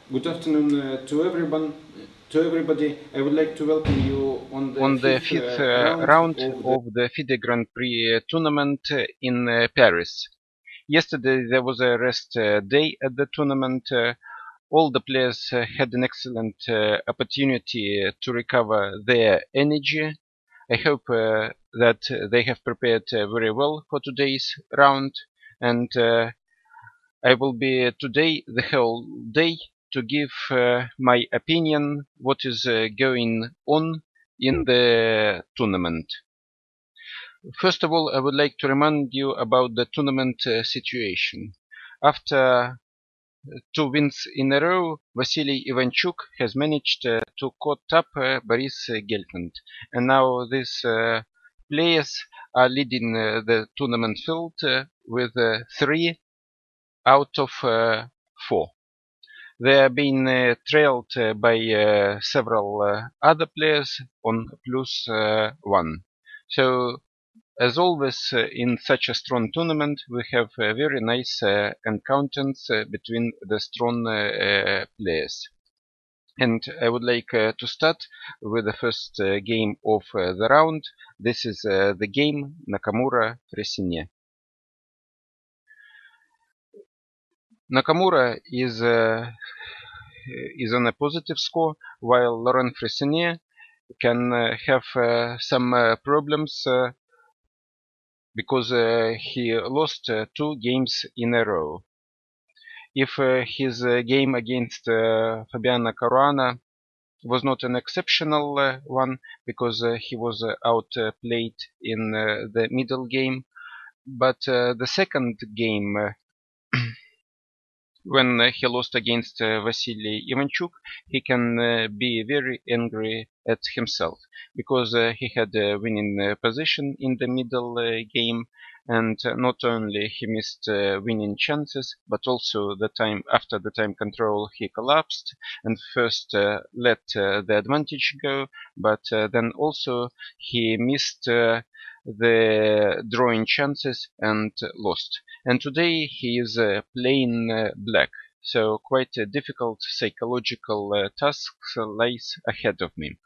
Good afternoon to everyone. To everybody, I would like to welcome you on the fifth round of the FIDE Grand Prix tournament in Paris. Yesterday there was a rest day at the tournament. All the players had an excellent opportunity to recover their energy. I hope that they have prepared very well for today's round, and I will be today the whole day to give my opinion what is going on in the tournament. First of all, I would like to remind you about the tournament situation. After 2 wins in a row, Vasily Ivanchuk has managed to caught up Boris Gelfand, and now these players are leading the tournament field with 3 out of 4. They are being trailed by several other players on +1. So, as always in such a strong tournament, we have very nice encounters between the strong players. And I would like to start with the first game of the round. This is the game Nakamura-Freycinet. Nakamura is on a positive score, while Laurent Freycinet can have some problems because he lost 2 games in a row. If his game against Fabiano Caruana was not an exceptional one, because he was outplayed in the middle game, but the second game when he lost against Vasily Ivanchuk, he can be very angry at himself, because he had a winning position in the middle game, and not only he missed winning chances, but also the time after the time control he collapsed and first let the advantage go, but then also he missed the drawing chances and lost. And today he is playing black, so quite a difficult psychological task lies ahead of him.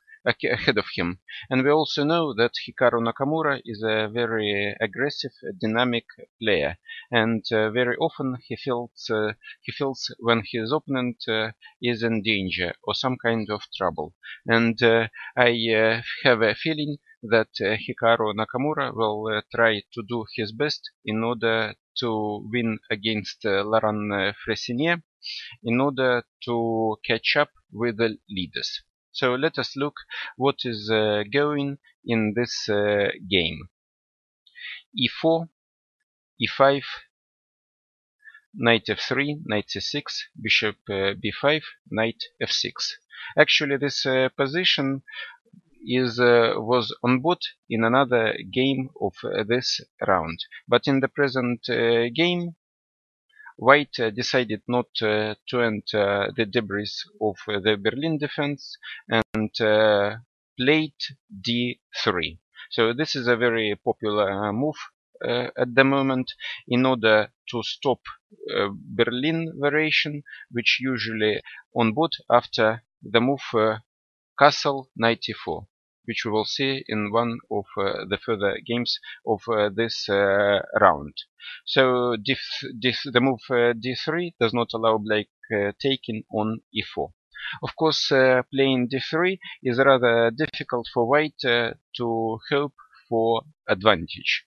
And we also know that Hikaru Nakamura is a very aggressive, dynamic player, and very often he feels when his opponent is in danger or some kind of trouble. And I have a feeling that Hikaru Nakamura will try to do his best in order to win against Laurent Freycinet, in order to catch up with the leaders. So let us look what is going in this game. E4, E5, knight f3, knight c6, bishop b5, knight f6. Actually, this position was on board in another game of this round, but in the present game, White decided not to enter the debris of the Berlin defense and played d3. So this is a very popular move at the moment in order to stop Berlin variation, which usually on board after the move castle knight e4, which we will see in one of the further games of this round. So the move d3 does not allow black taking on e4. Of course, playing d3 is rather difficult for white to hope for advantage.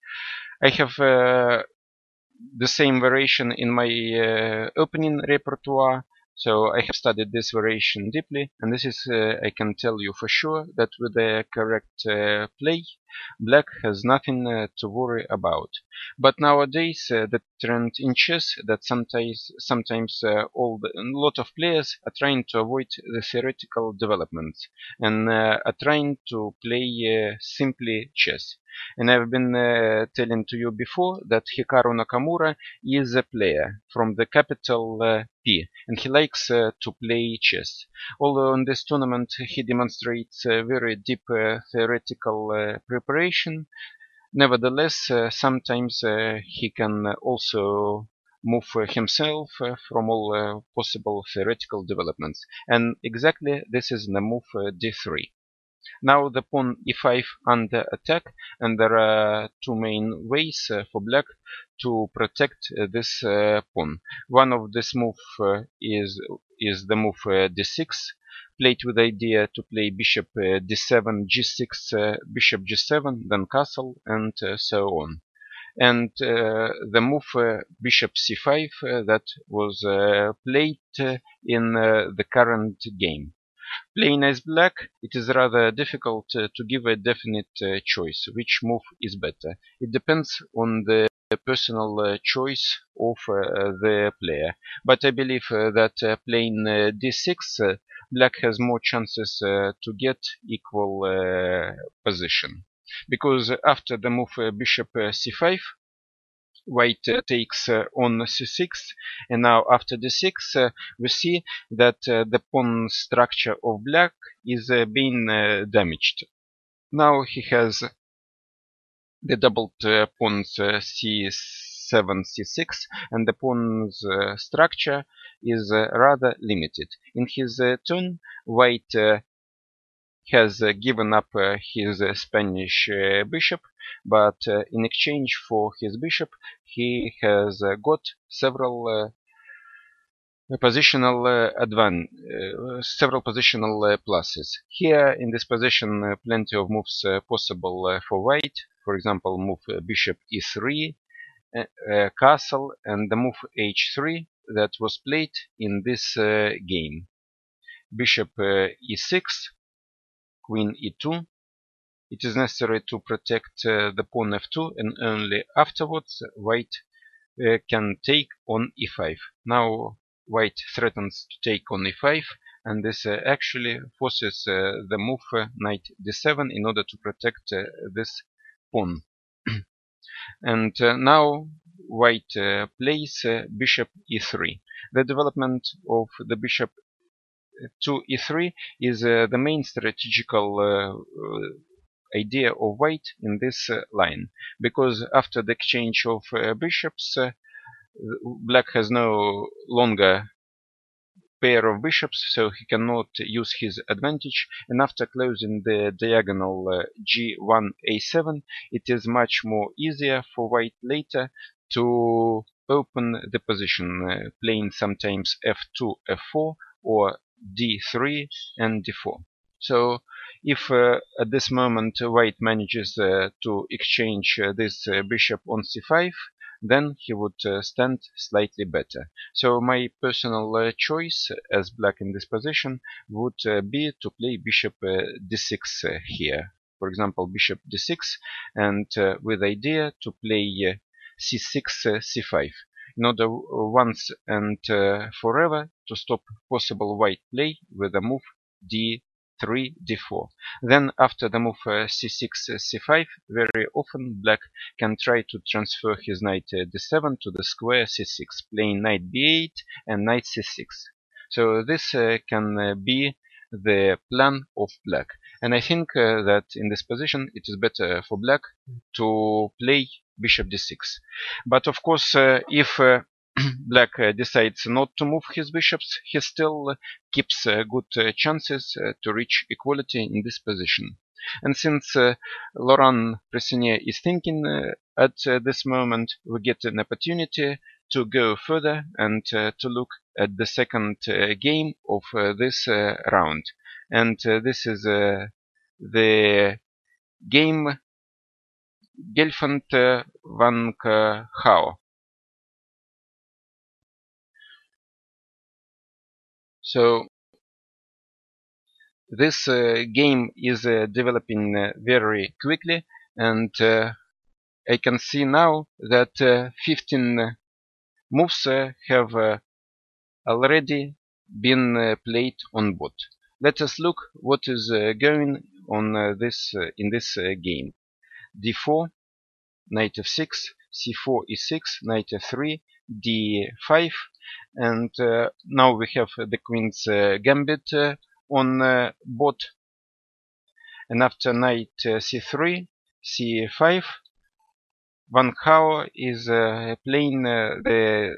I have the same variation in my opening repertoire, so I have studied this variation deeply, and this is, I can tell you for sure, that with the correct play, black has nothing to worry about. But nowadays, the trend in chess that sometimes a lot of players are trying to avoid the theoretical developments and are trying to play simply chess. And I've been telling to you before that Hikaru Nakamura is a player from the capital P, and he likes to play chess. Although in this tournament he demonstrates very deep theoretical preparation, nevertheless, sometimes he can also move himself from all possible theoretical developments. And exactly this is the move d3. Now the pawn e5 under attack, and there are two main ways for black to protect this pawn. One of this move is the move d6, played with the idea to play bishop d7, g6, bishop g7, then castle, and so on. And the move bishop c5 that was played in the current game. Playing as black, it is rather difficult to give a definite choice, which move is better. It depends on the personal choice of the player. But I believe that playing d6, black has more chances to get equal position. Because after the move bishop c5, white takes on c6, and now after d6 we see that the pawn structure of black is being damaged. Now he has the doubled pawns c7, c6, and the pawn's structure is rather limited. In his turn, white has given up his Spanish bishop, but in exchange for his bishop, he has got several positional several positional pluses. Here in this position, plenty of moves possible for white. For example, move bishop e3, castle, and the move h3 that was played in this game. Bishop e6, queen e2. It is necessary to protect the pawn f2, and only afterwards white can take on e5. Now white threatens to take on e5, and this actually forces the move knight d7 in order to protect this pawn. And now white plays bishop e3. The development of the bishop to e3 is the main strategical idea of white in this line, because after the exchange of bishops, black has no longer pair of bishops, so he cannot use his advantage, and after closing the diagonal g1 a7, it is much more easier for white later to open the position, playing sometimes f2, f4, or d3 and d4. So if at this moment white manages to exchange this bishop on c5, then he would stand slightly better. So my personal choice as black in this position would be to play bishop d6 here. For example, bishop d6, and with the idea to play c6, c5, in order once and forever to stop possible white play with the move d3, d4. Then after the move c6, c5, very often black can try to transfer his knight d7 to the square c6, playing knight b8 and knight c6. So this can be the plan of black. And I think that in this position it is better for black to play bishop d6. But of course, if black decides not to move his bishops, he still keeps good chances to reach equality in this position. And since Laurent Pressinier is thinking at this moment, we get an opportunity to go further and to look at the second game of this round. And this is the game Gelfand van Hao. So this game is developing very quickly, and I can see now that 15 moves have already been played on bot. Let us look what is going on in this game. d4, knight f6, c4, e6, knight f3, d5, and now we have the queen's gambit on bot, and after knight c3, c5, Van Hao is playing the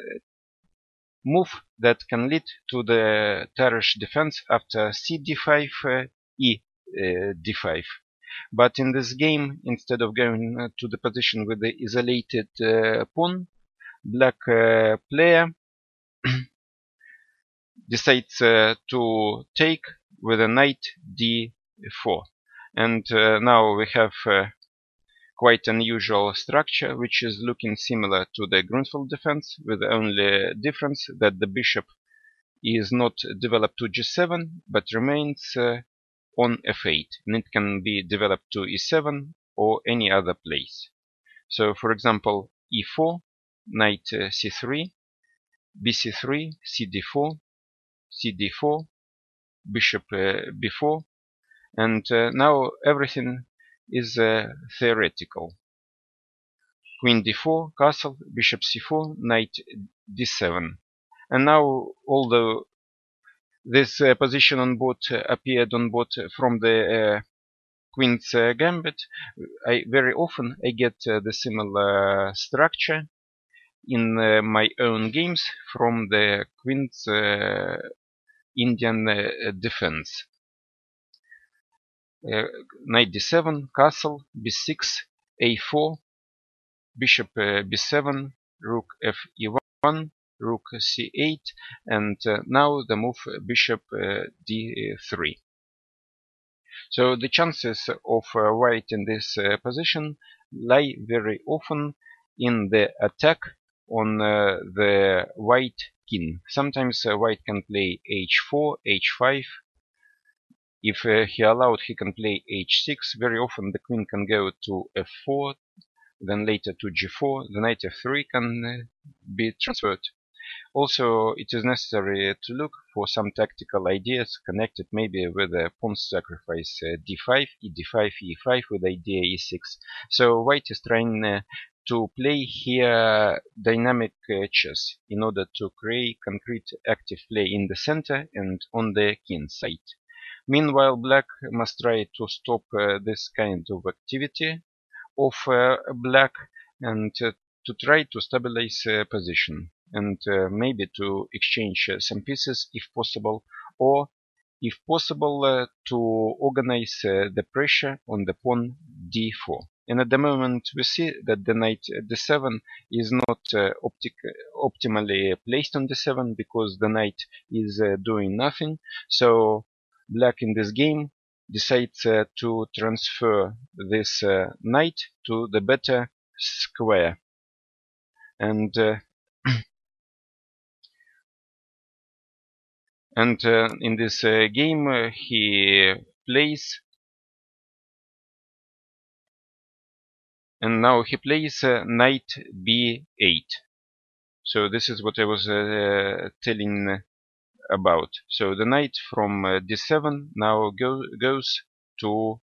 move that can lead to the Tarish defense after c d5, e d5. But in this game, instead of going to the position with the isolated pawn, black player decides to take with a knight d4. And now we have quite unusual structure, which is looking similar to the Grunfeld defense, with the only difference that the bishop is not developed to g7, but remains on f8, and it can be developed to e7 or any other place. So, for example, e4, knight c3, bc3, cd4, cd4, bishop b4, and now everything is theoretical. Queen d4, castle, bishop c4, knight d7. And now, although this position on board appeared on board from the queen's gambit, very often I get the similar structure in my own games from the queen's Indian defense. Knight d7, castle, b6, a4, bishop b7, rook f e1, rook c8, and now the move bishop d3. So the chances of white in this position lie very often in the attack on the white king. Sometimes white can play h4, h5. If he allowed, he can play h6. Very often the queen can go to f4, then later to g4. The knight f3 can be transferred. Also, it is necessary to look for some tactical ideas connected maybe with the pawn sacrifice d5, e5, e5 with idea e6. So white is trying to play here dynamic chess in order to create concrete active play in the center and on the king side. Meanwhile, black must try to stop this kind of activity of black and to try to stabilize position, and maybe to exchange some pieces if possible, or if possible to organize the pressure on the pawn d4. And at the moment we see that the knight d7 is not optimally placed on d7 because the knight is doing nothing. So black in this game decides to transfer this knight to the better square, and in this game he plays, and now he plays knight b8. So this is what I was telling about. So the knight from d7 now goes to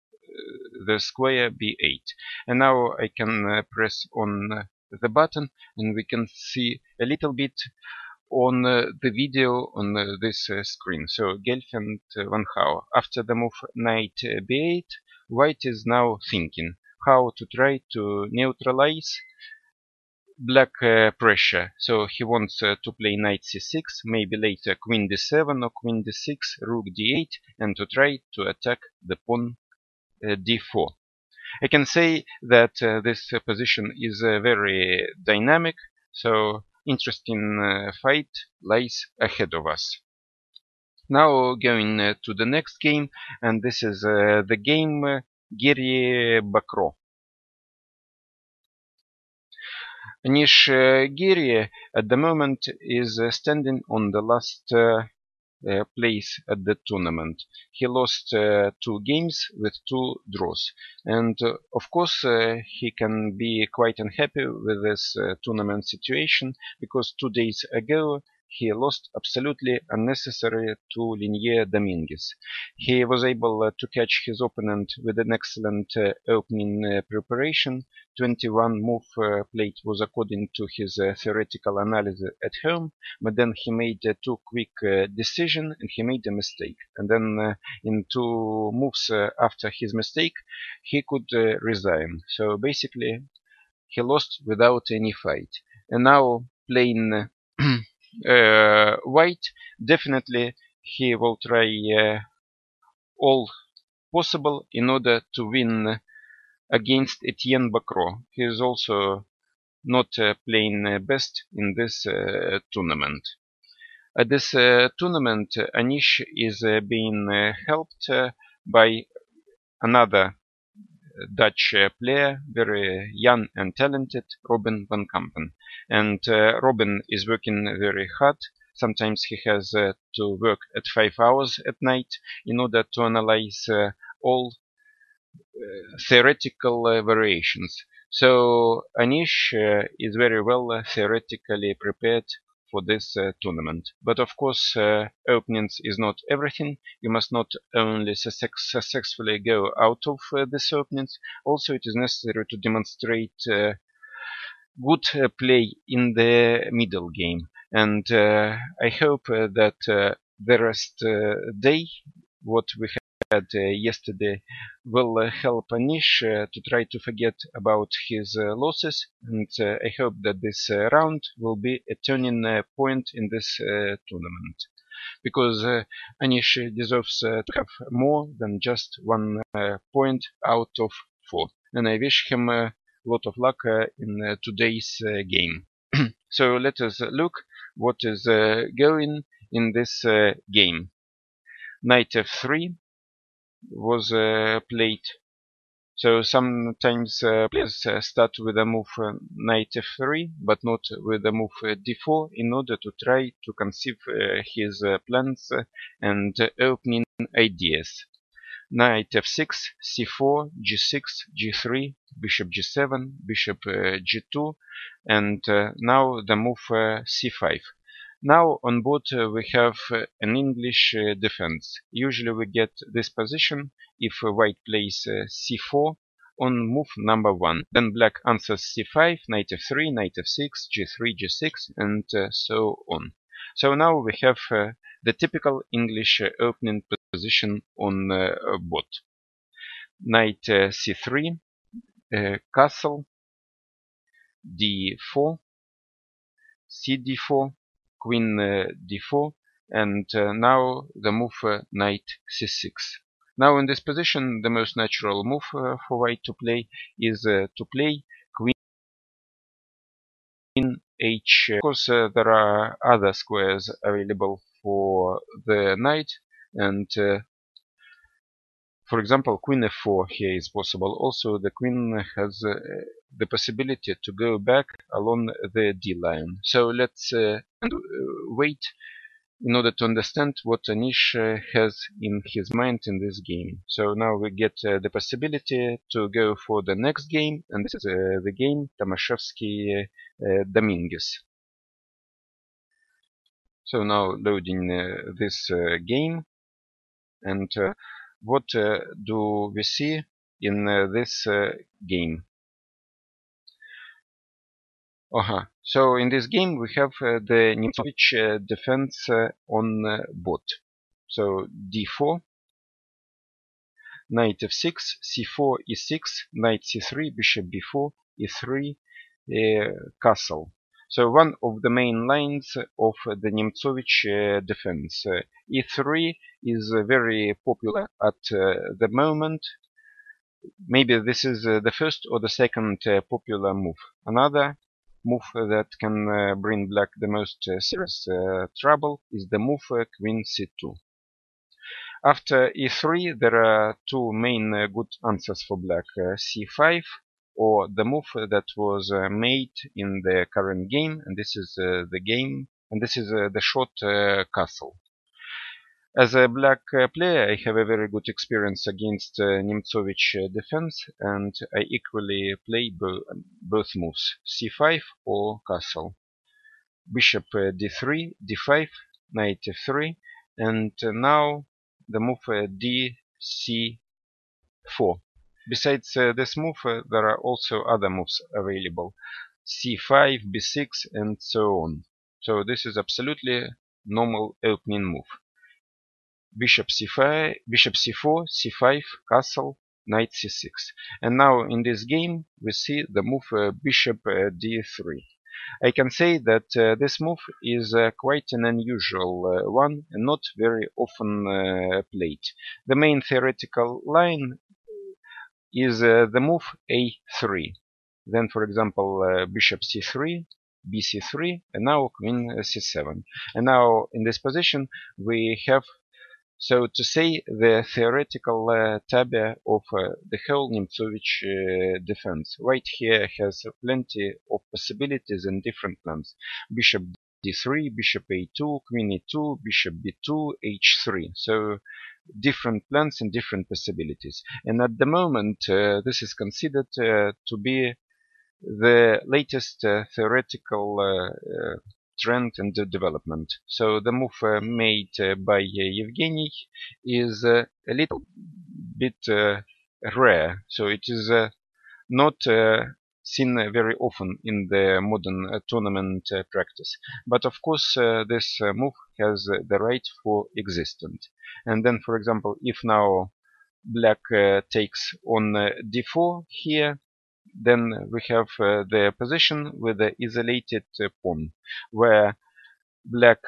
the square b8, and now I can press on the button and we can see a little bit on the video on this screen. So Gelfand van Hao, after the move knight b8, white is now thinking how to try to neutralize black pressure. So he wants to play knight c6, maybe later queen d7 or queen d6, rook d8, and to try to attack the pawn d4. I can say that this position is very dynamic, so interesting fight lies ahead of us. Now going to the next game, and this is the game Giri Bakro. Anish Giri at the moment is standing on the last place at the tournament. He lost 2 games with 2 draws, and of course he can be quite unhappy with this tournament situation, because 2 days ago he lost absolutely unnecessary to Linier Dominguez. He was able to catch his opponent with an excellent opening preparation. 21 move played was according to his theoretical analysis at home, but then he made 2 quick decisions and he made a mistake. And then in 2 moves after his mistake, he could resign. So basically, he lost without any fight. And now playing white, definitely he will try all possible in order to win against Etienne Bakro. He is also not playing best in this tournament. At this tournament, Anish is being helped by another Dutch player, very young and talented, Robin van Kampen. And Robin is working very hard. Sometimes he has to work at 5 hours at night in order to analyze all theoretical variations. So Anish is very well theoretically prepared for this tournament. But of course, openings is not everything. You must not only successfully go out of these openings, also it is necessary to demonstrate good play in the middle game. And I hope that the rest day, what we had yesterday, will help Anish to try to forget about his losses, and I hope that this round will be a turning point in this tournament, because Anish deserves to have more than just 1 point out of 4, and I wish him a lot of luck in today's game. So let us look what is going in this game. Knight f3 was played. So sometimes players start with a move knight f3, but not with the move d4, in order to try to conceive his plans and opening ideas. Knight f6, c4, g6, g3, bishop g7, bishop g2, and now the move c5. Now on board we have an English defense. Usually we get this position if white plays c4 on move number 1. Then black answers c5, knight f3, knight f6, g3, g6, and so on. So now we have the typical English opening position on board. Knight c3, castle, d4, cd4, queen d4, and now the move knight c6. Now in this position, the most natural move for white to play is to play queen h. Of course, there are other squares available for the knight, and for example, queen f4 here is possible. Also, the queen has the possibility to go back along the d line. So let's wait in order to understand what Anish has in his mind in this game. So now we get the possibility to go for the next game, and this is the game Tomaszewski-Dominguez. So now loading this game, and what do we see in this game? So in this game we have the Nemtsovich defense on board. So d4, knight f6, c4, e6, knight c3, bishop b4, e3, castle. So one of the main lines of the Nemtsovich defense. e3 is very popular at the moment. Maybe this is the first or the second popular move. Another move that can bring black the most serious trouble is the move queen c2. After e3, there are two main good answers for black: c5, or the move that was made in the current game, and this is the game, and this is the short castle. As a black player, I have a very good experience against Nemtsovich defense, and I equally play both moves, c5 or castle. Bishop d3, d5, knight f3, and now the move dc4. Besides this move, there are also other moves available, c5, b6, and so on. So this is absolutely normal opening move. Bishop c5, bishop c4, c5, castle, knight c6. And now in this game we see the move bishop d3. I can say that this move is quite an unusual one and not very often played. The main theoretical line is the move a3. Then, for example, bishop c3, bc3, and now queen c7. And now in this position we have, so to say, the theoretical tabia of the whole Nemtsovich defense. White here has plenty of possibilities and different plans. Bishop d3, bishop a2, queen e2, bishop b2, h3. So different plans and different possibilities. And at the moment, this is considered to be the latest theoretical trend and development. So the move made by Yevgeny is a little bit rare. So it is not seen very often in the modern tournament practice. But of course, this move has the right for existence. And then, for example, if now black takes on d4 here, then we have the position with the isolated pawn, where black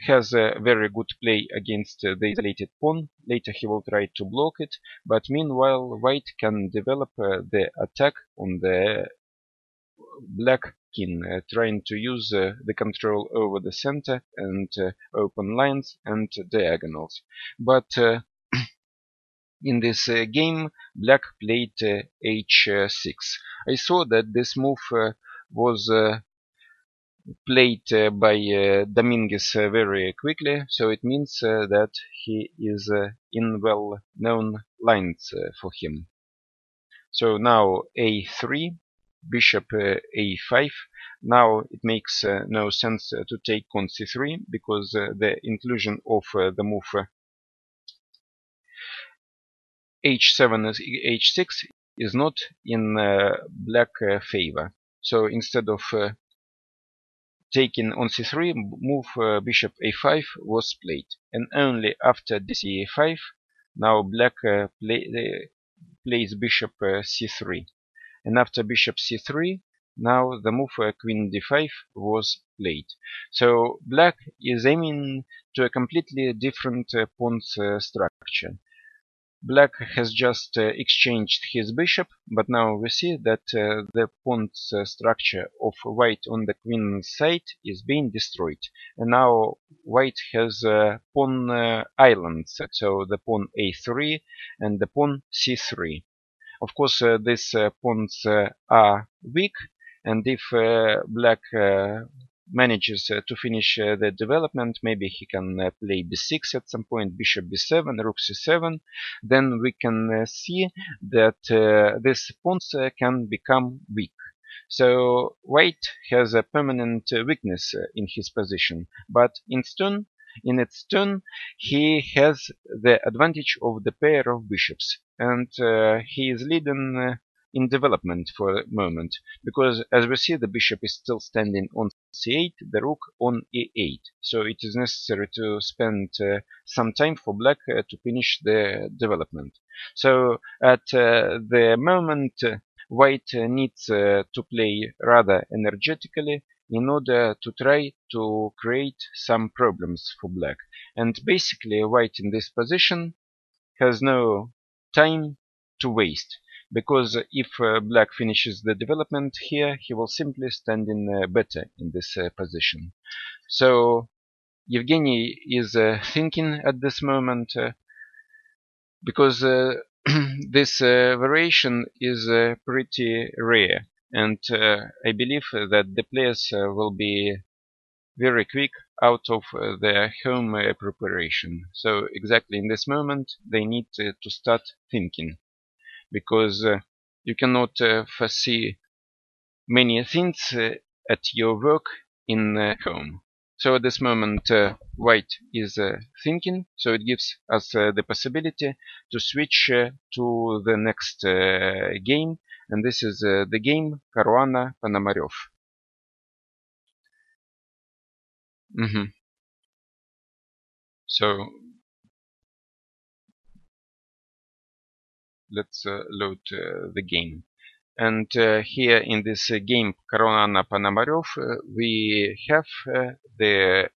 has a very good play against the isolated pawn. Later he will try to block it, but meanwhile white can develop the attack on the black king, trying to use the control over the center and open lines and diagonals. But in this game, black played h6. I saw that this move was played by Dominguez very quickly, so it means that he is in well-known lines for him. So now a3, bishop a5. Now it makes no sense to take on c3 because the inclusion of the move h7 h6 is not in black favor. So instead of taking on c3, move bishop a5 was played, and only after c5 now black plays bishop c3, and after bishop c3 now the move queen d5 was played. So black is aiming to a completely different pawn's structure. Black has just exchanged his bishop, but now we see that the pawn's structure of white on the queen side is being destroyed. And now white has pawn islands, so the pawn a3 and the pawn c3. Of course, these pawns are weak, and if black manages to finish the development, maybe he can play b6 at some point, bishop b7, rook c7, then we can see that these pawns can become weak. So white has a permanent weakness in his position, but in its turn, he has the advantage of the pair of bishops, and he is leading in development for the moment, because as we see, the bishop is still standing on c8, the rook on e8, so it is necessary to spend some time for black to finish the development. So at the moment, white needs to play rather energetically in order to try to create some problems for black. And basically white in this position has no time to waste. because if black finishes the development here, he will simply stand in better in this position. So Yevgeny is thinking at this moment, because this variation is pretty rare, and I believe that the players will be very quick out of their home preparation. So exactly in this moment they need to start thinking, because you cannot foresee many things at your work in home. So at this moment white is thinking, so it gives us the possibility to switch to the next game, and this is the game Caruana Ponomarev. So let's load the game. And here in this game Caruana Ponomarev, we have the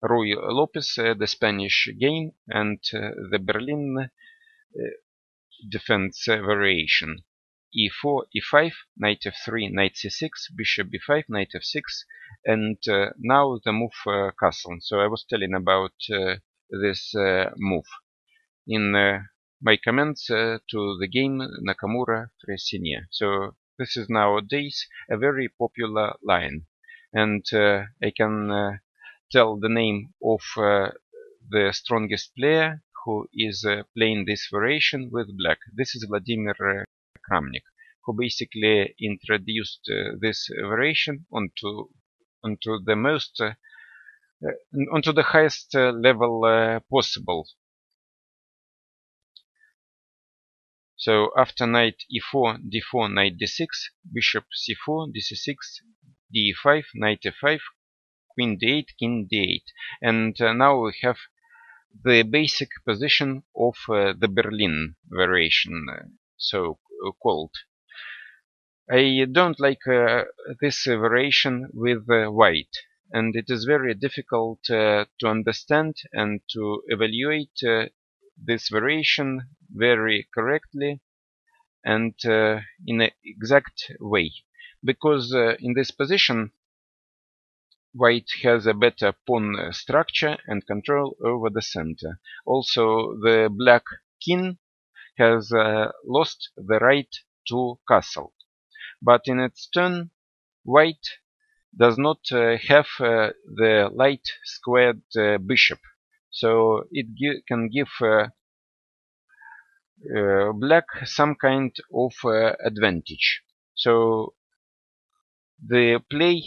Ruy Lopez, the Spanish game, and the Berlin defense variation. E4, E5, knight F3, knight C6, bishop B5, knight F6, and now the move castle. So I was telling about this move in my comments to the game Nakamura Fressinet. So this is nowadays a very popular line, and I can tell the name of the strongest player who is playing this variation with black. This is Vladimir Kramnik, who basically introduced this variation onto the most onto the highest level possible. So after knight e4, d4, knight d6, bishop c4, dc6, d5, knight f5, queen d8, king d8, and now we have the basic position of the Berlin variation, so called. I don't like this variation with white, and it is very difficult to understand and to evaluate this variation very correctly and in an exact way, because in this position white has a better pawn structure and control over the center. Also, the black king has lost the right to castle, but in its turn white does not have the light squared bishop, so it can give black some kind of advantage. So the play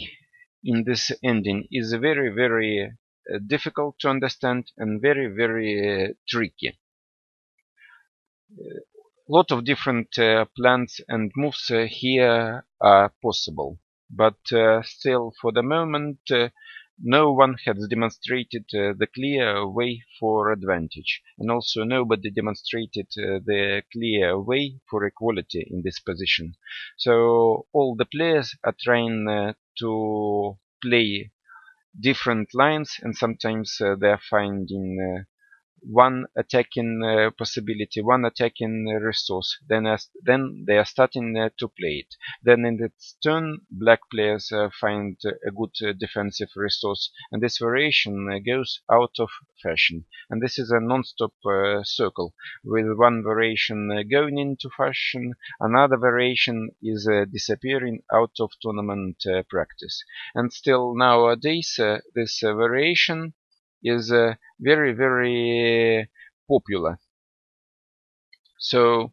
in this ending is very difficult to understand and very tricky. Lot of different plans and moves here are possible, but still for the moment no one has demonstrated the clear way for advantage, and also nobody demonstrated the clear way for equality in this position. So all the players are trying to play different lines, and sometimes they are finding one attacking possibility, one attacking resource, then they are starting to play it. Then in its turn, black players find a good defensive resource, and this variation goes out of fashion. And this is a non-stop circle, with one variation going into fashion, another variation is disappearing out of tournament practice. And still nowadays, this variation is very popular. So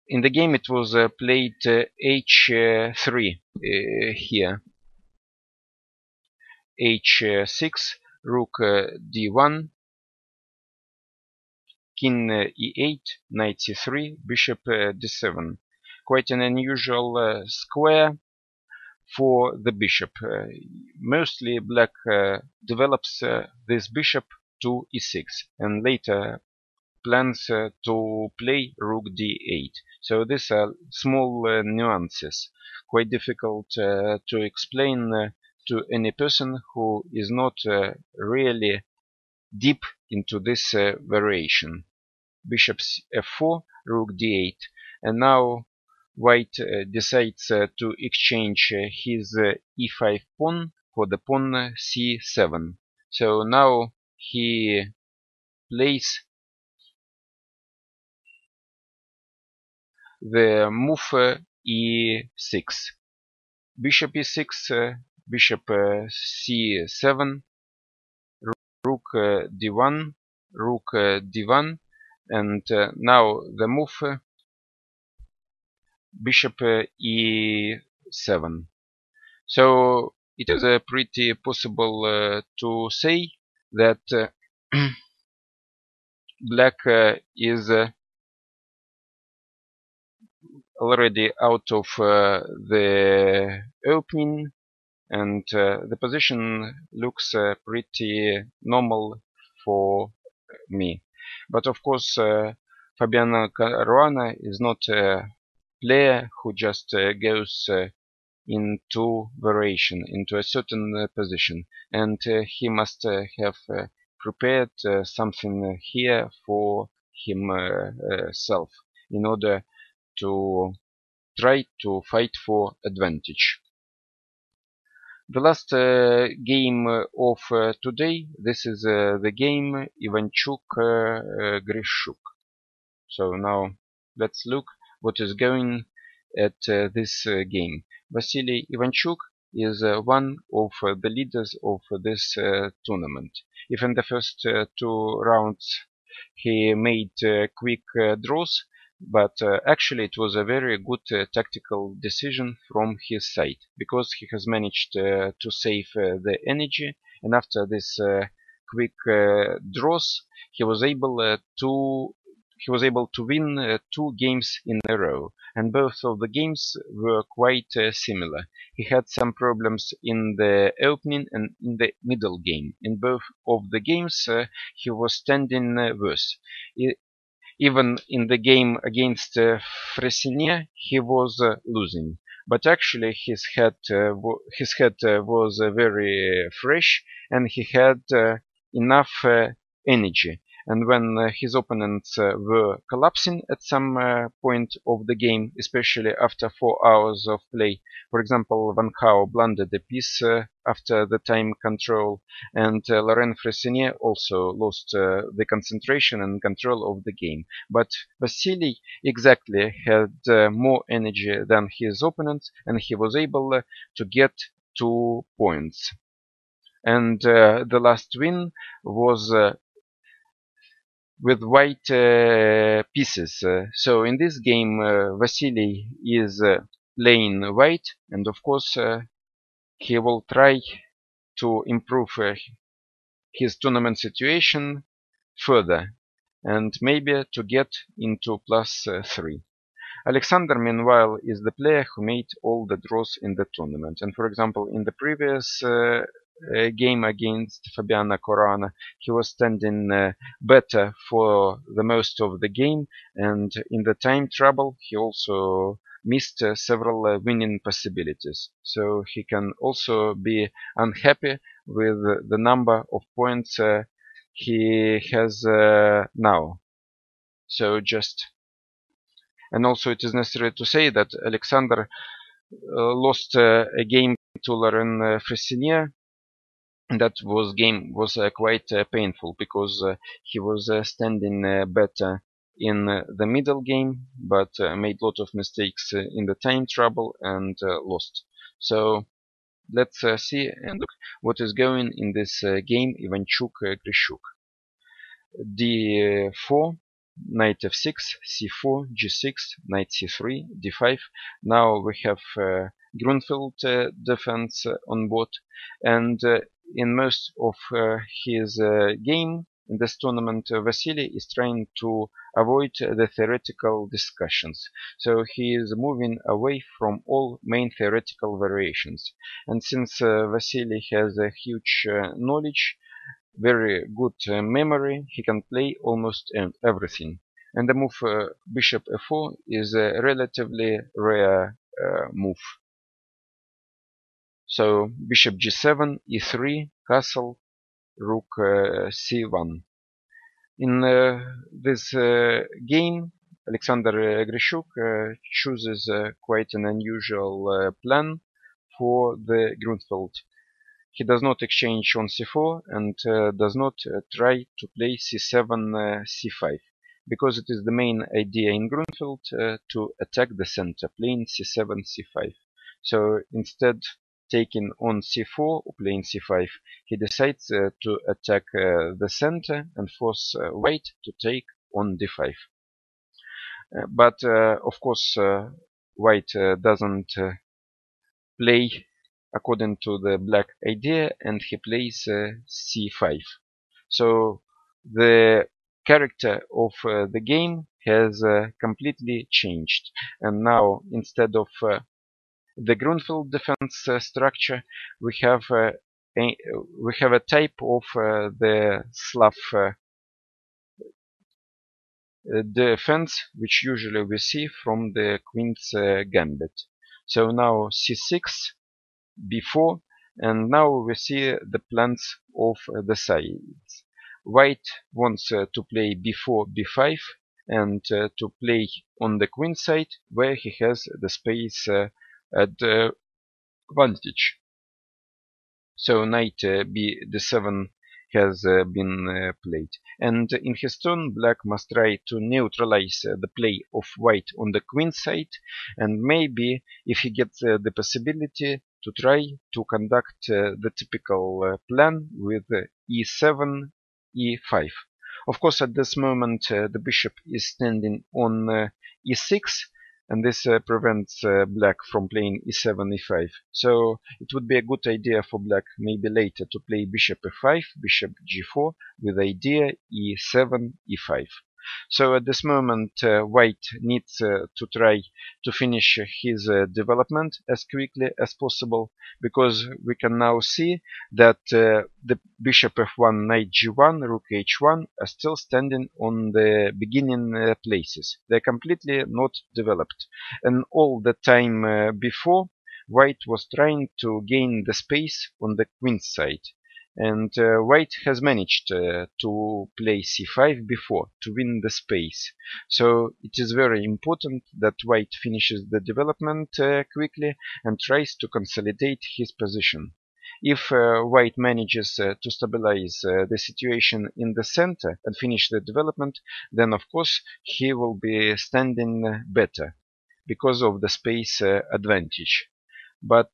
in the game it was played h3 here, h6, rook d1, king e8, knight c3, bishop d7. Quite an unusual square for the bishop. Mostly black develops this bishop to e6 and later plans to play rook d8. So these are small nuances, quite difficult to explain to any person who is not really deep into this variation. bishop f4, rook d8, and now white decides to exchange his e5 pawn for the pawn c7. So now he plays the move e6, bishop e6, bishop c7, rook d1, rook d1, and now the move bishop e7. So it is pretty possible to say that black is already out of the opening, and the position looks pretty normal for me. But of course, Fabiano Caruana is not a player who just goes into variation, into a certain position, and he must have prepared something here for himself in order to try to fight for advantage. The last game of today, this is the game Ivanchuk-Grishuk. So now let's look what is going at this game. Vasily Ivanchuk is one of the leaders of this tournament. If in the first two rounds he made quick draws, but actually it was a very good tactical decision from his side, because he has managed to save the energy, and after this quick draws he was able to win two games in a row, and both of the games were quite similar. He had some problems in the opening and in the middle game. In both of the games he was standing worse. Even in the game against Fressinet he was losing. But actually his head was very fresh, and he had enough energy. And when his opponents were collapsing at some point of the game, especially after 4 hours of play, for example, Van Gogh blundered a piece after the time control, and Laurent Fressinet also lost the concentration and control of the game. But Vasily exactly had more energy than his opponents, and he was able to get 2 points. And the last win was with white pieces. So in this game, Vasily is playing white, and of course he will try to improve his tournament situation further, and maybe to get into +3. Alexander, meanwhile, is the player who made all the draws in the tournament. And for example, in the previous game against Fabiano Caruana, he was standing better for the most of the game, and in the time trouble he also missed several winning possibilities. So he can also be unhappy with the number of points he has now. So and also it is necessary to say that Alexander lost a game to Laurent Fressinet. That game was quite painful, because he was standing better in the middle game, but made a lot of mistakes in the time trouble and lost. So let's see and look what is going in this game Ivanchuk-Grishuk. D4, knight f6, c4, g6, knight c3, d5. Now we have Grunfeld defense on board, and in most of his game in this tournament, Vasily is trying to avoid the theoretical discussions. So he is moving away from all main theoretical variations. And since Vasily has a huge knowledge, very good memory, he can play almost everything. And the move bishop f4 is a relatively rare move. So bishop g7, e3, castle, rook c1. In this game, Alexander Grishuk chooses quite an unusual plan for the Grunfeld. He does not exchange on c4 and does not try to play c7, c5, because it is the main idea in Grunfeld to attack the center, playing c7, c5. So instead taking on c4 or playing c5, he decides to attack the center and force white to take on d5. But of course, white doesn't play according to the black idea, and he plays c5. So the character of the game has completely changed, and now instead of the Grunfeld defense structure, we have a, we have a type of the Slav defense, which usually we see from the Queen's Gambit. So now c6, b4, and now we see the plans of the sides. White wants to play b4, b5, and to play on the queen side where he has the space advantage. So knight b d7 has been played, and in his turn black must try to neutralize the play of white on the queen side, and maybe if he gets the possibility to try to conduct the typical plan with e7, e5. Of course, at this moment the bishop is standing on e6, and this prevents black from playing e7, e5. So it would be a good idea for black maybe later to play bishop e5, bishop g4 with idea e7, e5. So at this moment white needs to try to finish his development as quickly as possible, because we can now see that the bishop f1, knight g1, rook h1 are still standing on the beginning places. They're completely not developed, and all the time before white was trying to gain the space on the queen side, and white has managed to play c5 before to win the space. So it is very important that white finishes the development quickly and tries to consolidate his position. If white manages to stabilize the situation in the center and finish the development, then of course he will be standing better because of the space advantage. But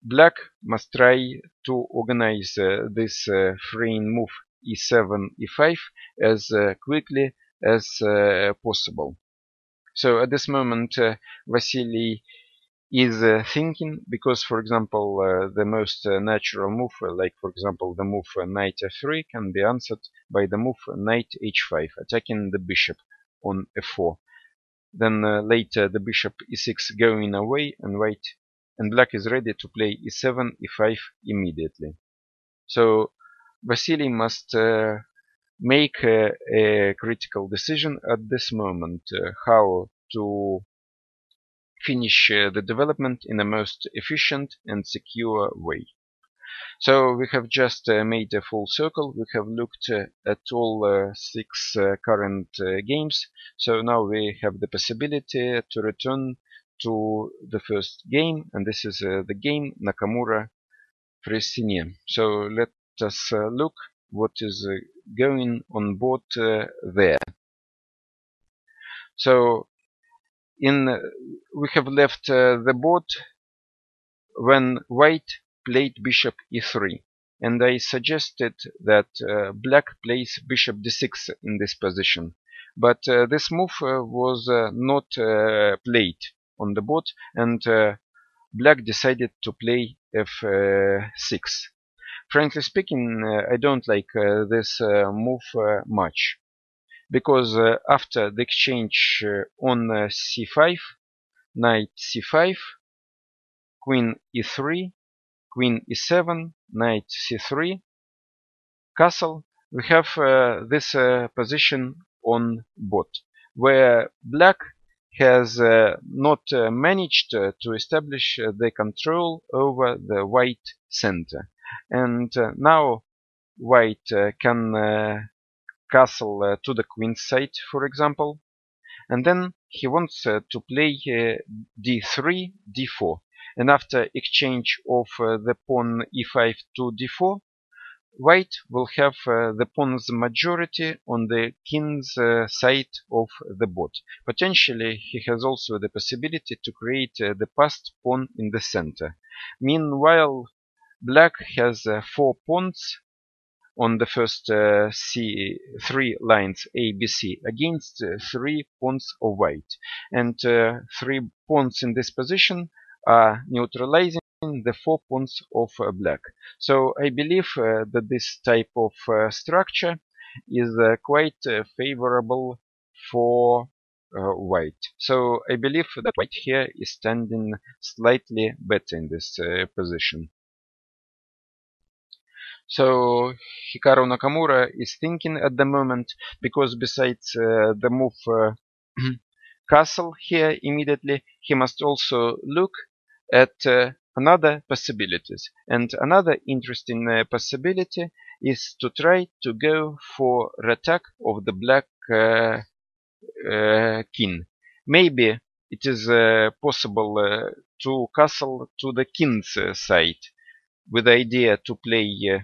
black must try to organize this freeing move e7, e5 as quickly as possible. So at this moment Vasily is thinking, because for example the most natural move, like for example the move knight f3, can be answered by the move knight h5, attacking the bishop on f4. Then later the bishop e6 going away, and white and black is ready to play e7, e5 immediately. So Vasily must make a critical decision at this moment how to finish the development in the most efficient and secure way. So we have just made a full circle. We have looked at all 6 current games. So now we have the possibility to return to the first game, and this is the game Nakamura Fressinet. So let us look what is going on board there. So we have left the board when white played bishop e3, and I suggested that black plays bishop d6 in this position. But this move was not played on the board, and black decided to play f6. Frankly speaking, I don't like this move much, because after the exchange on c5, knight c5, queen e3, queen e7, knight c3, castle, we have this position on board, where black has not managed to establish the control over the white center. And now white can castle to the queen's side, for example. And then he wants to play d3, d4. And after exchange of the pawn e5 to d4, white will have the pawn's majority on the king's side of the board. Potentially, he has also the possibility to create the passed pawn in the center. Meanwhile, black has 4 pawns on the first three lines A, B, C against 3 pawns of white. And 3 pawns in this position are neutralizing the 4 pawns of black. So I believe that this type of structure is quite favorable for white. So I believe that white here is standing slightly better in this position. So Hikaru Nakamura is thinking at the moment, because besides the move castle here immediately, he must also look at another possibilities. And another interesting possibility is to try to go for attack of the black king. Maybe it is possible to castle to the king's side with the idea to play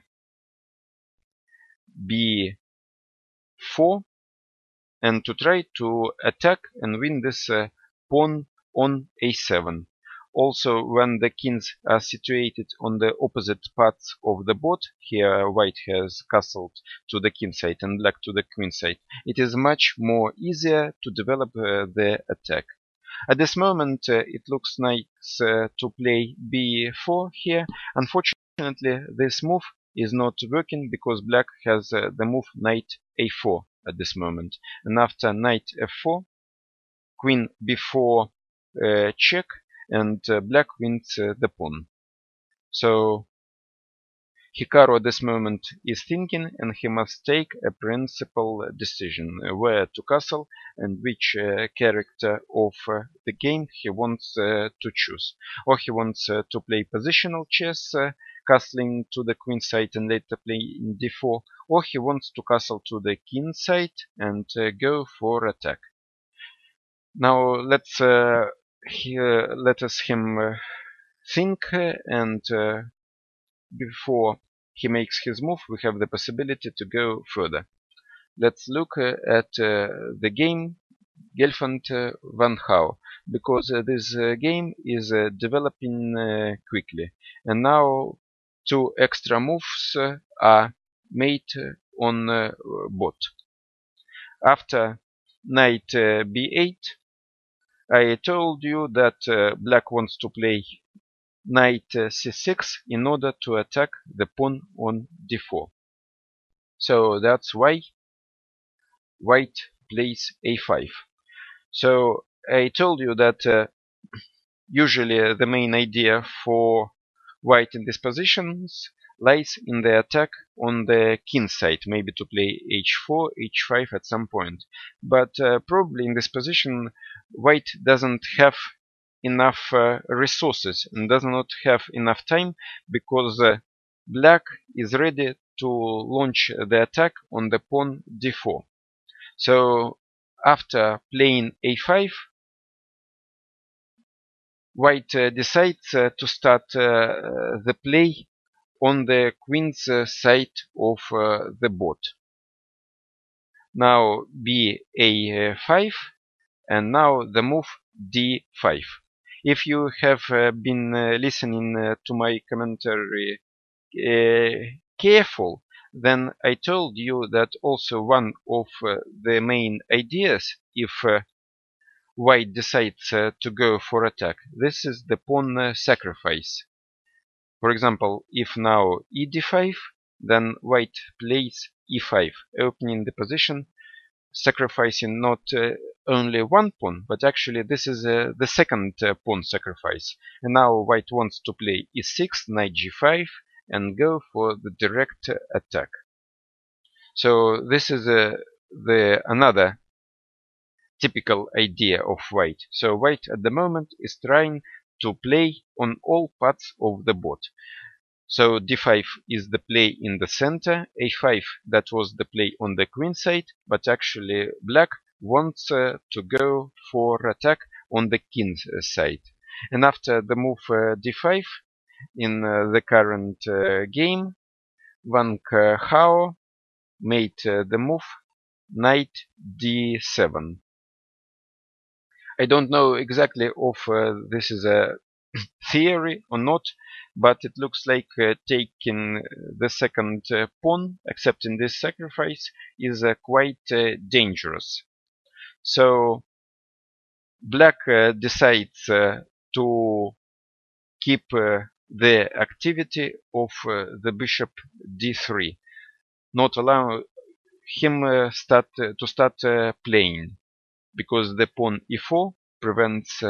b4 and to try to attack and win this pawn on a7. Also, when the kings are situated on the opposite parts of the board, here white has castled to the king side and black to the queen side, it is much more easier to develop the attack. At this moment, it looks nice to play b4 here. Unfortunately, this move is not working because black has the move knight a4 at this moment. And after knight f4, queen b4 check, and black wins the pawn. So Hikaru at this moment is thinking, and he must take a principal decision where to castle and which character of the game he wants to choose. Or he wants to play positional chess, castling to the queen side and later play in d4, or he wants to castle to the king side and go for attack. Now let us him think, and before he makes his move, we have the possibility to go further. Let's look at the game Gelfand Van Hau, because this game is developing quickly, and now 2 extra moves are made on bot. After knight b8, I told you that black wants to play knight c6 in order to attack the pawn on d4. So that's why white plays a5. So I told you that usually the main idea for white in these positions lies in the attack on the king side, maybe to play h4, h5 at some point. But probably in this position white doesn't have enough resources and does not have enough time, because black is ready to launch the attack on the pawn d4. So after playing a5, white decides to start the play on the queen's side of the board. Now ba5, and now the move d5. If you have been listening to my commentary careful, then I told you that also one of the main ideas, if white decides to go for attack, this is the pawn sacrifice. For example, if now e d5, then white plays e5, opening the position, sacrificing not only one pawn, but actually this is the second pawn sacrifice. And now white wants to play e6, knight g5, and go for the direct attack. So this is another typical idea of white. So white at the moment is trying to play on all parts of the board. So d5 is the play in the center, a5 that was the play on the queen side, but actually black wants to go for attack on the king side. And after the move d5 in the current game, Wang Hao made the move knight d7. I don't know exactly if this is a theory or not, but it looks like taking the second pawn, accepting this sacrifice, is quite dangerous. So black decides to keep the activity of the bishop d3, not allow him to start playing, because the pawn e4 prevents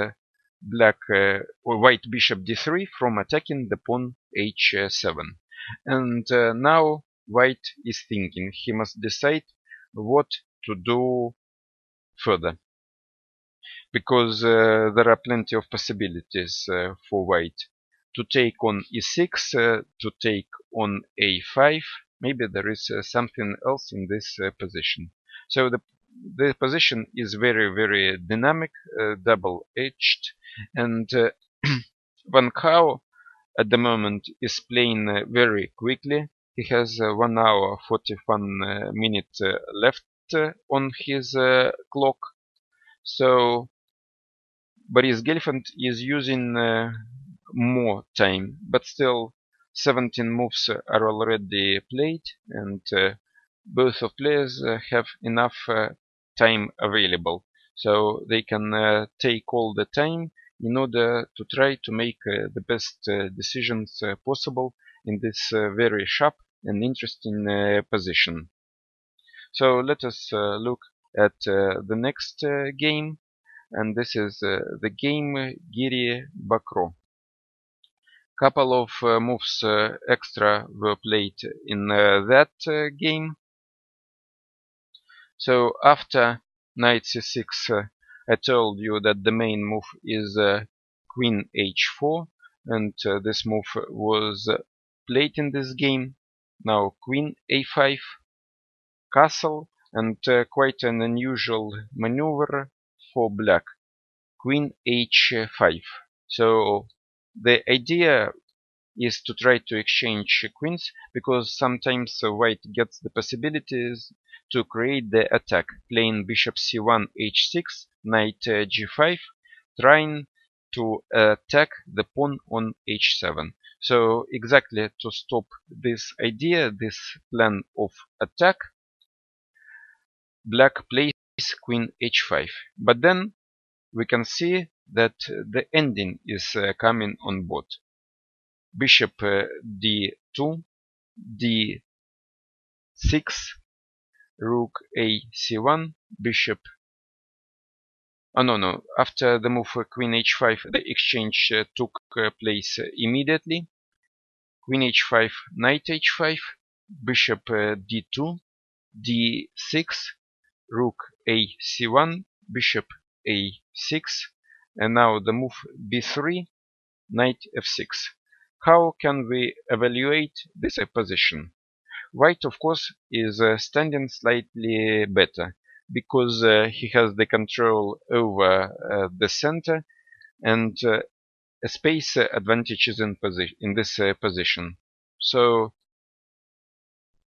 black or white bishop d3 from attacking the pawn h7. And now white is thinking he must decide what to do further, because there are plenty of possibilities for white to take on e6, to take on a5. Maybe there is something else in this position. So the position is very dynamic, double-edged, and Van Gogh at the moment is playing very quickly. He has 1 hour 41 minutes left on his clock. So Boris Gelfand is using more time, but still 17 moves are already played, and both of players have enough time available, so they can take all the time in order to try to make the best decisions possible in this very sharp and interesting position. So let us look at the next game, and this is the game Giri Bakro. Couple of moves extra were played in that game. So after knight c6, I told you that the main move is queen h4, and this move was played in this game. Now queen a5, castle, and quite an unusual maneuver for black, queen h5. So the idea is to try to exchange queens, because sometimes white gets the possibilities to create the attack, playing bishop c1 h6, knight g5, trying to attack the pawn on h7. So exactly to stop this idea, this plan of attack, black plays queen h5. But then we can see that the ending is coming on board. Bishop d2, d6, rook a c1, bishop. Oh no, after the move queen h5, the exchange took place immediately. Queen h5, knight h5, bishop d2, d6, rook a c1, bishop a6, and now the move b3, knight f6. How can we evaluate this position? White, of course, is standing slightly better, because he has the control over the center, and a space advantage is in this position. So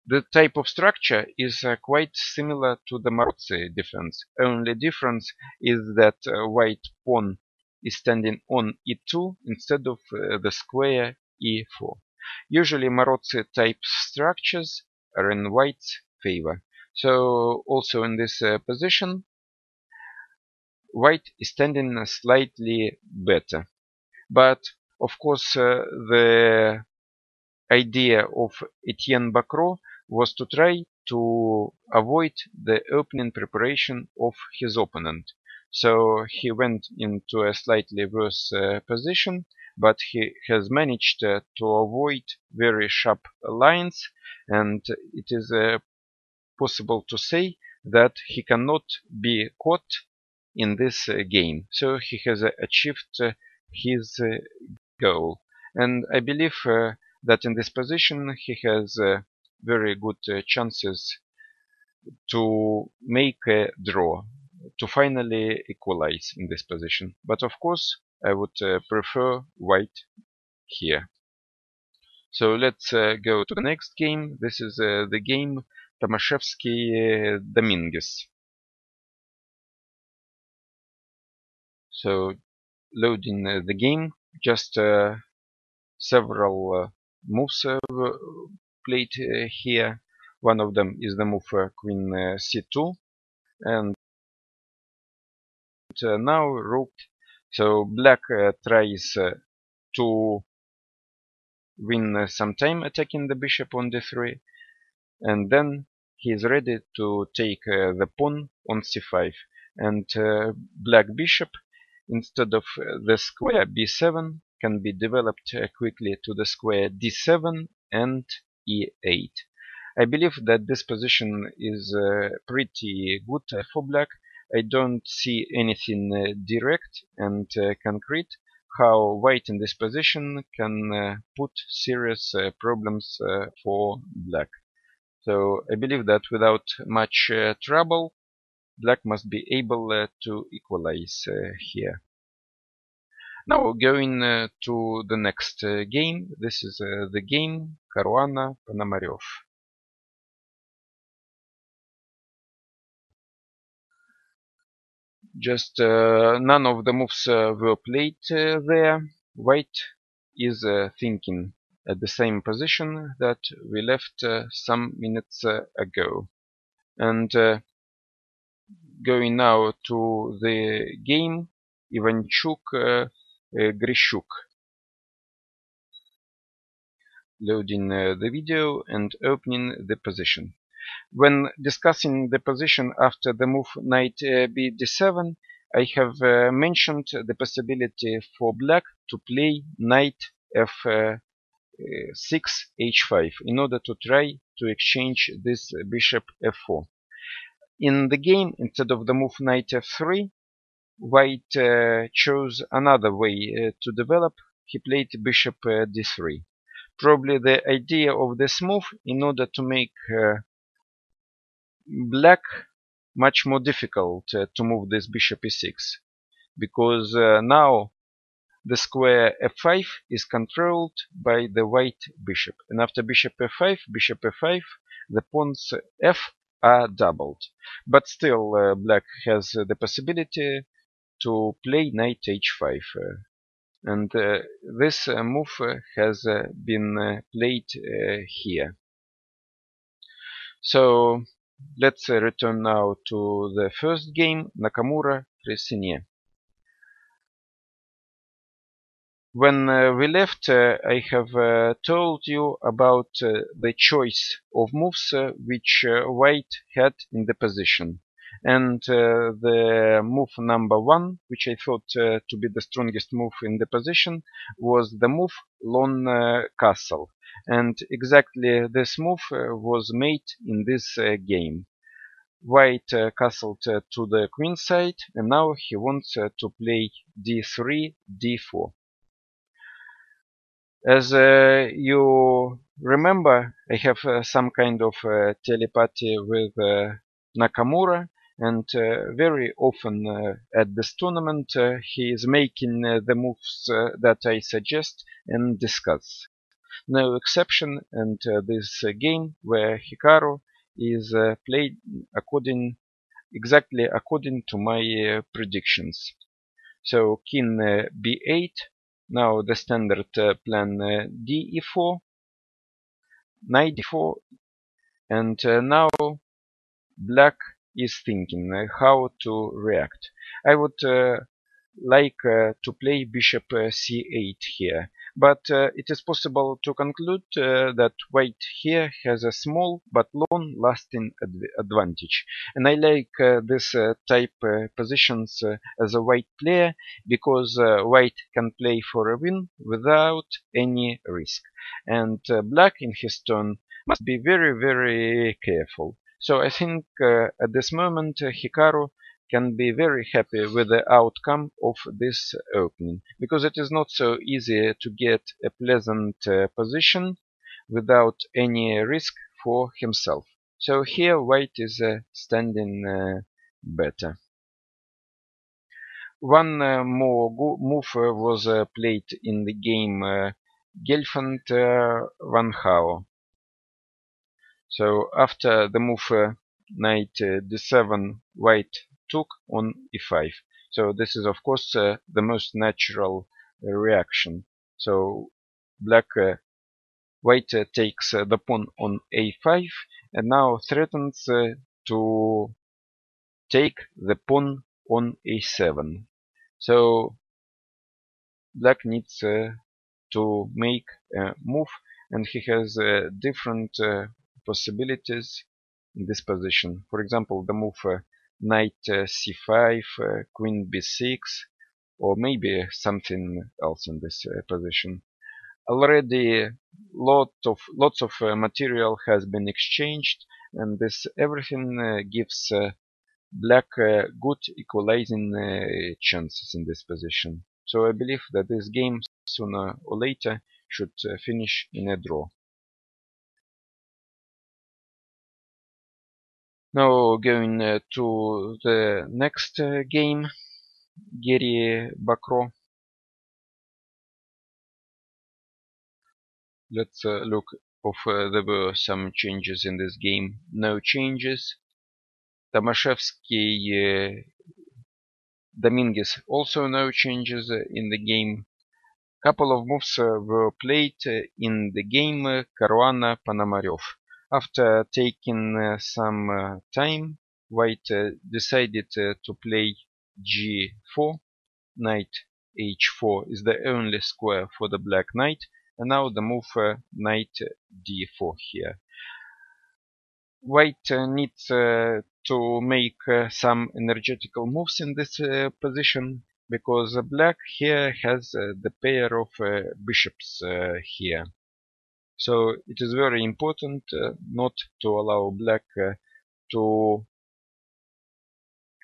the type of structure is quite similar to the Marozzi defense. Only difference is that white pawn is standing on e2 instead of the square e4. Usually Marozzi type structures are in white's favor. So also in this position, white is standing slightly better. But of course the idea of Etienne Bacro was to try to avoid the opening preparation of his opponent. So he went into a slightly worse position, but he has managed to avoid very sharp lines, and it is possible to say that he cannot be caught in this game. So he has achieved his goal. And I believe that in this position he has very good chances to make a draw, to finally equalize in this position. But of course, I would prefer white here. So let's go to the next game. This is the game Tomaszewski-Dominguez. So loading the game, just several moves played here. One of them is the move Queen C2, and now rook. So black tries to win some time attacking the bishop on d3, and then he is ready to take the pawn on c5, and black bishop, instead of the square b7, can be developed quickly to the square d7 and e8. I believe that this position is pretty good for black. I don't see anything direct and concrete how white in this position can put serious problems for black. So I believe that without much trouble, black must be able to equalize here. Now going to the next game. This is the game Caruana-Ponomarev. Just none of the moves were played there. White is thinking at the same position that we left some minutes ago. And going now to the game Ivanchuk-Grishuk. Loading the video and opening the position. When discussing the position after the move knight b7, I have mentioned the possibility for black to play knight f6 h5 in order to try to exchange this bishop f4. In the game, instead of the move knight f3, white chose another way to develop. He played bishop d3. Probably the idea of this move in order to make black much more difficult to move this bishop e6, because now the square f5 is controlled by the white bishop, and after bishop f5, the pawns f are doubled. But still black has the possibility to play knight h5, and this move has been played here. So let's return now to the first game, Nakamura-Pressinier. When we left, I have told you about the choice of moves which white had in the position. And the move number one, which I thought to be the strongest move in the position, was the move Lone Castle. And exactly this move was made in this game. White castled to the queen side, and now he wants to play d3, d4. As you remember, I have some kind of telepathy with Nakamura, and very often at this tournament he is making the moves that I suggest and discuss. No exception, and this game where Hikaru is played exactly according to my predictions. So king b8, now the standard plan d e4, knight d4, and now black is thinking how to react. I would like to play bishop c8 here, but it is possible to conclude that white here has a small but long-lasting advantage, and I like this type positions as a white player, because white can play for a win without any risk, and black in his turn must be very careful. So I think at this moment Hikaru can be very happy with the outcome of this opening, because it is not so easy to get a pleasant position without any risk for himself. So here white is standing better. One more move was played in the game Gelfand Van Hao. So after the move knight d7, white took on e5. So this is of course the most natural reaction. So white takes the pawn on a5 and now threatens to take the pawn on a7. So black needs to make a move, and he has different possibilities in this position. For example, the move knight c5, queen b6, or maybe something else in this position. Already lots of material has been exchanged, and this everything gives black good equalizing chances in this position. So I believe that this game sooner or later should finish in a draw. Now going to the next game, Gary Bakro. Let's look if there were some changes in this game. No changes. Tomaszewski, Dominguez, also no changes in the game. Couple of moves were played in the game Caruana Ponomarev. After taking some time, white decided to play g4. Knight h4 is the only square for the black knight, and now the move knight d4 here. White needs to make some energetical moves in this position, because black here has the pair of bishops here. So it is very important not to allow black to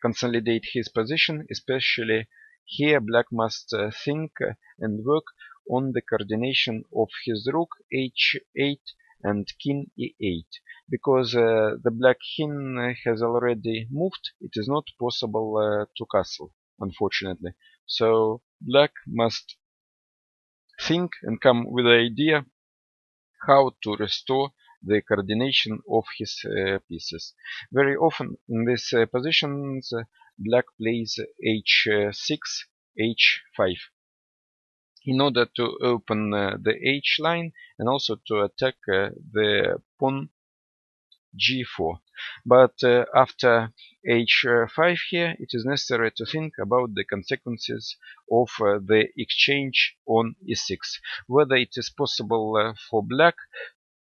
consolidate his position, especially here black must think and work on the coordination of his rook h8 and king e8, because the black king has already moved. It is not possible to castle, unfortunately. So black must think and come with the idea how to restore the coordination of his pieces. Very often in these positions black plays h6, h5 in order to open the h line and also to attack the pawn g4. But after h5 here, it is necessary to think about the consequences of the exchange on e6, whether it is possible for black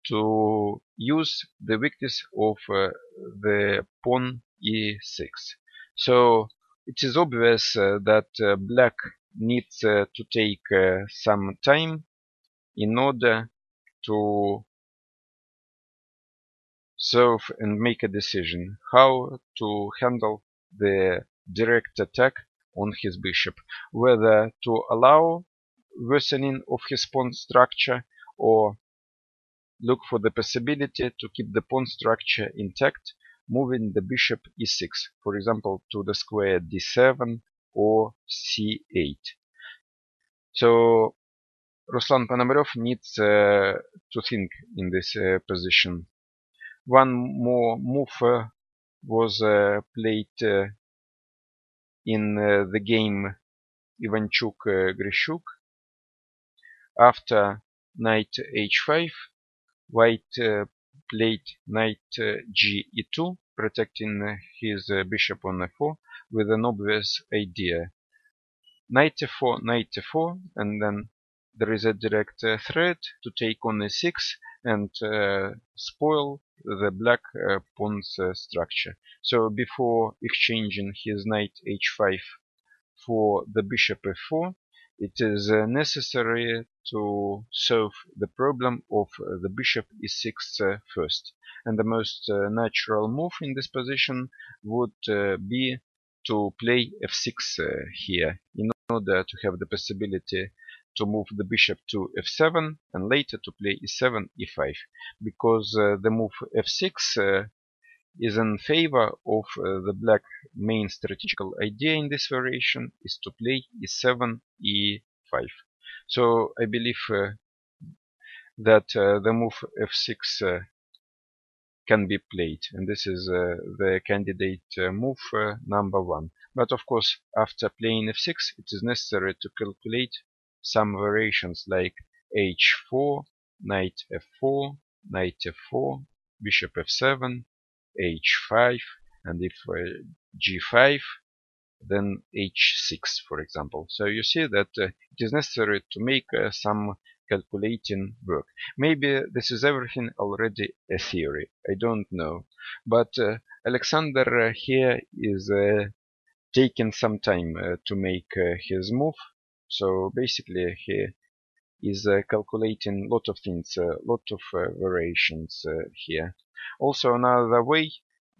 to use the weakness of the pawn e6. So it is obvious that black needs to take some time in order to solve and make a decision how to handle the direct attack on his bishop, whether to allow worsening of his pawn structure or look for the possibility to keep the pawn structure intact, moving the bishop e6, for example, to the square d7 or c8. So Ruslan Ponomarev needs to think in this position. One more move was played in the game Ivanchuk-Grishuk. After knight h5, white played knight g e2, protecting his bishop on f4 with an obvious idea. Knight f4, knight f4, and then there is a direct threat to take on e6 and spoil the black pawn's structure. So before exchanging his knight h5 for the bishop f4, it is necessary to solve the problem of the bishop e6 first. And the most natural move in this position would be to play f6 here in order to have the possibility to move the bishop to f7 and later to play e7, e5, because the move f6 is in favor of the black main strategical idea in this variation is to play e7, e5. So I believe that the move f6 can be played, and this is the candidate move number 1. But of course, after playing f6, it is necessary to calculate some variations like h4, knight f4, knight f4, bishop f7, h5, and if g5, then h6, for example. So you see that it is necessary to make some calculating work. Maybe this is everything already a theory, I don't know. But Alexander here is taking some time to make his move. So basically he is calculating a lot of things, a lot of variations here. Also another way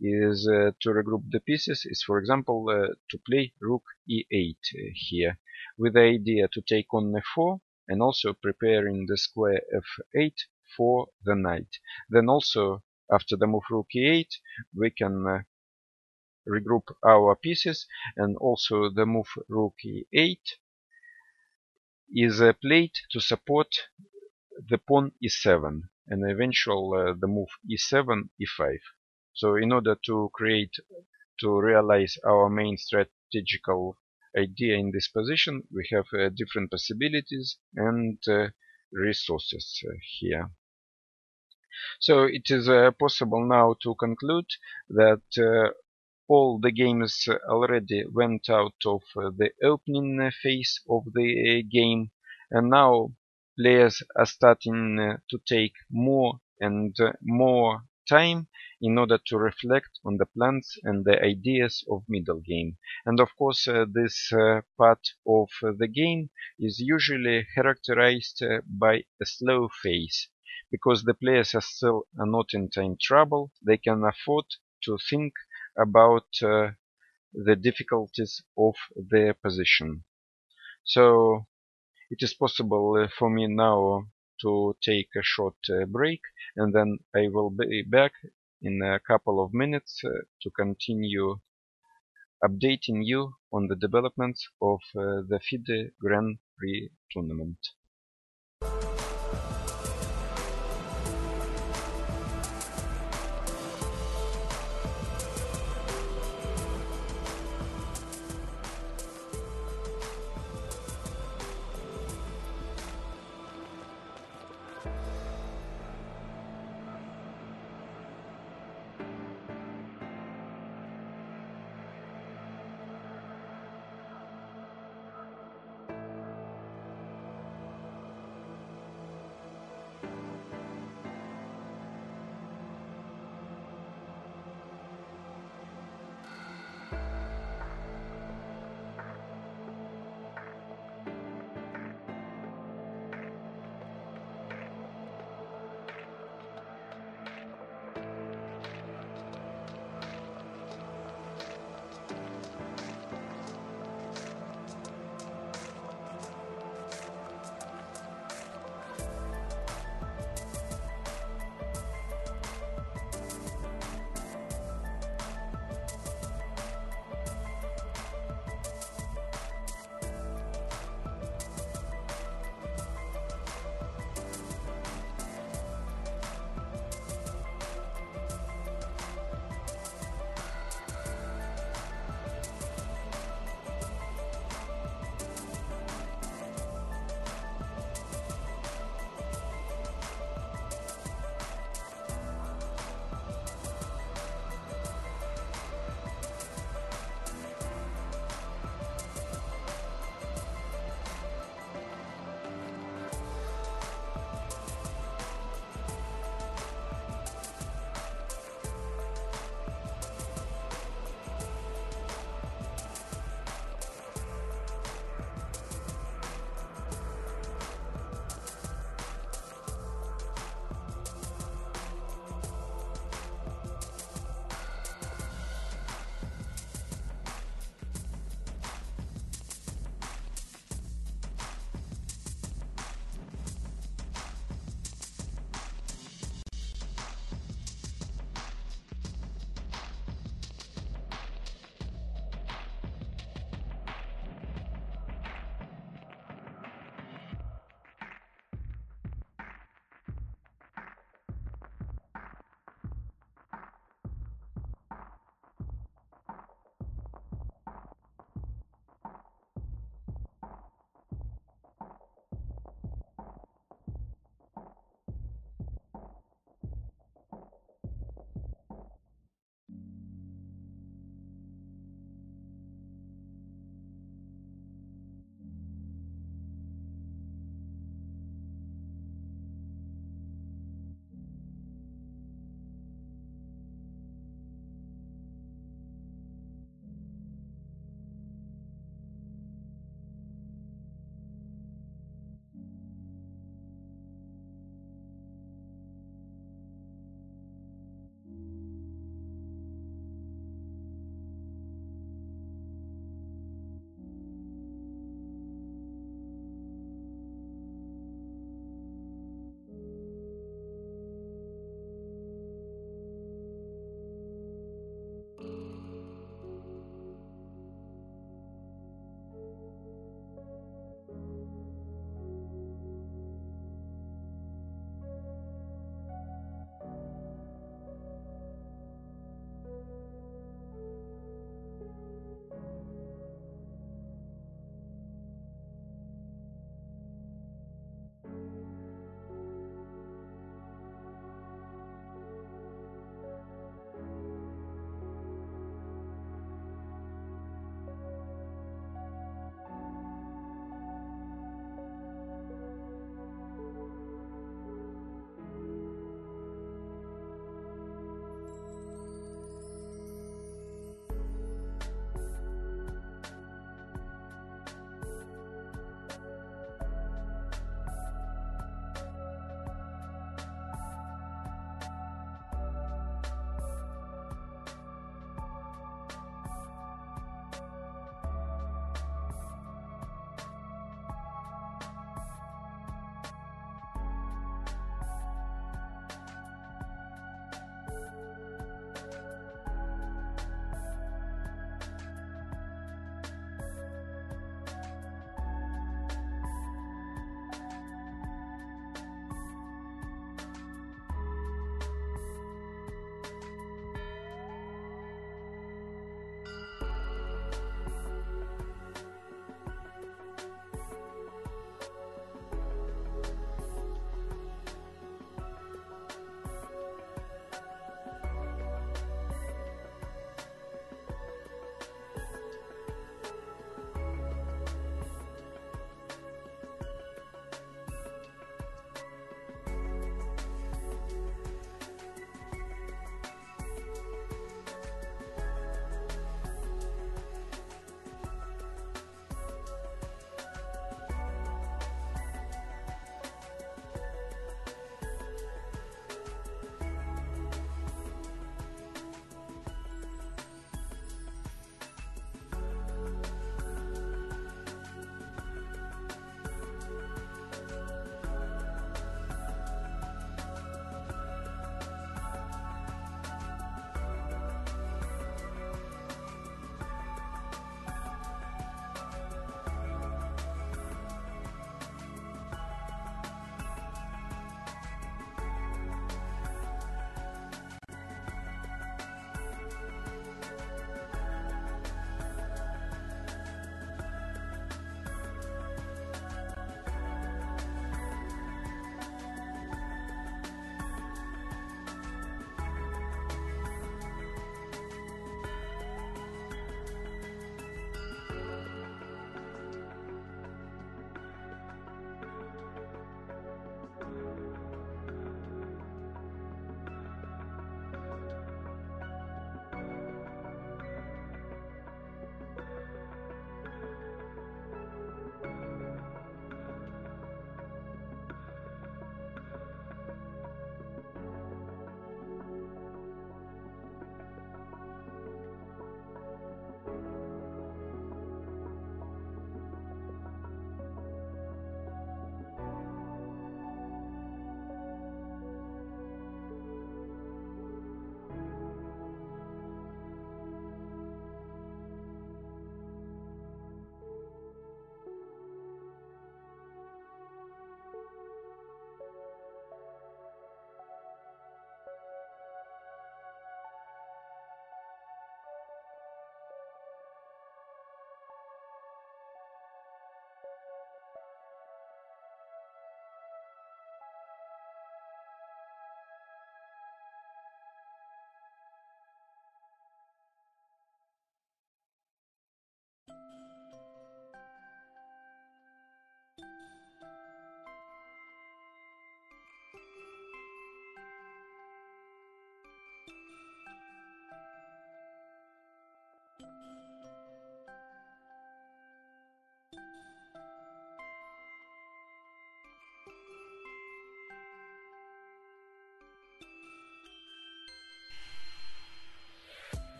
is to regroup the pieces is, for example, to play rook e8 here with the idea to take on f4 and also preparing the square f8 for the knight. Then also after the move rook e8 we can regroup our pieces, and also the move rook e8 is played to support the pawn e7 and eventual the move e7, e5. So in order to realize our main strategical idea in this position, we have different possibilities and resources here. So it is possible now to conclude that all the games already went out of the opening phase of the game, and now players are starting to take more and more time in order to reflect on the plans and the ideas of middle game. And of course this part of the game is usually characterized by a slow phase, because the players are still not in time trouble. They can afford to think about the difficulties of their position. So it is possible for me now to take a short break, and then I will be back in a couple of minutes to continue updating you on the developments of the FIDE Grand Prix tournament.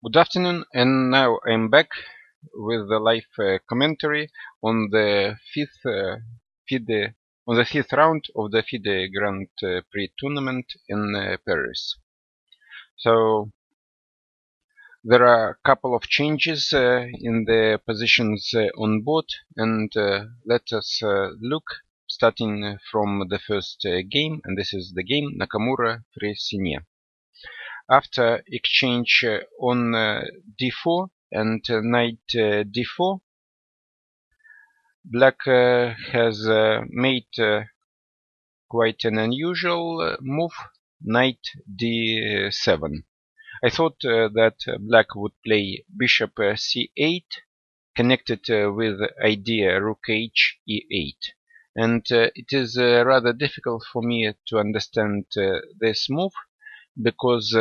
Good afternoon, and now I'm back with the live commentary on the FIDE on the fifth round of the FIDE Grand Prix tournament in Paris. So there are a couple of changes in the positions on board, and let us look starting from the first game, and this is the game Nakamura Freycinet. After exchange on d4 and knight d4, black has made quite an unusual move, knight d7. I thought that black would play bishop c8, connected with idea rook h e8. And it is rather difficult for me to understand this move, because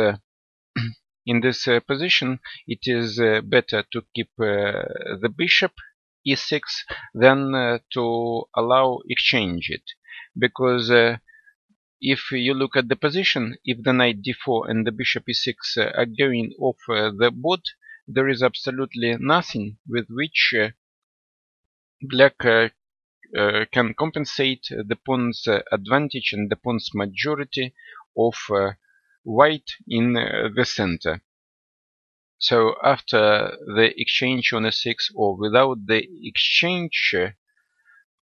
in this position it is better to keep the bishop e6 than to allow exchange it, because if you look at the position, if the knight d4 and the bishop e6 are going off the board, there is absolutely nothing with which black can compensate the pawn's advantage and the pawn's majority of white in the center. So after the exchange on a6 or without the exchange,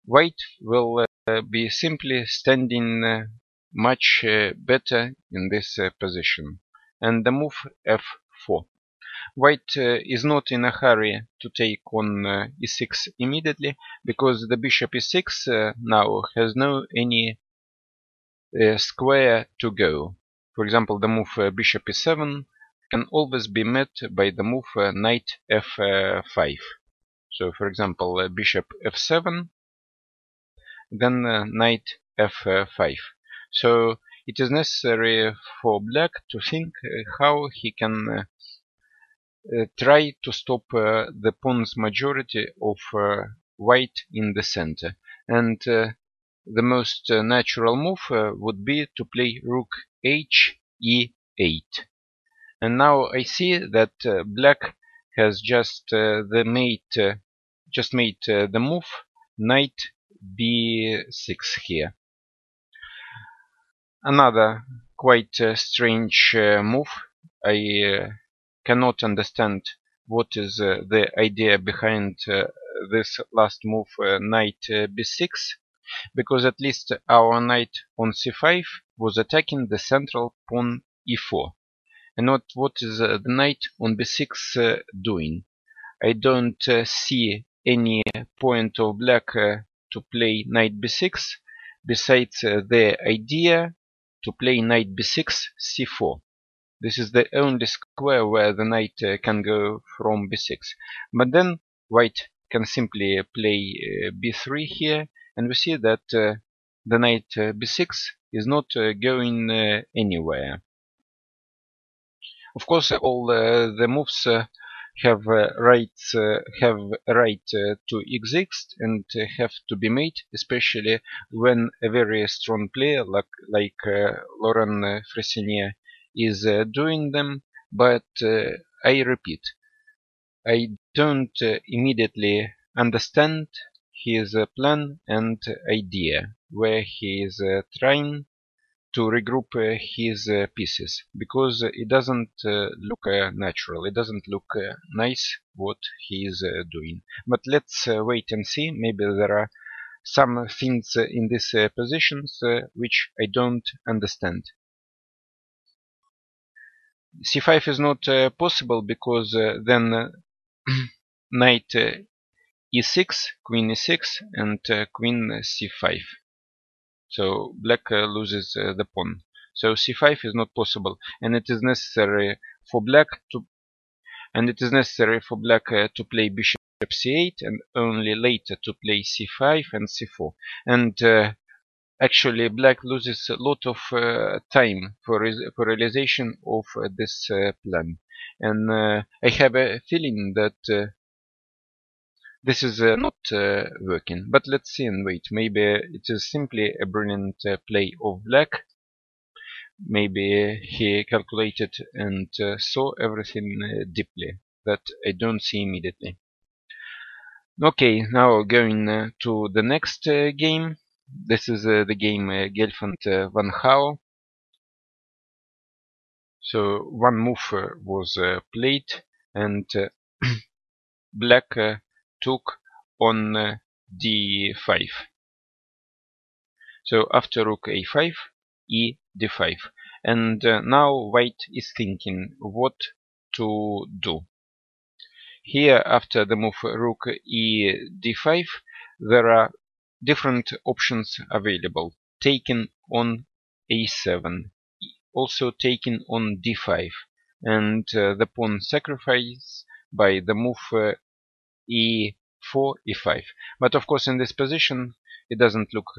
white will be simply standing much better in this position. And the move f4. White is not in a hurry to take on e6 immediately, because the bishop e6 now has no any square to go. For example, the move bishop e7 can always be met by the move knight f5. So, for example, bishop f7, then knight f5. So it is necessary for black to think how he can try to stop the pawn's majority of white in the center. And the most natural move would be to play rook h e8. And now I see that black has just made the move knight b6 here. Another quite strange move. I cannot understand what is the idea behind this last move, knight b6, because at least our knight on c5 was attacking the central pawn e4, and not what is the knight on b6 doing. I don't see any point of black to play knight b6 besides the idea to play knight b6 c4. This is the only square where the knight can go from b6. But then white can simply play b3 here, and we see that the knight b6 is not going anywhere. Of course, all the moves have have a right to exist and have to be made, especially when a very strong player like Laurent Freycinet is doing them. But I repeat, I don't immediately understand his plan and idea, where he is trying to regroup his pieces, because it doesn't look natural, it doesn't look nice what he is doing. But let's wait and see. Maybe there are some things in these positions which I don't understand. c5 is not possible, because then knight e6, queen e6, and queen c5. So black loses the pawn. So c5 is not possible, and it is necessary for black to to play bishop c8, and only later to play c5 and c4. And actually, black loses a lot of time for realization of this plan. And I have a feeling that this is not working. But let's see and wait. Maybe it is simply a brilliant play of black. maybe he calculated and saw everything deeply that I don't see immediately. Okay, now going to the next game. This is the game Gelfand Van Hao. So one move was played, and black took on d5. So after rook a5, e d5. And now white is thinking what to do. Here, after the move rook e d5, there are different options available. Taking on a7, also taking on d5, and the pawn sacrifice by the move e4, e5. But of course in this position it doesn't look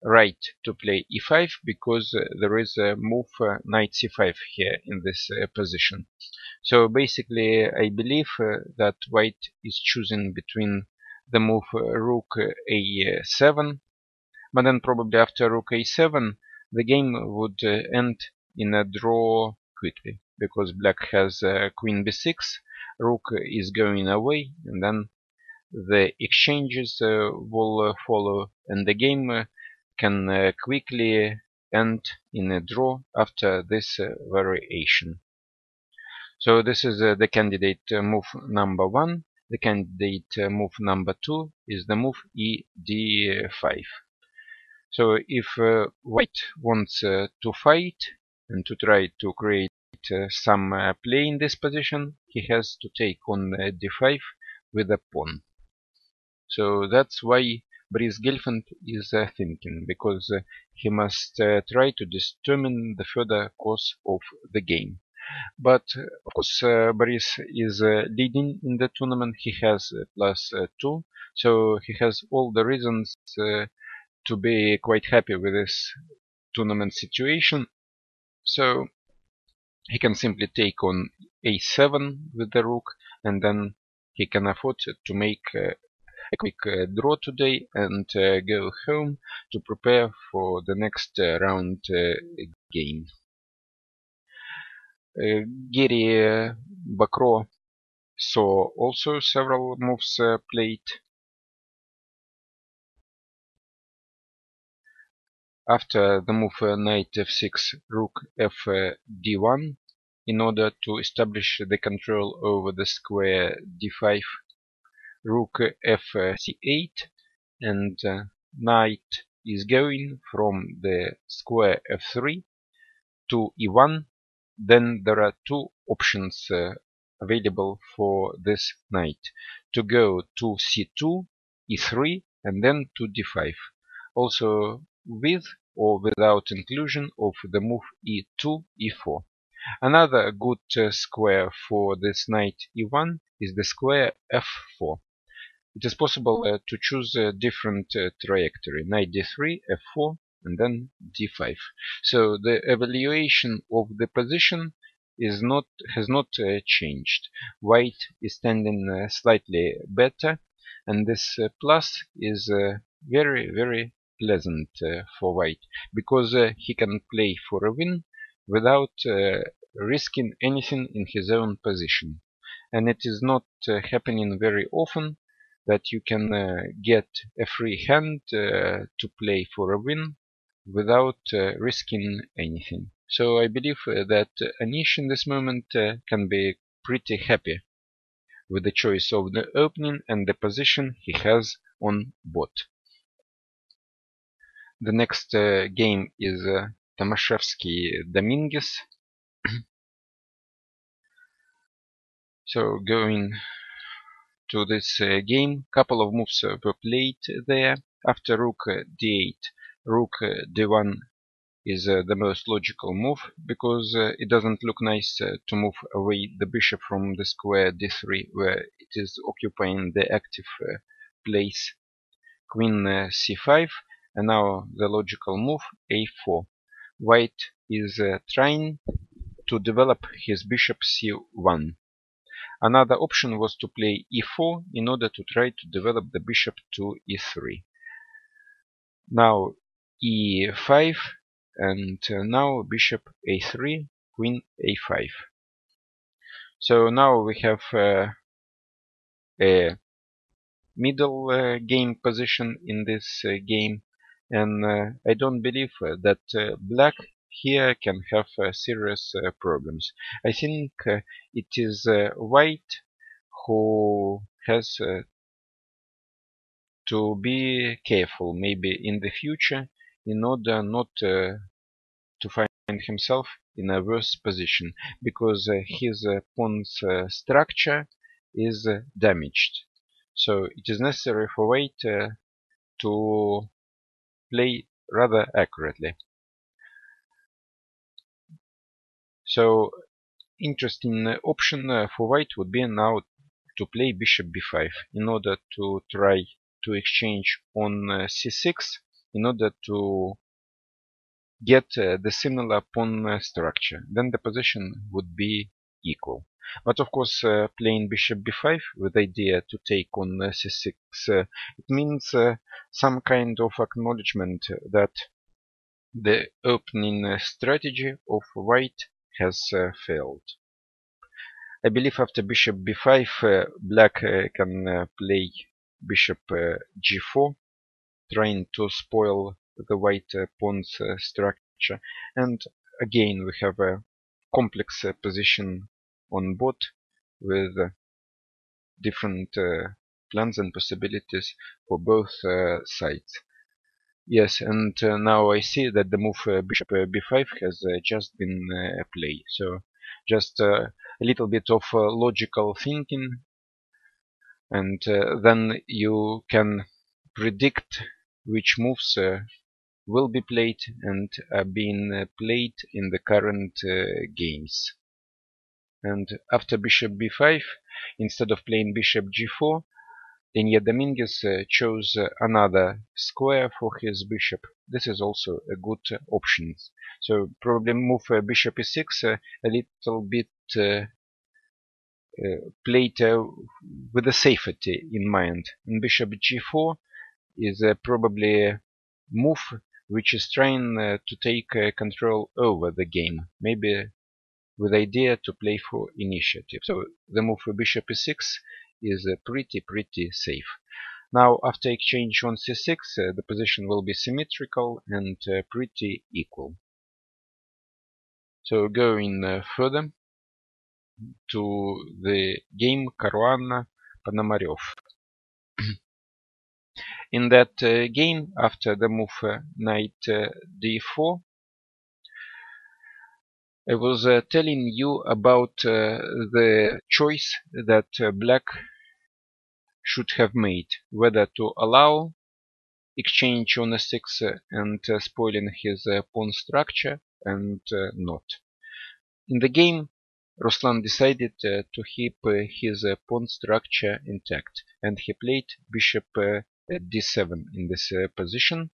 right to play e5 because there is a move knight c5 here in this position. So basically I believe that white is choosing between the move rook a7, but then probably after rook a7 the game would end in a draw quickly, because black has queen b6, rook is going away, and then the exchanges will follow, and the game can quickly end in a draw after this variation. So this is the candidate move number 1. The candidate move number 2 is the move e d5. So if white wants to fight and to try to create some play in this position, he has to take on d5 with a pawn. So that's why Brice Gelfand is thinking, because he must try to determine the further course of the game. But of course, Brice is leading in the tournament. He has +2, so he has all the reasons to be quite happy with this tournament situation. So he can simply take on a7 with the rook, and then he can afford to make a quick draw today and go home to prepare for the next round game. Giri Bakro saw also several moves played. After the move knight f6, rook f d1, in order to establish the control over the square d5, rook f c8, and knight is going from the square f3 to e1. Then there are two options available for this knight: to go to c2, e3, and then to d5. Also with or without inclusion of the move e2, e4. Another good square for this knight e1 is the square f4. It is possible to choose a different trajectory: knight d3, f4, and then d5. So the evaluation of the position has not changed. White is standing slightly better, and this plus is very pleasant for white, because he can play for a win without risking anything in his own position. And it is not happening very often that you can get a free hand to play for a win without risking anything. So I believe that Anish in this moment can be pretty happy with the choice of the opening and the position he has on bot. The next game is Tomaszewski-Dominguez. So going to this game, couple of moves were played there. After rook d8, rook d1 is the most logical move, because it doesn't look nice to move away the bishop from the square d3, where it is occupying the active place. Queen c5, and now the logical move a4. White is trying to develop his bishop c1. Another option was to play e4 in order to try to develop the bishop to e3. Now e5, and now bishop a3, queen a5. So now we have a middle game position in this game, and I don't believe that black here can have serious problems. I think it is white who has to be careful maybe in the future in order not to find himself in a worse position, because his pawn's structure is damaged. So it is necessary for white to play rather accurately. So interesting option for white would be now to play bishop b5 in order to try to exchange on c6 in order to get the similar pawn structure. Then the position would be equal. But of course, playing bishop b5 with idea to take on c6, it means some kind of acknowledgement that the opening strategy of white has failed. I believe after bishop b5, black can play bishop g4, trying to spoil the white pawn's structure. And again, we have a complex position on board with different plans and possibilities for both sides. Yes, and now I see that the move bishop b5 has just been played. So just a little bit of logical thinking, and then you can predict which moves will be played and are being played in the current games. And after bishop b5, instead of playing bishop g4, Daniel Dominguez chose another square for his bishop. This is also a good option. So probably move bishop e6 a little bit played with the safety in mind. And bishop g4 is probably a move which is trying to take control over the game, maybe with idea to play for initiative. So the move for bishop e6 is pretty safe. Now after exchange on c6, the position will be symmetrical and pretty equal. So going further to the game Caruana-Ponomarev. In that game, after the move knight d4, I was telling you about the choice that black should have made, whether to allow exchange on a6 and spoiling his pawn structure and not. In the game, Ruslan decided to keep his pawn structure intact, and he played bishop d7 in this position.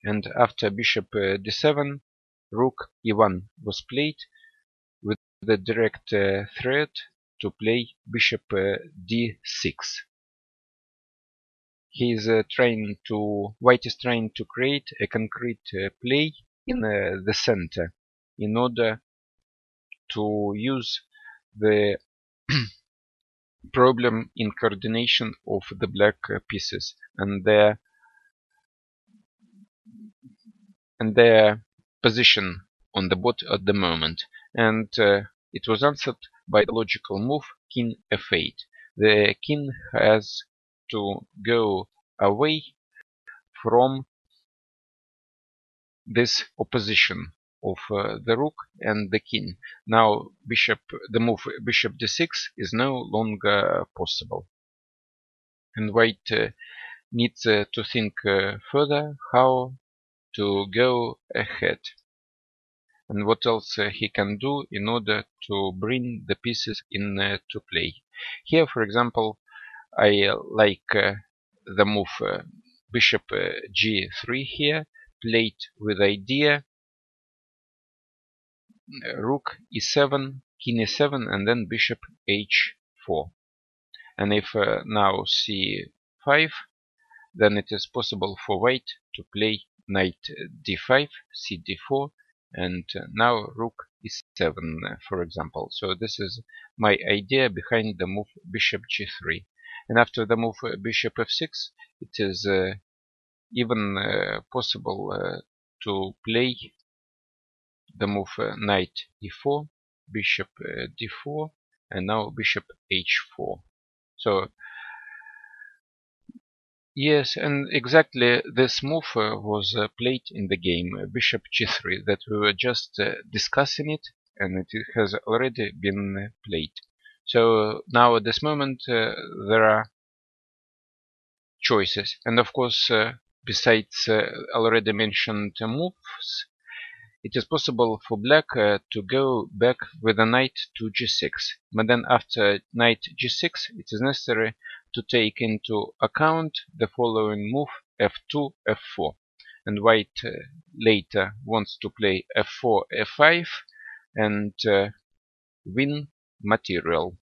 And after bishop d7, rook e1 was played with the direct threat to play bishop d6. White is trying to create a concrete play in the center in order to use the problem in coordination of the black pieces and their position on the board at the moment. And it was answered by the logical move king f8. The king has to go away from this opposition of the rook and the king. Now the move bishop d6 is no longer possible, and white needs to think further how to go ahead and what else he can do in order to bring the pieces into play. Here, for example, I like the move bishop g3 here, played with idea rook e7, king e7, and then bishop h4. And if now c5, then it is possible for white to play knight d5, c d4, and now rook e7, for example. So this is my idea behind the move bishop g3. And after the move bishop f6, it is even possible to play the move knight e4, bishop d4, and now bishop h4. So yes, and exactly this move was played in the game bishop g3 that we were just discussing it, and it has already been played. So now at this moment there are choices, and of course besides already mentioned moves, it is possible for black to go back with a knight to g6, but then after knight g6 it is necessary to take into account the following move f2, f4, and white later wants to play f4, f5 and win material.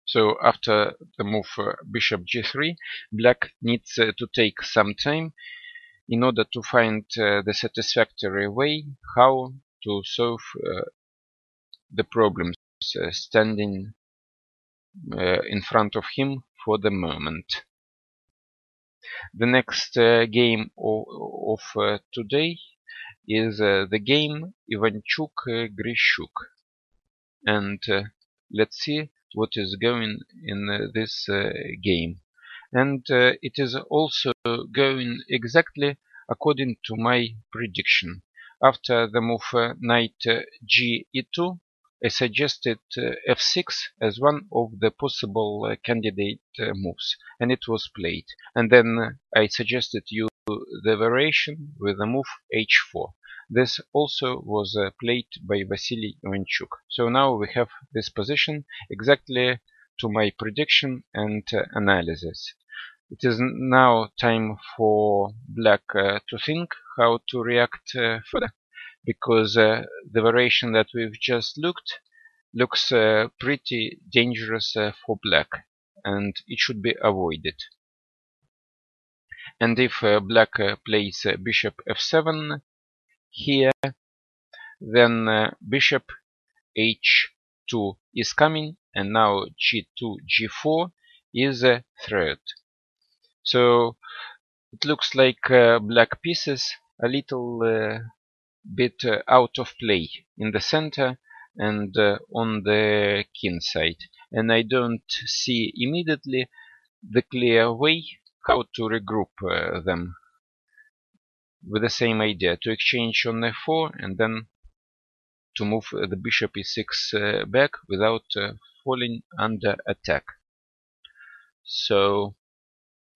So after the move bishop g3, black needs to take some time in order to find the satisfactory way how to solve the problems standing in front of him for the moment. The next game of today is the game Ivanchuk-Grishuk, and let's see what is going in this game. And it is also going exactly according to my prediction. After the move knight g e2, I suggested f6 as one of the possible candidate moves, and it was played. And then I suggested you the variation with the move h4. This also was played by Vasily Ivanchuk. So now we have this position exactly to my prediction and analysis. It is now time for black to think how to react further, because the variation that we've just looked looks pretty dangerous for black, and it should be avoided. And if black plays bishop f7 here, then bishop h2 is coming, and now g2, g4 is a threat. So it looks like black pieces a little bit out of play in the center and on the king side, and I don't see immediately the clear way how to regroup them with the same idea, to exchange on f4 and then to move the bishop e6 back without falling under attack. So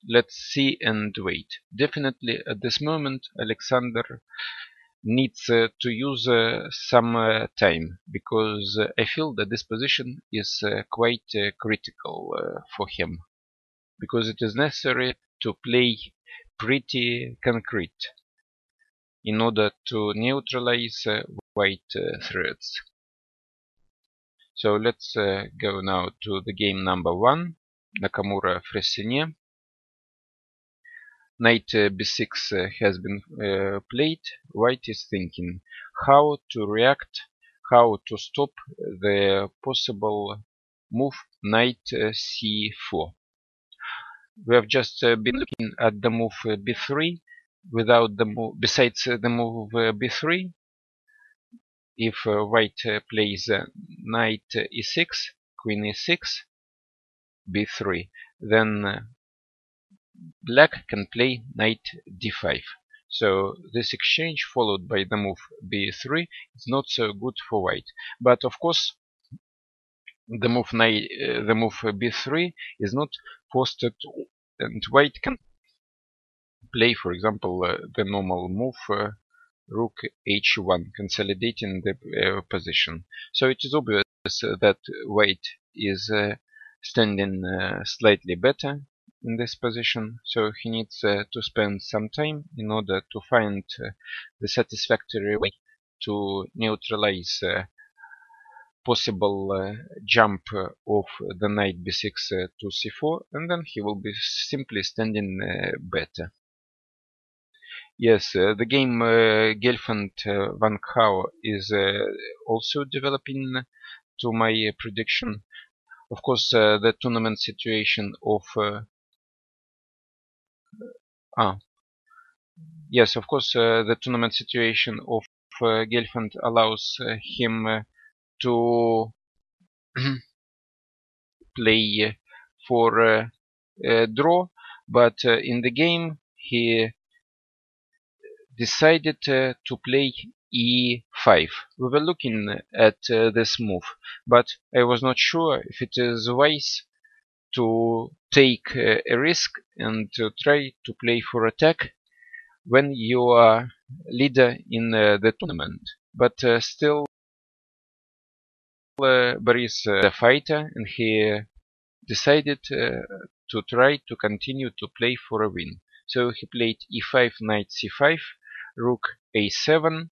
let's see and wait. Definitely at this moment Alexander needs to use some time, because I feel that this position is quite critical for him, because it is necessary to play pretty concrete in order to neutralize white threats. So let's go now to the game number 1, Nakamura Fressinet. Knight b6 has been played. White is thinking how to react, how to stop the possible move knight c4. We have just been looking at the move b3 without the move, besides the move b3. If white plays knight e6, queen e6, b3, then black can play knight d5. So this exchange followed by the move b3 is not so good for white. But of course, the move b3 is not forced to, and white can play, for example, the normal move rook h1, consolidating the position. So it is obvious that white is standing slightly better in this position, so he needs to spend some time in order to find the satisfactory way to neutralize possible jump of the knight b6 to c4, and then he will be simply standing better. Yes, the game Gelfand Van Gogh is also developing to my prediction. Of course, the tournament situation of ah yes, of course, the tournament situation of Gelfand allows him to play for draw, but in the game he decided to play e5. We were looking at this move, but I was not sure if it is wise to take a risk and to try to play for attack when you are leader in the tournament. But still, Boris the fighter, and he decided to try to continue to play for a win. So he played e5, knight c5, rook a7,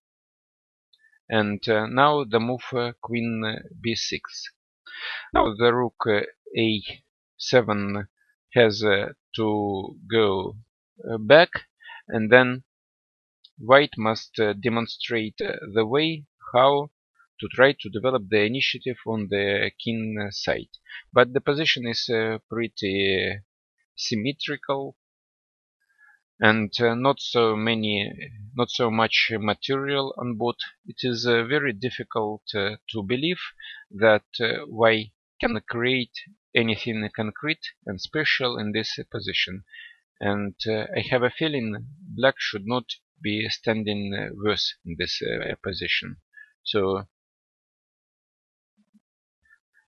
and now the move queen b6. Now the rook a7 has to go back, and then white must demonstrate the way how to try to develop the initiative on the king side. But the position is pretty symmetrical, and not so much material on board. It is very difficult to believe that white can create anything concrete and special in this position. And I have a feeling black should not be standing worse in this position. So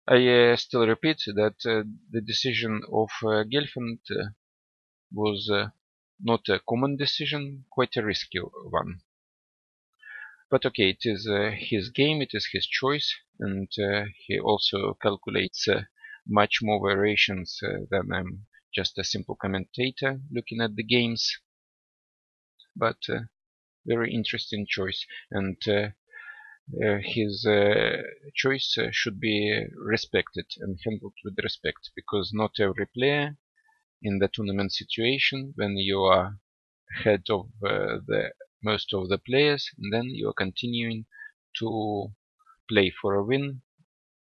I still repeat that the decision of Gelfand was not a common decision, quite a risky one. But okay, it is his game, it is his choice, and he also calculates much more variations than I'm just a simple commentator looking at the games. But very interesting choice, and his choice should be respected and handled with respect, because not every player in the tournament situation, when you are ahead of the most of the players, and then you are continuing to play for a win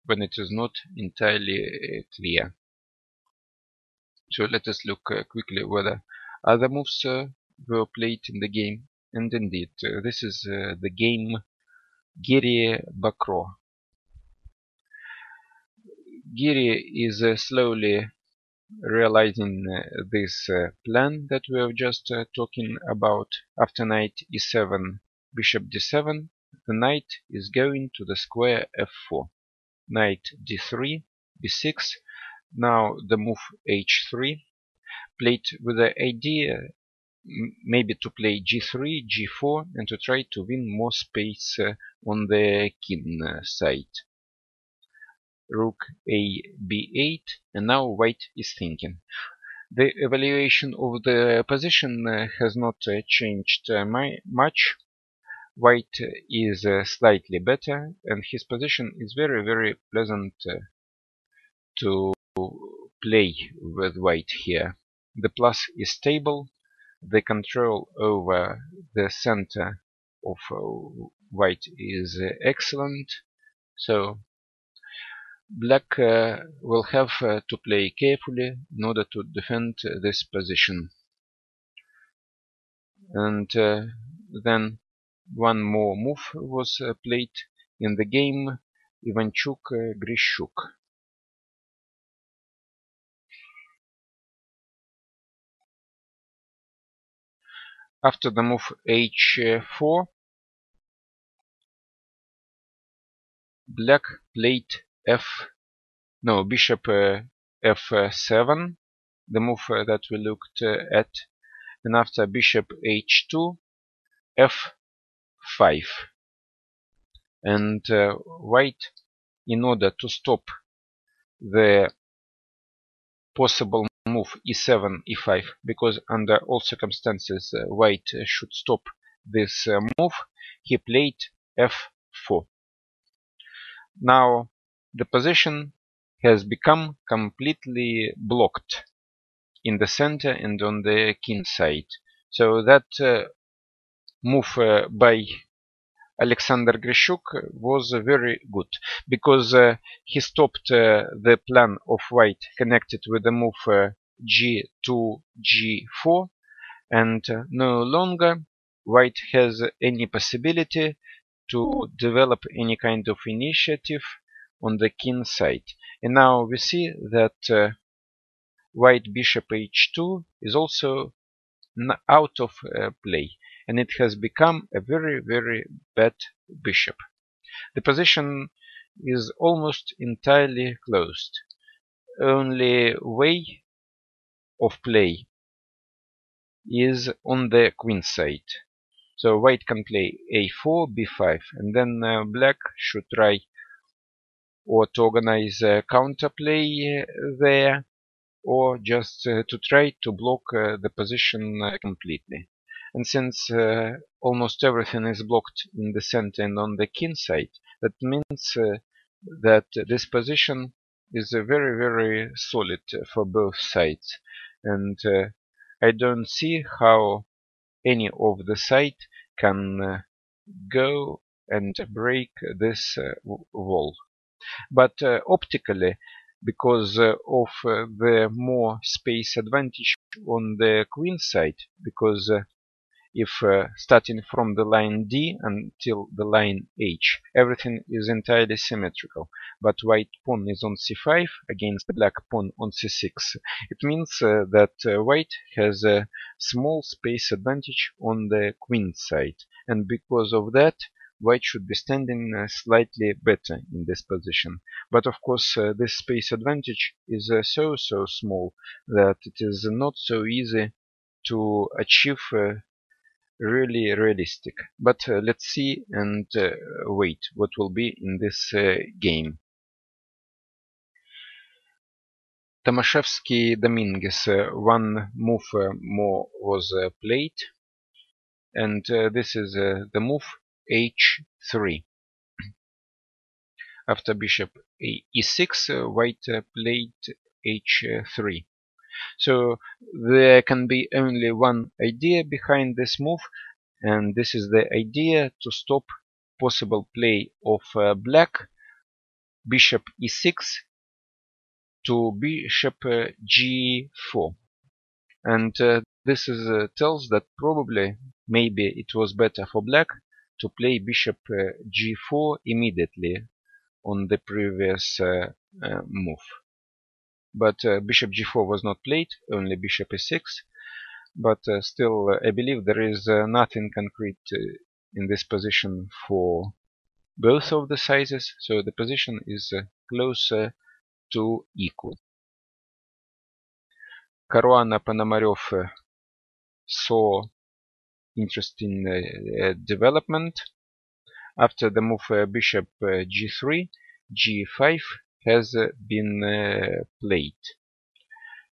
when it is not entirely clear. So let us look quickly whether other moves were played in the game. And indeed, this is the game Giri Bakro. Giri is slowly realizing this plan that we were just talking about. After knight e7, bishop d7, the knight is going to the square f4. Knight d3, b6, now the move h3, played with the idea maybe to play g3, g4, and to try to win more space on the king side. Rook a b8, and now white is thinking. The evaluation of the position has not changed much. White is slightly better, and his position is very pleasant to play with white here. The plus is stable. The control over the center of white is excellent. So black will have to play carefully in order to defend this position. And then one more move was played in the game, Ivanchuk-Grishuk. After the move h4, black played bishop f7, the move that we looked at, and after bishop h2, f5. And white, in order to stop the possible move e7, e5, because under all circumstances white should stop this move, he played f4. Now the position has become completely blocked in the center and on the king side, so that move by Alexander Grishuk was very good, because he stopped the plan of white connected with the move g2, g4, and no longer white has any possibility to develop any kind of initiative on the king side. And now we see that white bishop h2 is also out of play, and it has become a very bad bishop. The position is almost entirely closed. Only way of play is on the queen side. So white can play a4, b5, and then black should try or to organize a counterplay there, or just to try to block the position completely. And since almost everything is blocked in the center and on the king side, that means that this position is very solid for both sides. And I don't see how any of the side can go and break this wall. But optically, because of the more space advantage on the queen side, because if starting from the line D until the line H, everything is entirely symmetrical, but white pawn is on c5 against the black pawn on c6. It means that white has a small space advantage on the queen side, and because of that, white should be standing slightly better in this position. But of course, this space advantage is so small that it is not so easy to achieve really realistic. But let's see and wait what will be in this game. Tomaszewski Dominguez, one move more was played, and this is the move h3. After bishop e6, white played h3. So there can be only one idea behind this move, and this is the idea to stop possible play of black bishop e6 to bishop g4. And this tells that probably maybe it was better for black to play bishop g4 immediately on the previous move. But bishop g4 was not played, only bishop e6. But still, I believe there is nothing concrete in this position for both of the sizes, so the position is closer to equal. Caruana Ponomarev saw interesting development. After the move bishop g3, g5 has been played.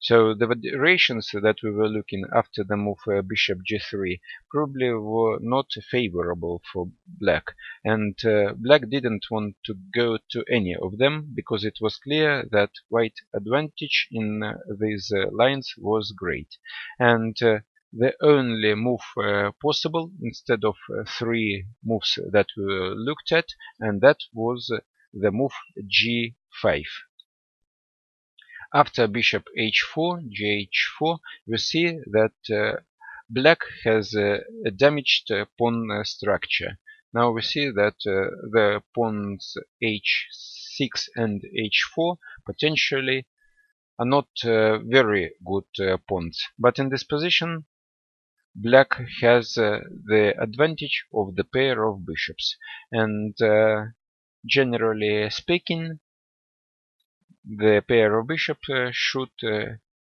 So the variations that we were looking after the move bishop g3 probably were not favorable for black, and black didn't want to go to any of them because it was clear that white advantage in these lines was great, and the only move possible instead of three moves that we looked at, and that was the move g5. After bishop h4, gh4, we see that black has a damaged pawn structure. Now we see that the pawns h6 and h4 potentially are not very good pawns. But in this position, black has the advantage of the pair of bishops. And generally speaking, the pair of bishops should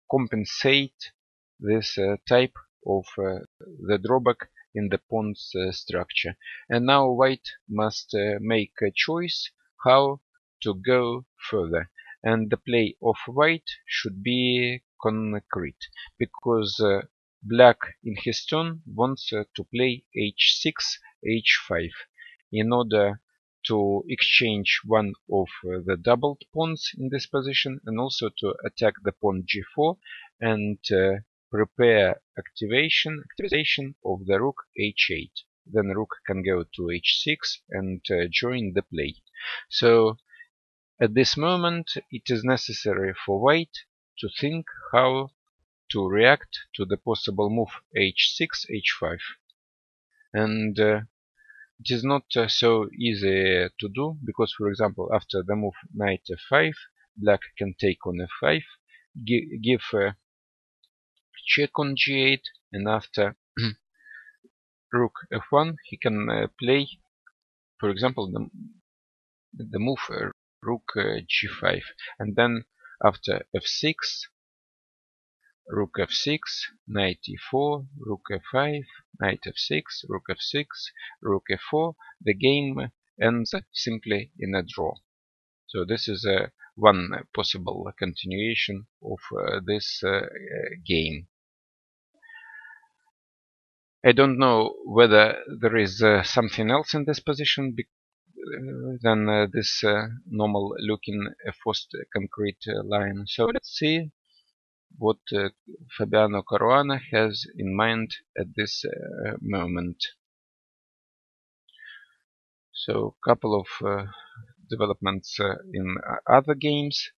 compensate this type of the drawback in the pawn's structure. And now white must make a choice how to go further. And the play of white should be concrete, because black in his turn wants to play h6, h5 in order to exchange one of the doubled pawns in this position, and also to attack the pawn g4 and prepare activation of the rook h8. then rook can go to h6 and join the play. So at this moment it is necessary for white to think how to react to the possible move h6, h5. And it is not so easy to do, because for example after the move knight f5, black can take on f5, give check on g8, and after rook f1 he can play, for example, the move rook g5, and then after f6, rook f6, knight e4, rook f5, knight f6, rook f6, rook f4, the game ends simply in a draw. So this is one possible continuation of this game. I don't know whether there is something else in this position than this normal looking forced concrete line. So let's see what Fabiano Caruana has in mind at this moment. So couple of developments in other games.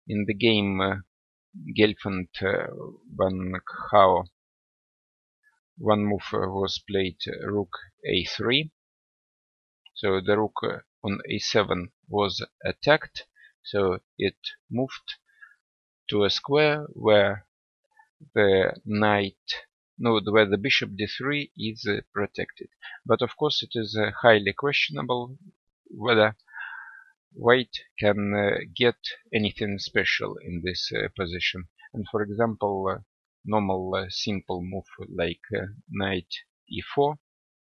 In the game Gelfand van Gao, one move was played rook a3. So the rook on a7 was attacked, so it moved to a square where the where the bishop d3 is protected. But of course it is highly questionable whether white can get anything special in this position. And for example, normal simple move like knight e4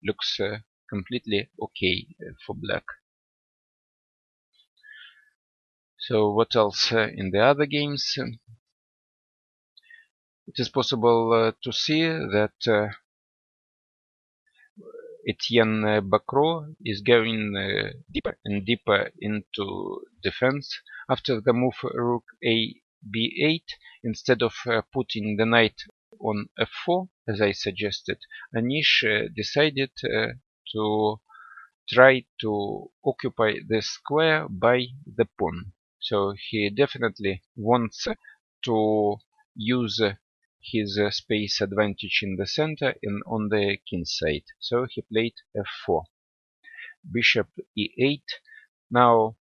looks completely okay for black. So what else in the other games? It is possible to see that Etienne Bacro is going deeper and deeper into defense. After the move rook a b8, instead of putting the knight on f4 as I suggested, Anish decided to try to occupy the square by the pawn. So he definitely wants to use his space advantage in the center and on the king side. So he played f4. Bishop e8. Now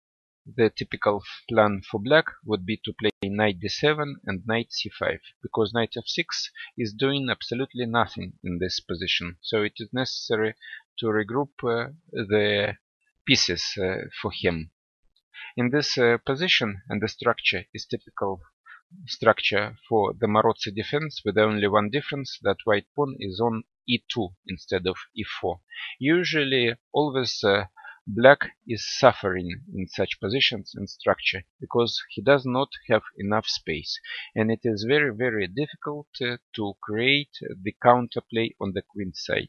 the typical plan for black would be to play knight d7 and knight c5, because knight f6 is doing absolutely nothing in this position. So it is necessary to regroup the pieces for him. In this position, and the structure is typical structure for the Marozzi defense, with only one difference, that white pawn is on e2 instead of e4. Usually always black is suffering in such positions and structure because he does not have enough space, and it is very difficult to create the counterplay on the queen side.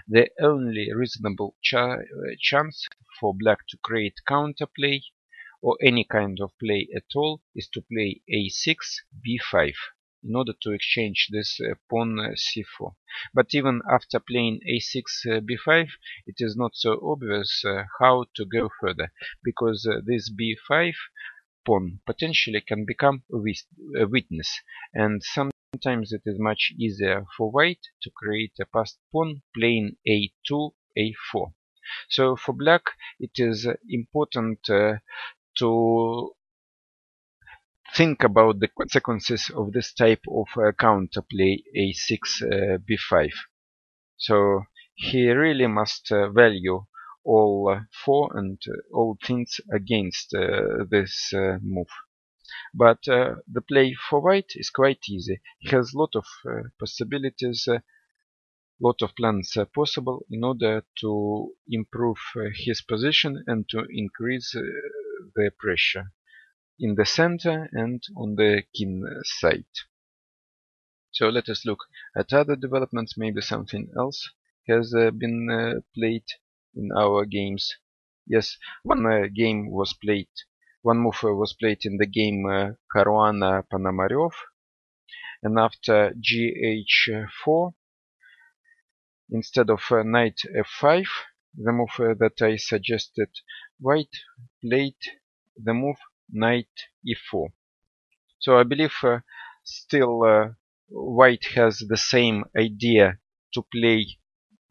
The only reasonable chance for black to create counterplay or any kind of play at all is to play a6, b5 in order to exchange this pawn c4. But even after playing a6, b5, it is not so obvious how to go further, because this b5 pawn potentially can become a witness, and sometimes it is much easier for white to create a passed pawn playing a2, a4. So for black it is important to think about the consequences of this type of counterplay a6 b5. So he really must value all for and all things against this move. But the play for white is quite easy. He has a lot of possibilities, lot of plans possible in order to improve his position and to increase the pressure in the center and on the king side. So let us look at other developments. Maybe something else has been played in our games. Yes, one game was played. One move was played in the game Caruana Ponomarev, and after gh4, instead of knight f5, the move that I suggested, white played the move knight e4. So I believe still white has the same idea to play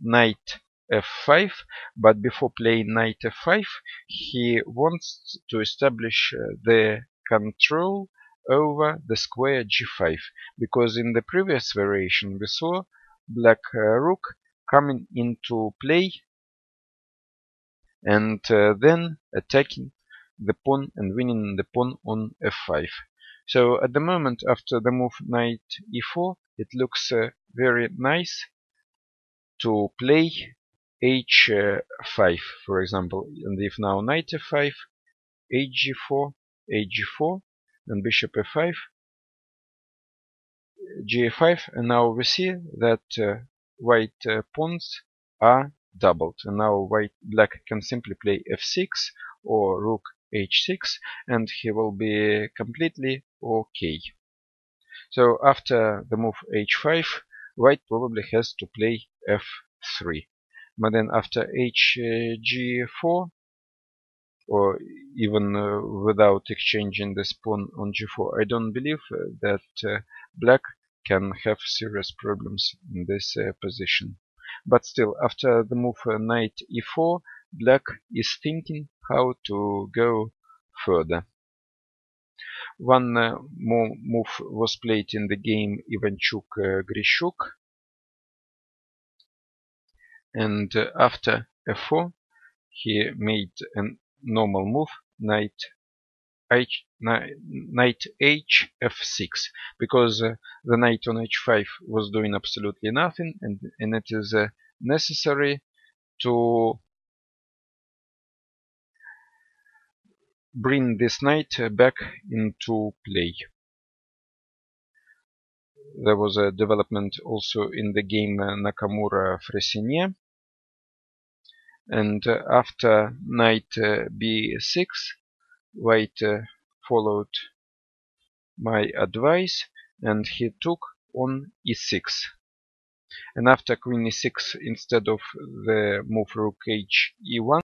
knight f5, but before playing knight f5, he wants to establish the control over the square g5, because in the previous variation we saw black rook coming into play and then attacking the pawn and winning the pawn on f5. So at the moment after the move knight e4, it looks very nice to play h5, for example. And if now knight f5, hg4, hg4, and bishop f5, ga5, and now we see that white pawns are doubled. And now black can simply play f6 or rook h6, and he will be completely okay. So after the move h5, white probably has to play f3. But then after hg4, or even without exchanging this pawn on g4, I don't believe that black can have serious problems in this position. But still, after the move knight e4, black is thinking how to go further. One more move was played in the game Ivanchuk-Grishuk, and after f4 he made a normal move, knight h f6, because the knight on h5 was doing absolutely nothing, and it is necessary to bring this knight back into play. There was a development also in the game Nakamura-Fressinet, and after knight b6, white followed my advice and he took on e6. And after queen e6, instead of the move rook h e1,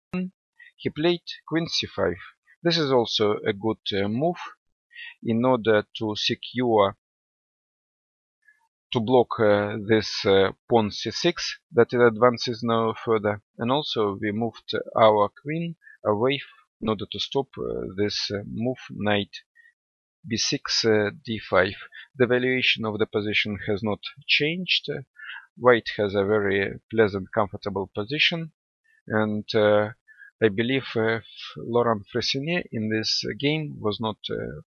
he played queen c5. This is also a good move in order to secure, to block this pawn c6 that it advances no further, and also we moved our queen away in order to stop this move knight b6 d5. The valuation of the position has not changed. White has a very pleasant, comfortable position, and I believe Laurent Fressinet in this game was not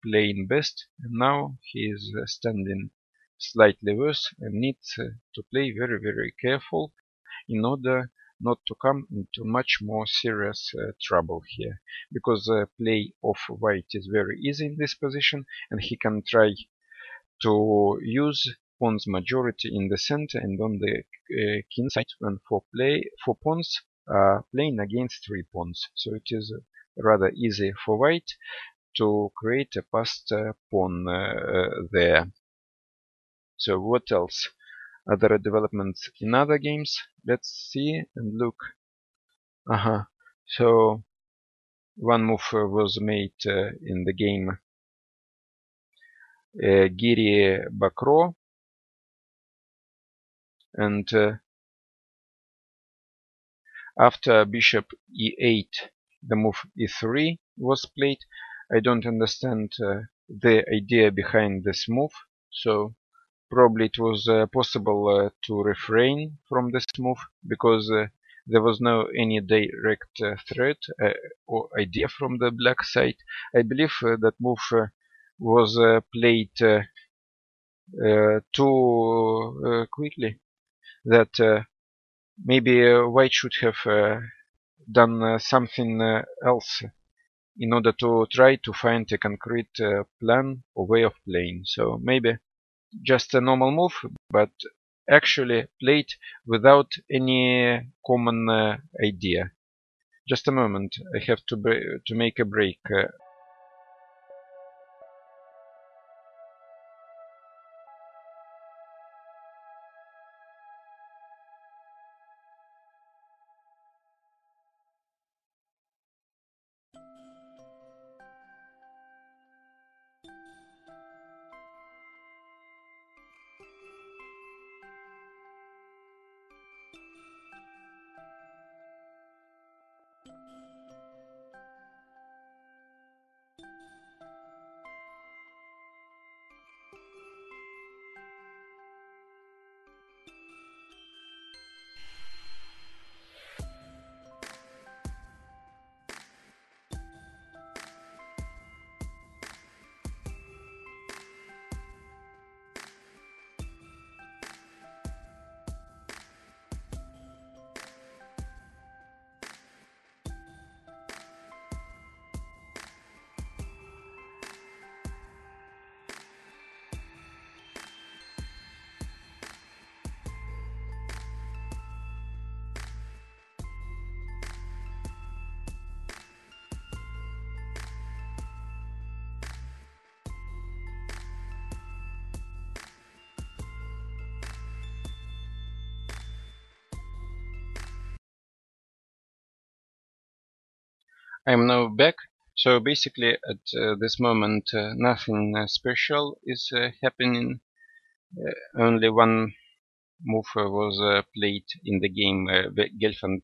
playing best, and now he is standing slightly worse and needs to play very careful in order not to come into much more serious trouble here, because play of white is very easy in this position, and he can try to use pawns majority in the center and on the king side when four pawns are playing against 3 pawns. So it is rather easy for white to create a passed pawn there. So what else? Other developments in other games? Let's see and look. So one move was made in the game Giri Bakro, and after bishop e8, the move e3 was played. I don't understand the idea behind this move, so probably it was possible to refrain from this move, because there was no any direct threat or idea from the black side. I believe that move was played too quickly, that maybe white should have done something else in order to try to find a concrete plan or way of playing. So maybe just a normal move, but actually played without any common idea. Just a moment, I have to make a break. I'm now back. So basically at this moment nothing special is happening. Only one move was played in the game Gelfand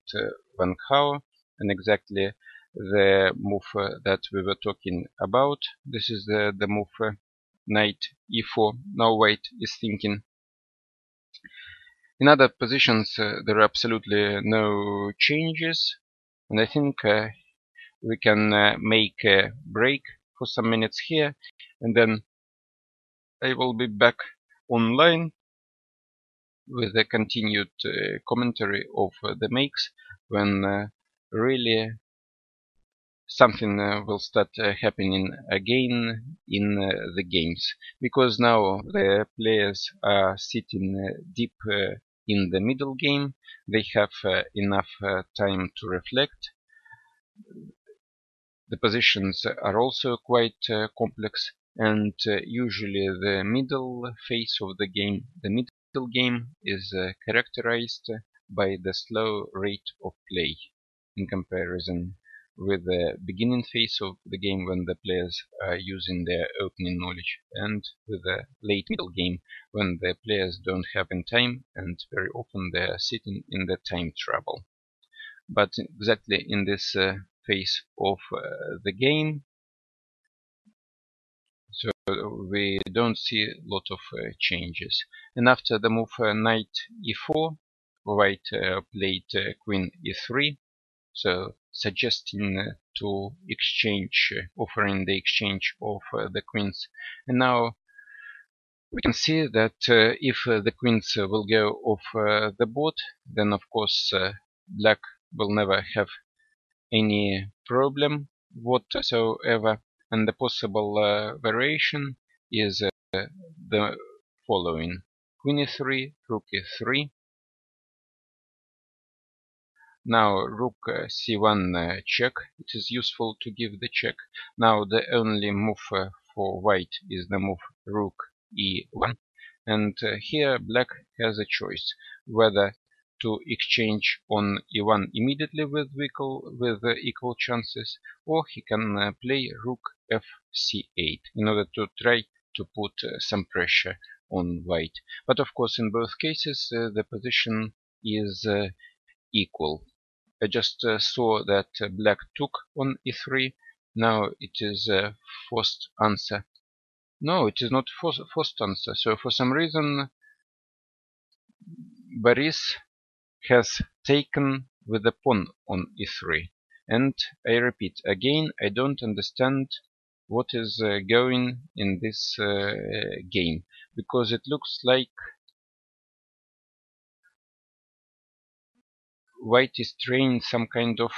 Van Gogh, and exactly the move that we were talking about. This is the move knight e4. Now white is thinking. In other positions there are absolutely no changes, and I think we can make a break for some minutes here, and then I will be back online with a continued commentary of the makes when really something will start happening again in the games, because now the players are sitting deep in the middle game. They have enough time to reflect. The positions are also quite complex, and usually the middle phase of the game, the middle game, is characterized by the slow rate of play in comparison with the beginning phase of the game, when the players are using their opening knowledge, and with the late middle game, when the players don't have any time and very often they are sitting in the time trouble. But exactly in this phase of the game, so we don't see a lot of changes. And after the move knight e4, white played queen e3, so suggesting to exchange, offering the exchange of the queens. And now we can see that if the queens will go off the board, then of course black will never have any problem whatsoever, and the possible variation is the following: queen e3, rook e3. Now rook c1 check. It is useful to give the check. Now the only move for white is the move rook e1, and here black has a choice whether to exchange on e1 immediately with equal chances, or he can play rook fc8 in order to try to put some pressure on white. But of course in both cases the position is equal. I just saw that black took on e3. Now it is a forced answer. No, it is not forced answer. So for some reason Boris has taken with the pawn on e3. And I repeat again, I don't understand what is going in this game, because it looks like white is trying some kind of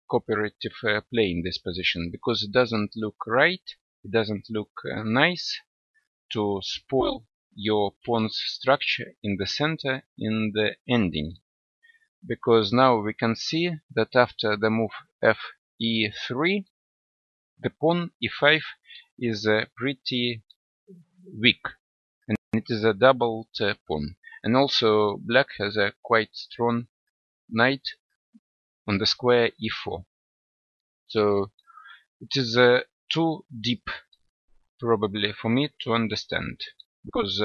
cooperative play in this position, because it doesn't look right, it doesn't look nice to spoil your pawn's structure in the center in the ending. Because now we can see that after the move f e3, the pawn e5 is pretty weak, and it is a doubled pawn. And also black has a quite strong knight on the square e4. So it is too deep probably for me to understand, because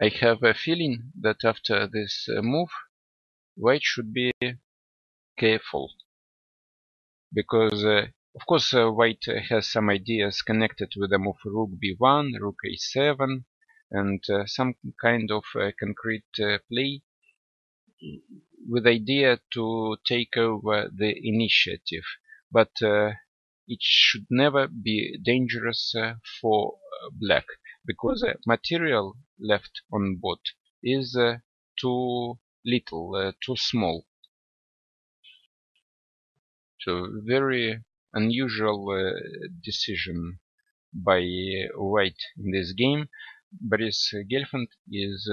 I have a feeling that after this move white should be careful, because of course white has some ideas connected with the move rook b1, rook a7, and some kind of concrete play with idea to take over the initiative. But it should never be dangerous for black, because material left on board is too little, too small. So very unusual decision by white in this game. Boris Gelfand is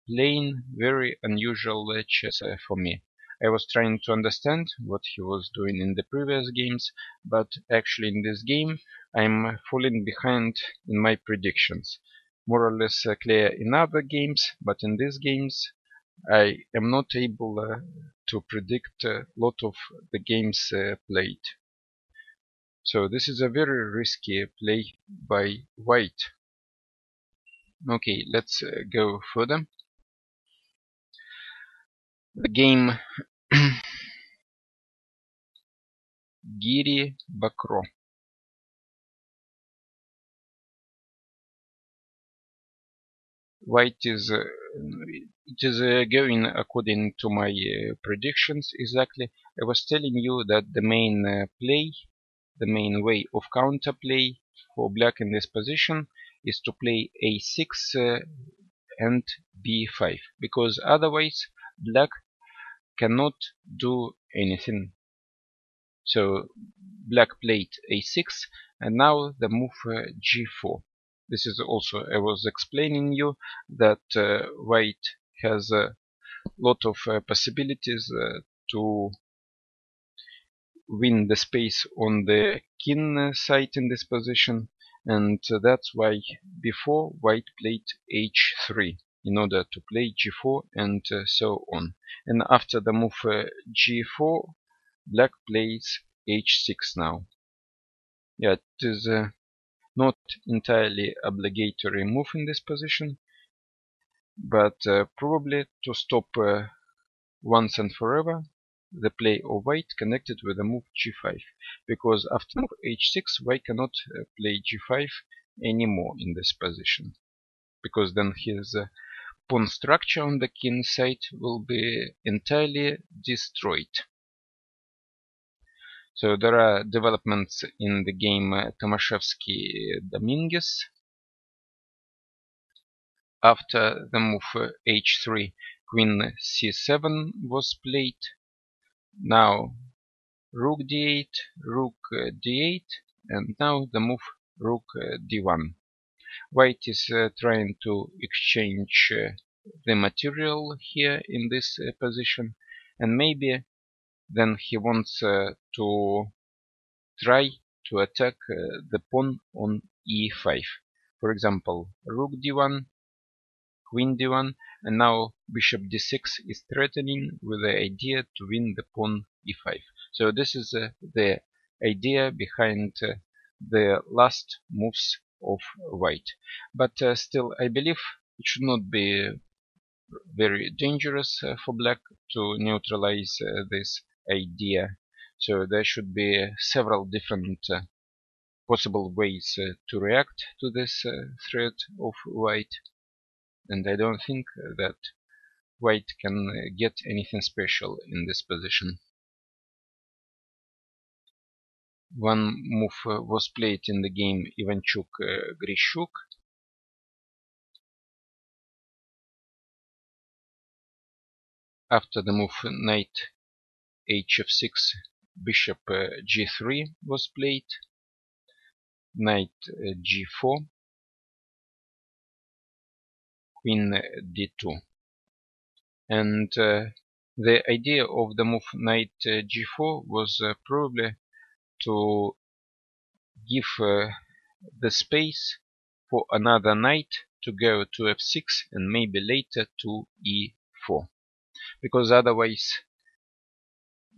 playing very unusual chess for me. I was trying to understand what he was doing in the previous games, but actually in this game I'm falling behind in my predictions. More or less clear in other games, but in these games I am not able to predict a lot of the games played. So this is a very risky play by white. Okay, let's go further. The game Giri Bakro. White is it is going according to my predictions exactly. I was telling you that the main play, the main way of counterplay for black in this position is to play a6 and b5, because otherwise black cannot do anything. So black played a6 and now the move g4. This is also, I was explaining you that white has a lot of possibilities to win the space on the king side in this position, and that's why before white played h3 in order to play g4 and so on. And after the move g4, black plays h6 now. Yeah, it is not entirely obligatory move in this position, but probably to stop once and forever the play of white connected with the move g5, because after move h6 white cannot play g5 anymore in this position, because then his pawn structure on the king side will be entirely destroyed. So there are developments in the game Tomaszewski-Dominguez. After the move h3, queen c7 was played. Now rook d8, rook d8, and now the move rook d1. White is trying to exchange the material here in this position, and maybe then he wants to try to attack the pawn on e5. For example, rook d1, queen d1, and now bishop d6 is threatening with the idea to win the pawn e5. So this is the idea behind the last moves of white. But still, I believe it should not be very dangerous for black to neutralize this idea. So there should be several different possible ways to react to this threat of white, and I don't think that white can get anything special in this position. One move was played in the game Ivanchuk-Grishuk. After the move knight hf6, bishop g3 was played, knight g4, queen d2. And the idea of the move knight g4 was probably to give the space for another knight to go to f6 and maybe later to e4, because otherwise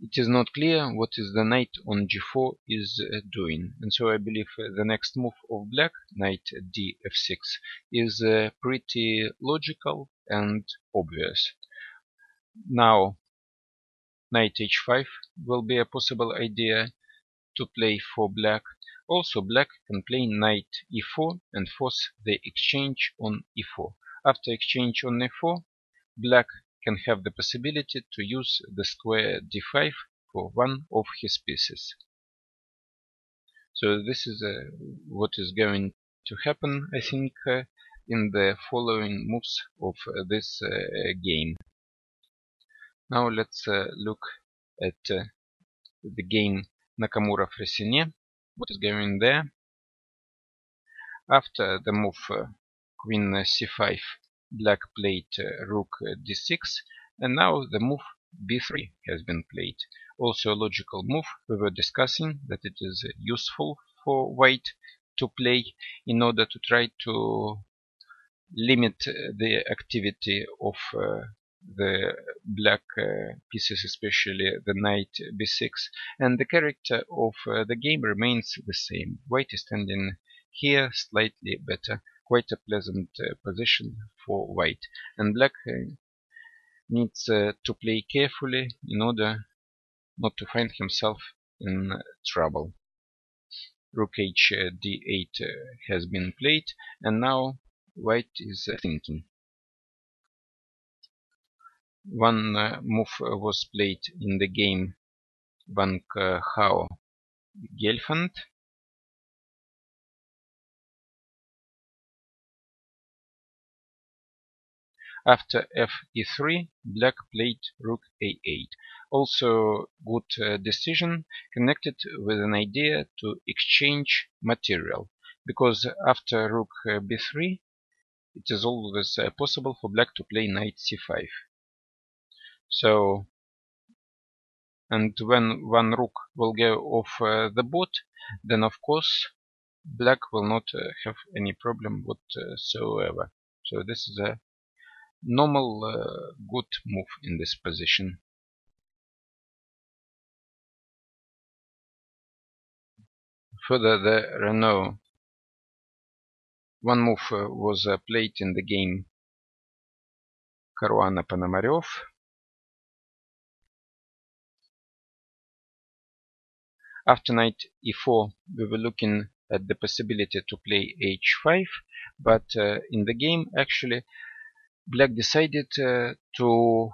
it is not clear what is the knight on g4 is doing. And so I believe the next move of black, knight df6, is pretty logical and obvious. Now knight h5 will be a possible idea to play for black. Also black can play knight e4 and force the exchange on e4. After exchange on e4, black can have the possibility to use the square d5 for one of his pieces. So this is what is going to happen, I think, in the following moves of this game. Now let's look at the game Nakamura-Fressinet. What is going there? After the move queen c5, black played rook d6, and now the move b3 has been played. Also a logical move. We were discussing that it is useful for white to play in order to try to limit the activity of the black pieces, especially the knight b6, and the character of the game remains the same. White is standing here slightly better, quite a pleasant position for white, and black needs to play carefully in order not to find himself in trouble. Rook h d8 has been played, and now white is thinking. One move was played in the game Van Hao Gelfand. After f e3, black played rook a8. Also good decision connected with an idea to exchange material, because after rook b3 it is always possible for black to play knight c5. So, and when one rook will go off the board, then of course black will not have any problem whatsoever. So this is a normal good move in this position. Further, the Renault. One move was played in the game Caruana Ponomarev. After knight e4, we were looking at the possibility to play h5, but in the game actually black decided to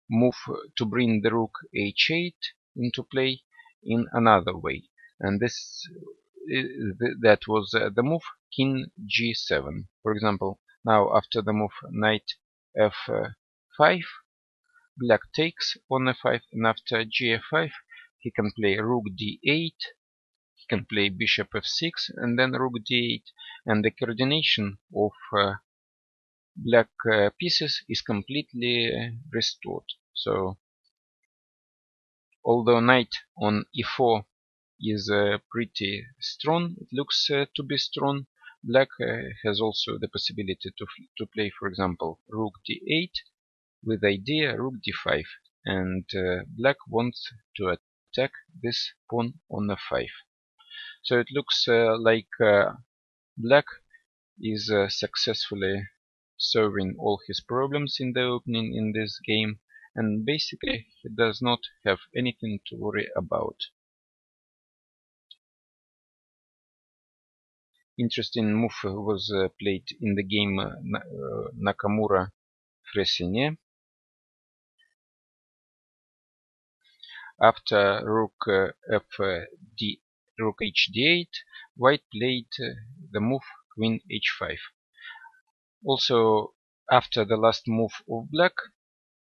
move to bring the rook h8 into play in another way, and that was the move king g7. For example, now after the move knight f5, black takes on f5, and after gf5 he can play rook d8, he can play bishop f6, and then rook d8, and the coordination of black pieces is completely restored. So although knight on e4 is pretty strong, it looks to be strong, black has also the possibility to play, for example, rook d8 with idea rook d5, and black wants to attack this pawn on f5. So it looks like black is successfully solving all his problems in the opening in this game, and basically he does not have anything to worry about. Interesting move was played in the game Nakamura Fressinet. After rook rook h8, white played the move queen h5. Also, after the last move of black,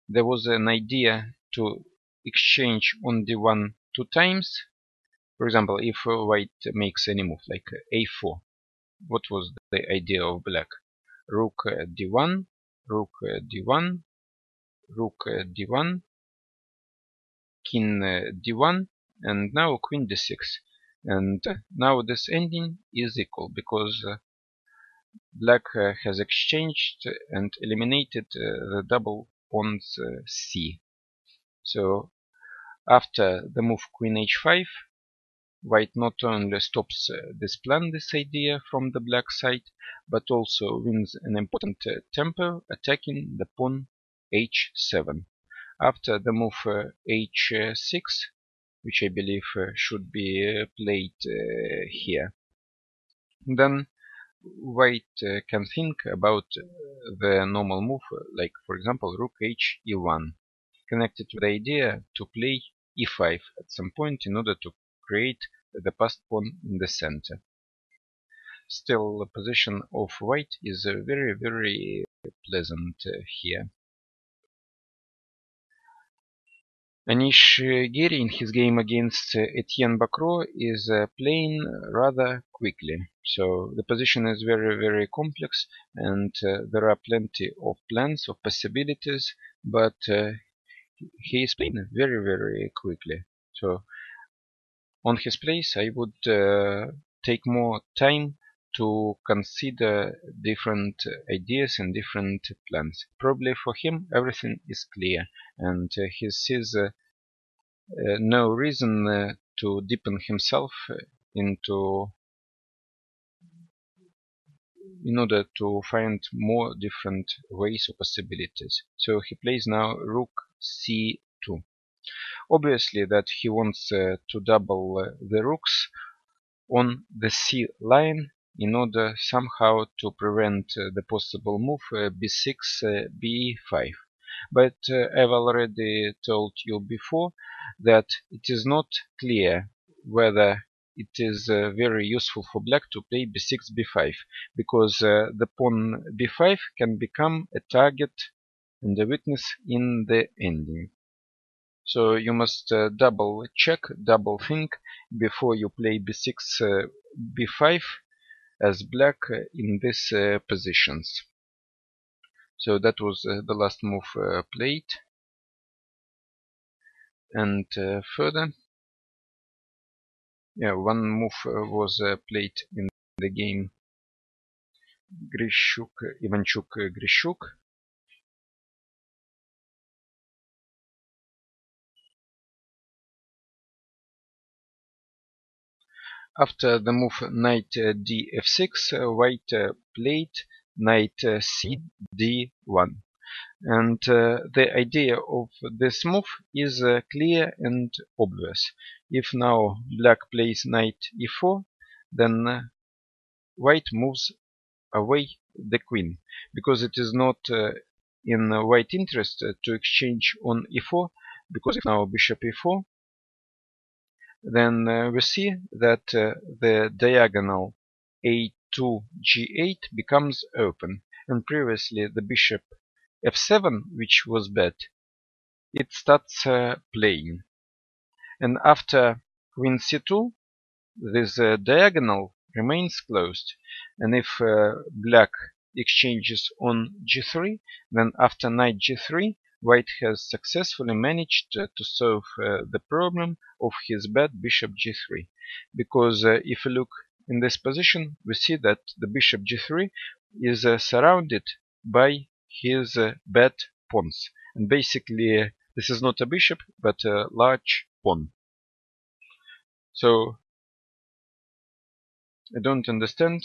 there was an idea to exchange on d1 two times. For example, if white makes any move like a4, what was the idea of black? Rook d1, rook d1, rook d1, king d1, and now queen d6. And now this ending is equal because black has exchanged and eliminated the double pawns c. So after the move queen h5, white not only stops this idea from the black side, but also wins an important tempo, attacking the pawn h7. After the move h6, which I believe should be played here, then white can think about the normal move, like for example rook h e1, connected with the idea to play e5 at some point in order to create the passed pawn in the center. Still, the position of white is very, very pleasant here. Anish Giri in his game against Etienne Bacro is playing rather quickly. So the position is very, very complex, and there are plenty of plans, of possibilities, but he is playing very, very quickly. So on his place, I would take more time to consider different ideas and different plans. Probably for him everything is clear, and he sees no reason to deepen himself into in order to find more different ways or possibilities. So he plays now rook c2. Obviously that he wants to double the rooks on the c line in order somehow to prevent the possible move b6, b5. But I've already told you before that it is not clear whether it is very useful for black to play b6, b5, because the pawn b5 can become a target and a witness in the ending. So you must double check, double think before you play b6, b5 as black in these positions. So that was the last move played. And further, yeah, one move was played in the game Ivanchuk-Grishuk. After the move knight df6, white played knight c d1. And the idea of this move is clear and obvious. If now black plays knight e4, then white moves away the queen, because it is not in white interest to exchange on e4, because if now bishop e4, then we see that the diagonal a2 g8 becomes open, and previously the bishop f7, which was bad, it starts playing. And after queen c2, this diagonal remains closed. And if black exchanges on g3, then after knight g3, white has successfully managed to solve the problem of his bad bishop g3. Because if you look in this position, we see that the bishop g3 is surrounded by his bad pawns. And basically, this is not a bishop, but a large pawn. So I don't understand,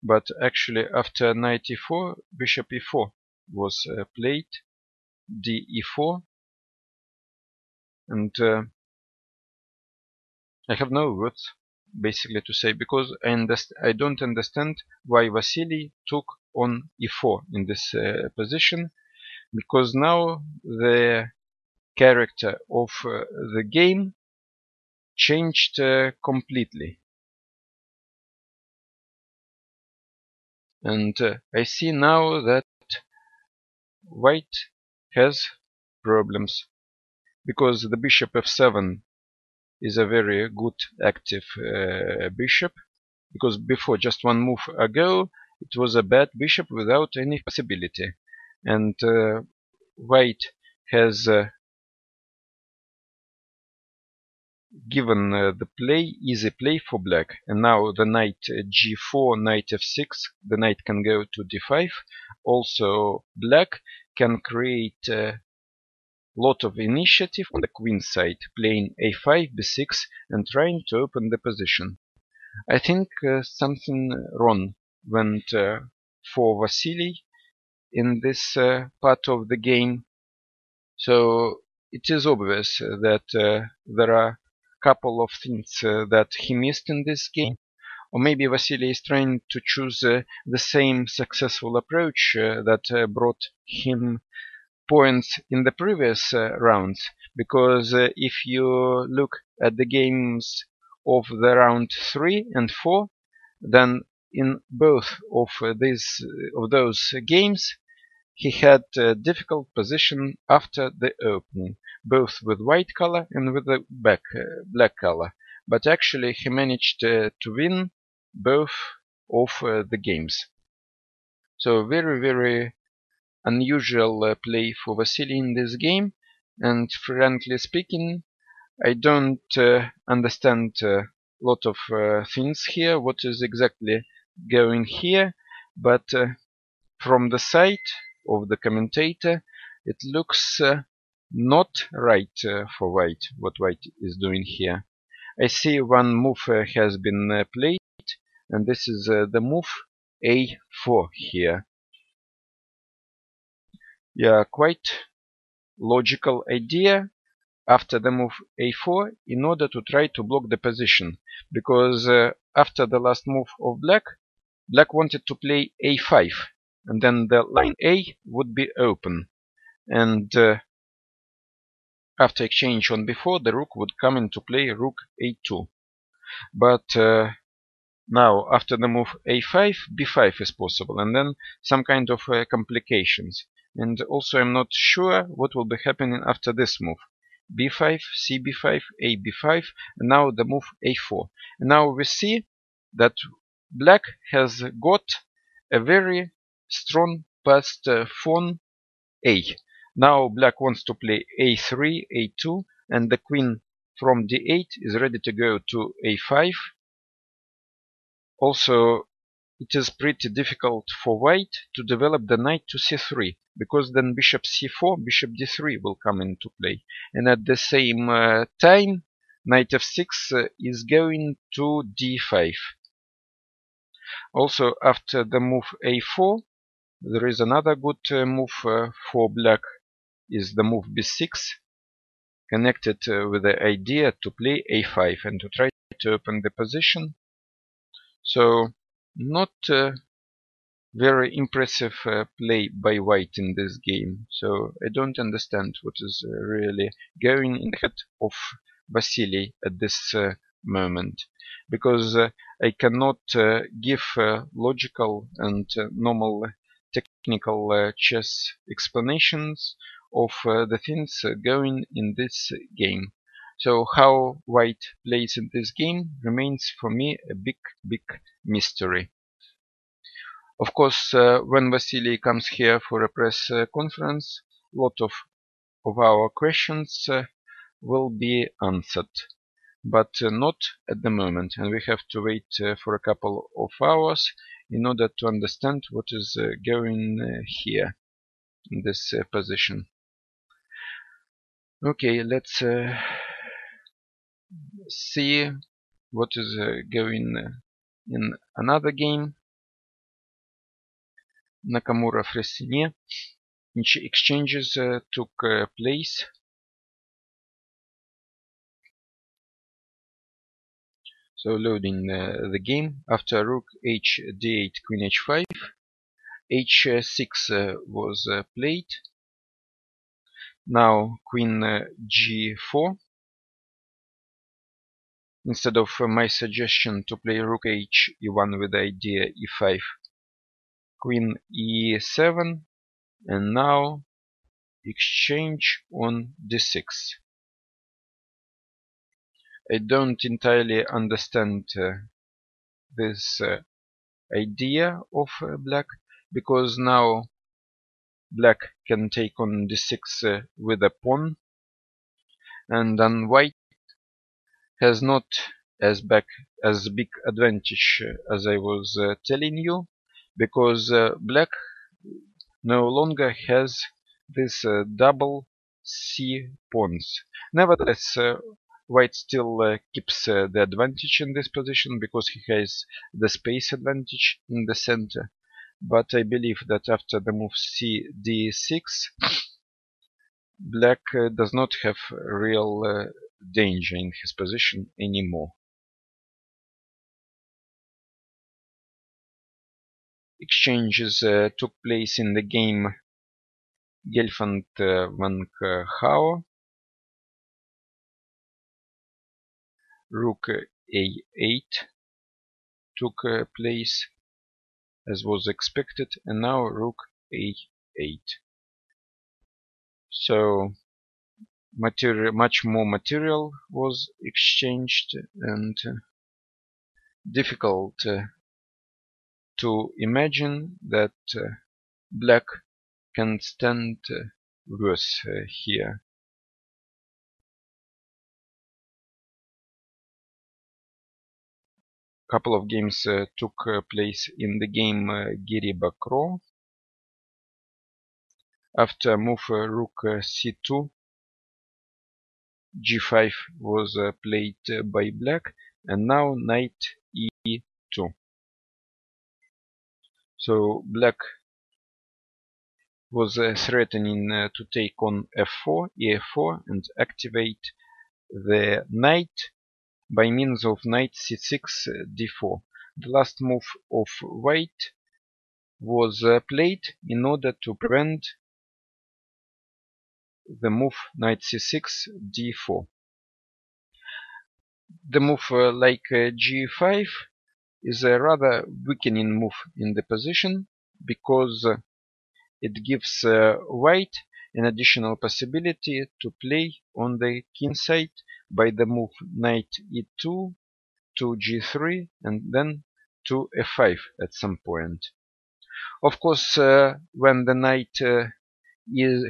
but actually after knight e4, bishop e4 was played, d e4, and I have no words basically to say, because I don't understand why Vasily took on e4 in this position, because now the character of the game changed completely. And I see now that white has problems, because the bishop f7 is a very good active bishop, because before, just one move ago, it was a bad bishop without any possibility. And white has given the easy play for black. And now the knight g4, knight f6, the knight can go to d5. Also black can create lot of initiative on the queen side, playing a5, b6, and trying to open the position. I think something wrong went for Vasily in this part of the game. So it is obvious that there are a couple of things that he missed in this game. Or maybe Vasily is trying to choose the same successful approach that brought him points in the previous rounds, because if you look at the games of the round 3 and 4, then in both of those games he had a difficult position after the opening, both with white color and with the black color, but actually he managed to win both of the games. So very unusual play for Vasily in this game, and frankly speaking, I don't understand a lot of things here. What is exactly going here, but from the side of the commentator it looks not right for white, what white is doing here. I see one move has been played, and this is the move a4 here. Yeah, quite logical idea after the move a4 in order to try to block the position, because after the last move of black wanted to play a5, and then the line A would be open, and after exchange on b4 the rook would come into play rook a2. But now after the move a5, b5 is possible, and then some kind of complications. And also I'm not sure what will be happening after this move. b5, cb5, ab5, and now the move a4. And now we see that black has got a very strong passed pawn a. Now black wants to play a3, a2, and the queen from d8 is ready to go to a5. Also, it is pretty difficult for white to develop the knight to c3, because then bishop c4, bishop d3 will come into play. And at the same time, knight f6 is going to d5. Also, after the move a4, there is another good move for black, is the move b6, connected with the idea to play a5 and to try to open the position. So, not very impressive play by white in this game. So I don't understand what is really going in the head of Vasily at this moment, because I cannot give logical and normal technical chess explanations of the things going in this game. So how white plays in this game remains for me a big mystery. Of course, when Vasily comes here for a press conference, a lot of our questions will be answered, but not at the moment, and we have to wait for a couple of hours in order to understand what is going here in this position. Okay, let's see what is going in another game. Nakamura Fressinet. Exchanges took place. So loading the game. After rook h d8, queen h5, h6 was played. Now queen g4. Instead of my suggestion to play rook h e1 with the idea e5, queen e7, and now exchange on d6. I don't entirely understand this idea of black, because now black can take on d6 with a pawn, and then white has not as big advantage as I was telling you, because black no longer has this double c pawns. Nevertheless, white still keeps the advantage in this position, because he has the space advantage in the center. But I believe that after the move c d6, black does not have real danger in his position anymore. Exchanges took place in the game Gelfand van Gouw. Rook a8 took place as was expected, and now rook a8. So much more material was exchanged, and difficult to imagine that black can stand worse here. couple of games took place in the game Giri-Bakro. After move rook c2, g5 was played by black, and now knight e2. So black was threatening to take on f4, e4, and activate the knight by means of knight c6, d4. The last move of white was played in order to prevent the move knight c6, d4. The move like g5 is a rather weakening move in the position, because it gives white an additional possibility to play on the king side by the move knight e2 to g3 and then to f5 at some point. Of course, when the knight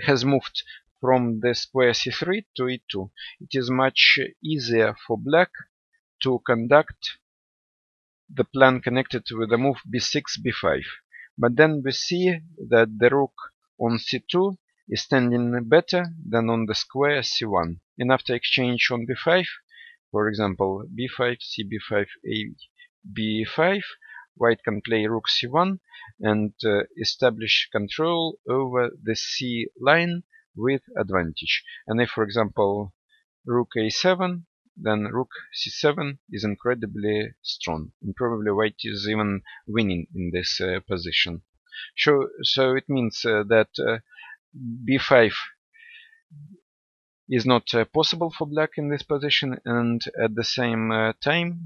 has moved from the square c3 to e2, it is much easier for black to conduct the plan connected with the move b6, b5. But then we see that the rook on c2 is standing better than on the square c1. And after exchange on b5, for example, b5, cb5, a b5, white can play rook c1 and establish control over the c line with advantage. And if, for example, rook a7, then rook c7 is incredibly strong, and probably white is even winning in this position. So it means that b5 is not possible for black in this position, and at the same time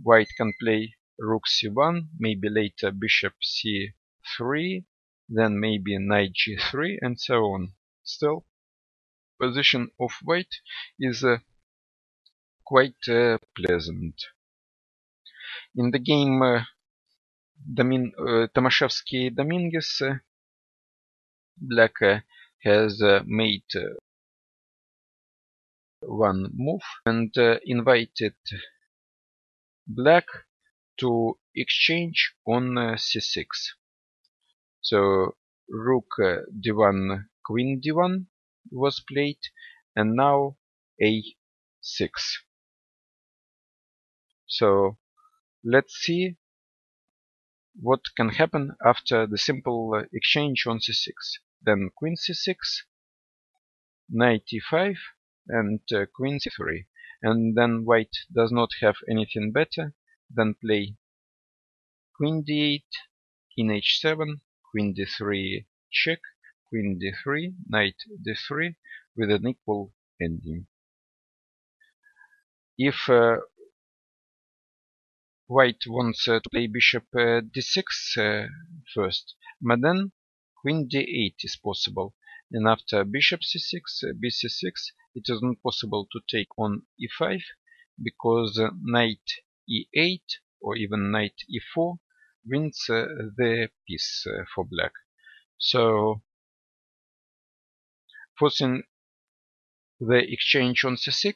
white can play rook c1, maybe later bishop c3, then maybe knight g3, and so on. Still, position of white is quite pleasant. In the game Tomaszewski-Dominguez, black has made one move and invited black to exchange on c6. So rook d1, queen d1 was played, and now a6. So let's see what can happen after the simple exchange on c6. Then queen c6, knight e5, and queen c3. And then white does not have anything better than play queen d8, king h7, queen d3 check, queen d3, knight d3 with an equal ending. If white wants to play bishop d6 first, but then queen d8 is possible, and after bishop c6, bc6, it is not possible to take on e5, because knight e8 or even knight e4 wins the piece for black. So forcing the exchange on c6,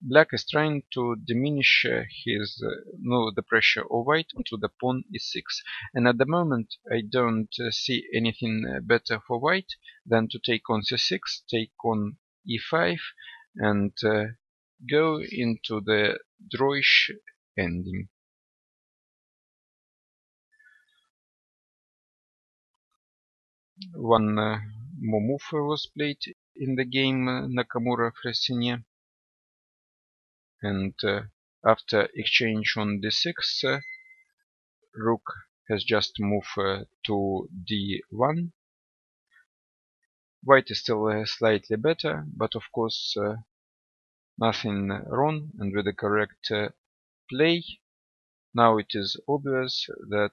black is trying to diminish the pressure of white onto the pawn e6. And at the moment I don't see anything better for white than to take on c6, take on e5, and go into the drawish ending. One more move was played in the game Nakamura-Fressinet, and after exchange on d6, rook has just moved to d1. White is still slightly better, but of course nothing wrong, and with the correct play, now it is obvious that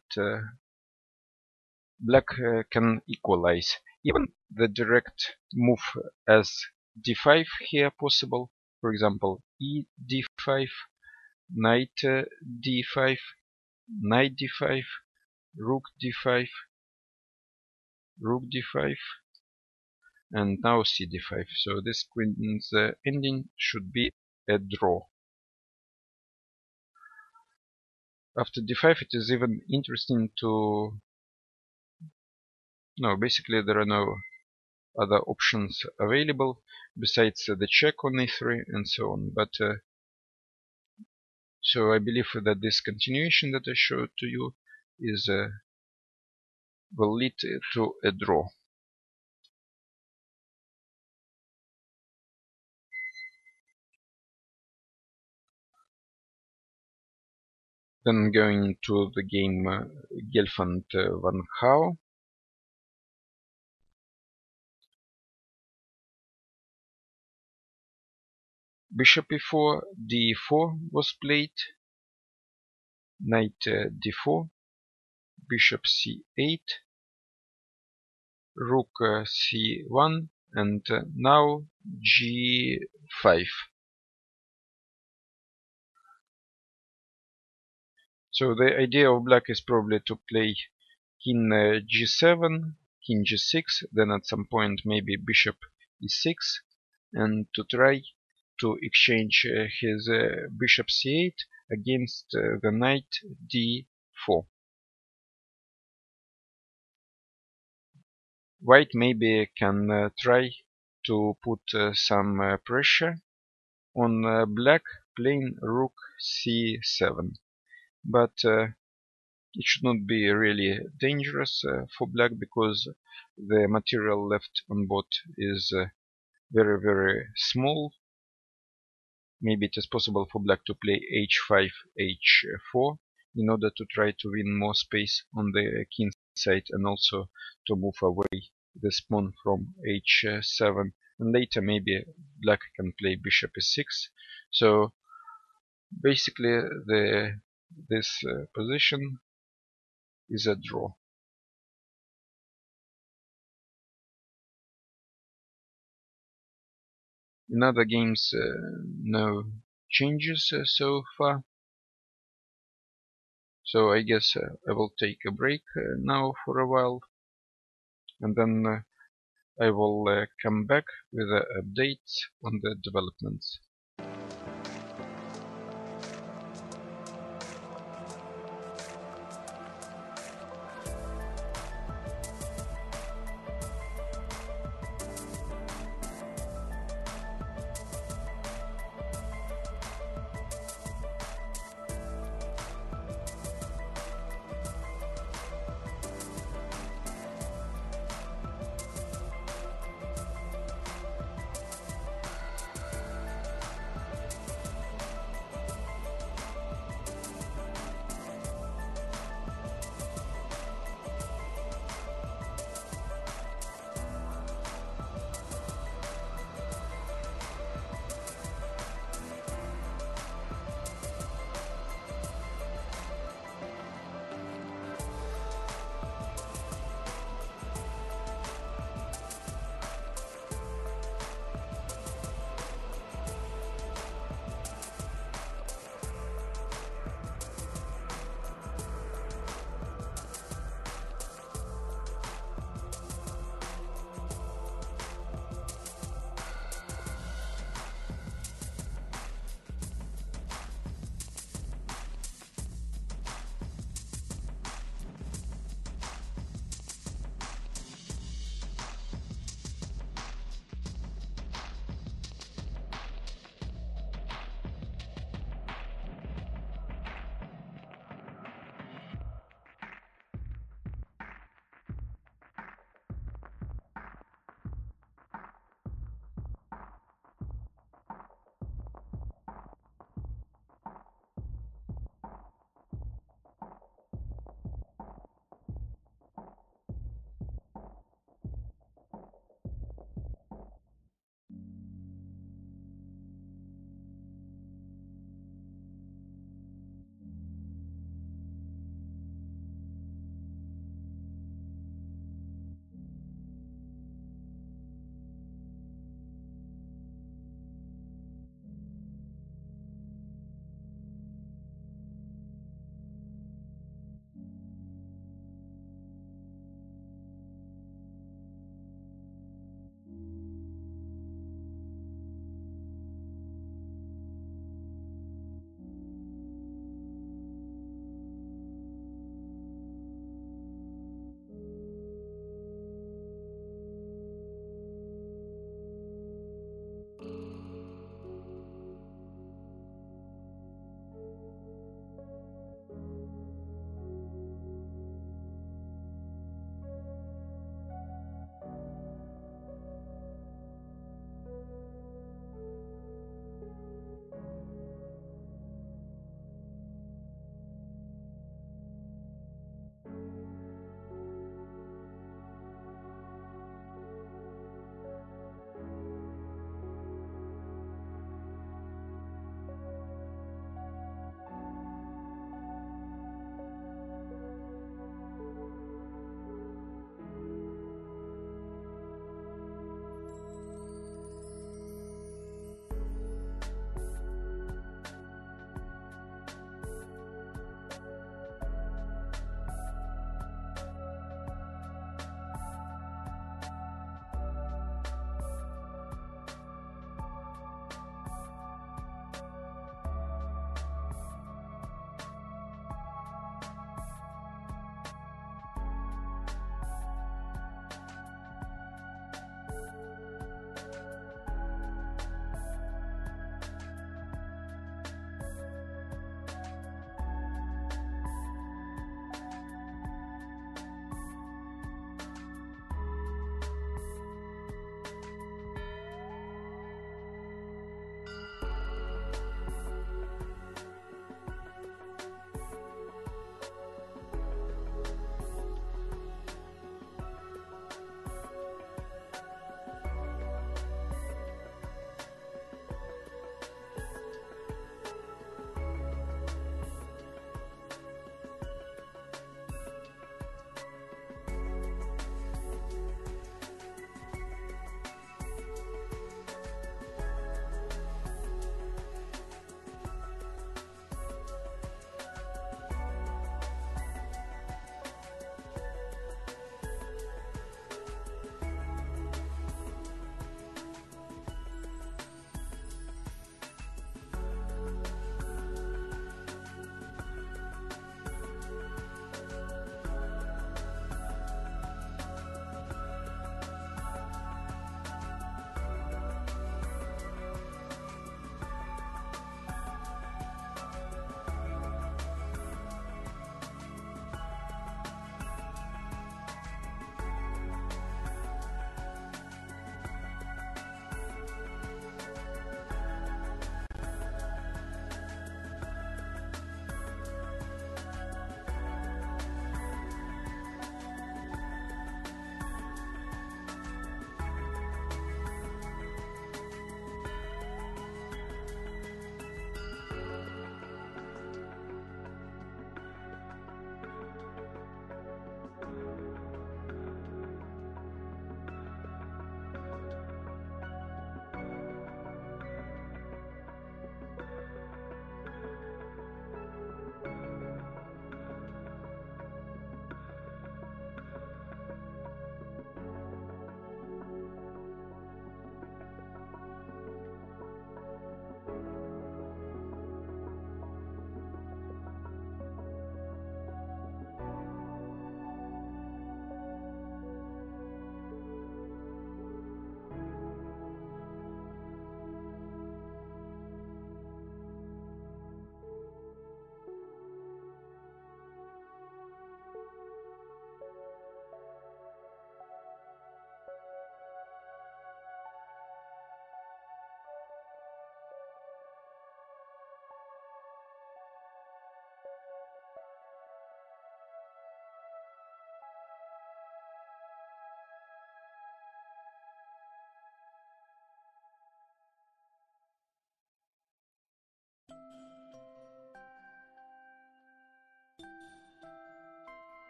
black can equalize. Even the direct move as d5 here possible, for example e d5, knight d5, knight d5, rook d5, rook d5, and now c d5. So this queen's ending should be a draw. after d5 it is even interesting to... No, basically there are no other options available besides the check on e3 and so on. But so I believe that this continuation that I showed to you is will lead to a draw. Then going to the game Gelfand van Gouw. Bishop e4, d4 was played, knight d4, bishop c8, rook c1, and now g5. So the idea of black is probably to play king g7, king g6, then at some point maybe bishop e6, and to try to exchange his bishop c8 against the knight d4. White maybe can try to put some pressure on black playing rook c7, but it should not be really dangerous for black because the material left on board is very small. Maybe it is possible for black to play h5, h4 in order to try to win more space on the king side and also to move away the pawn from h7, and later maybe black can play bishop e6. So basically this position is a draw. In other games no changes so far, so I guess I will take a break now for a while, and then I will come back with updates on the developments.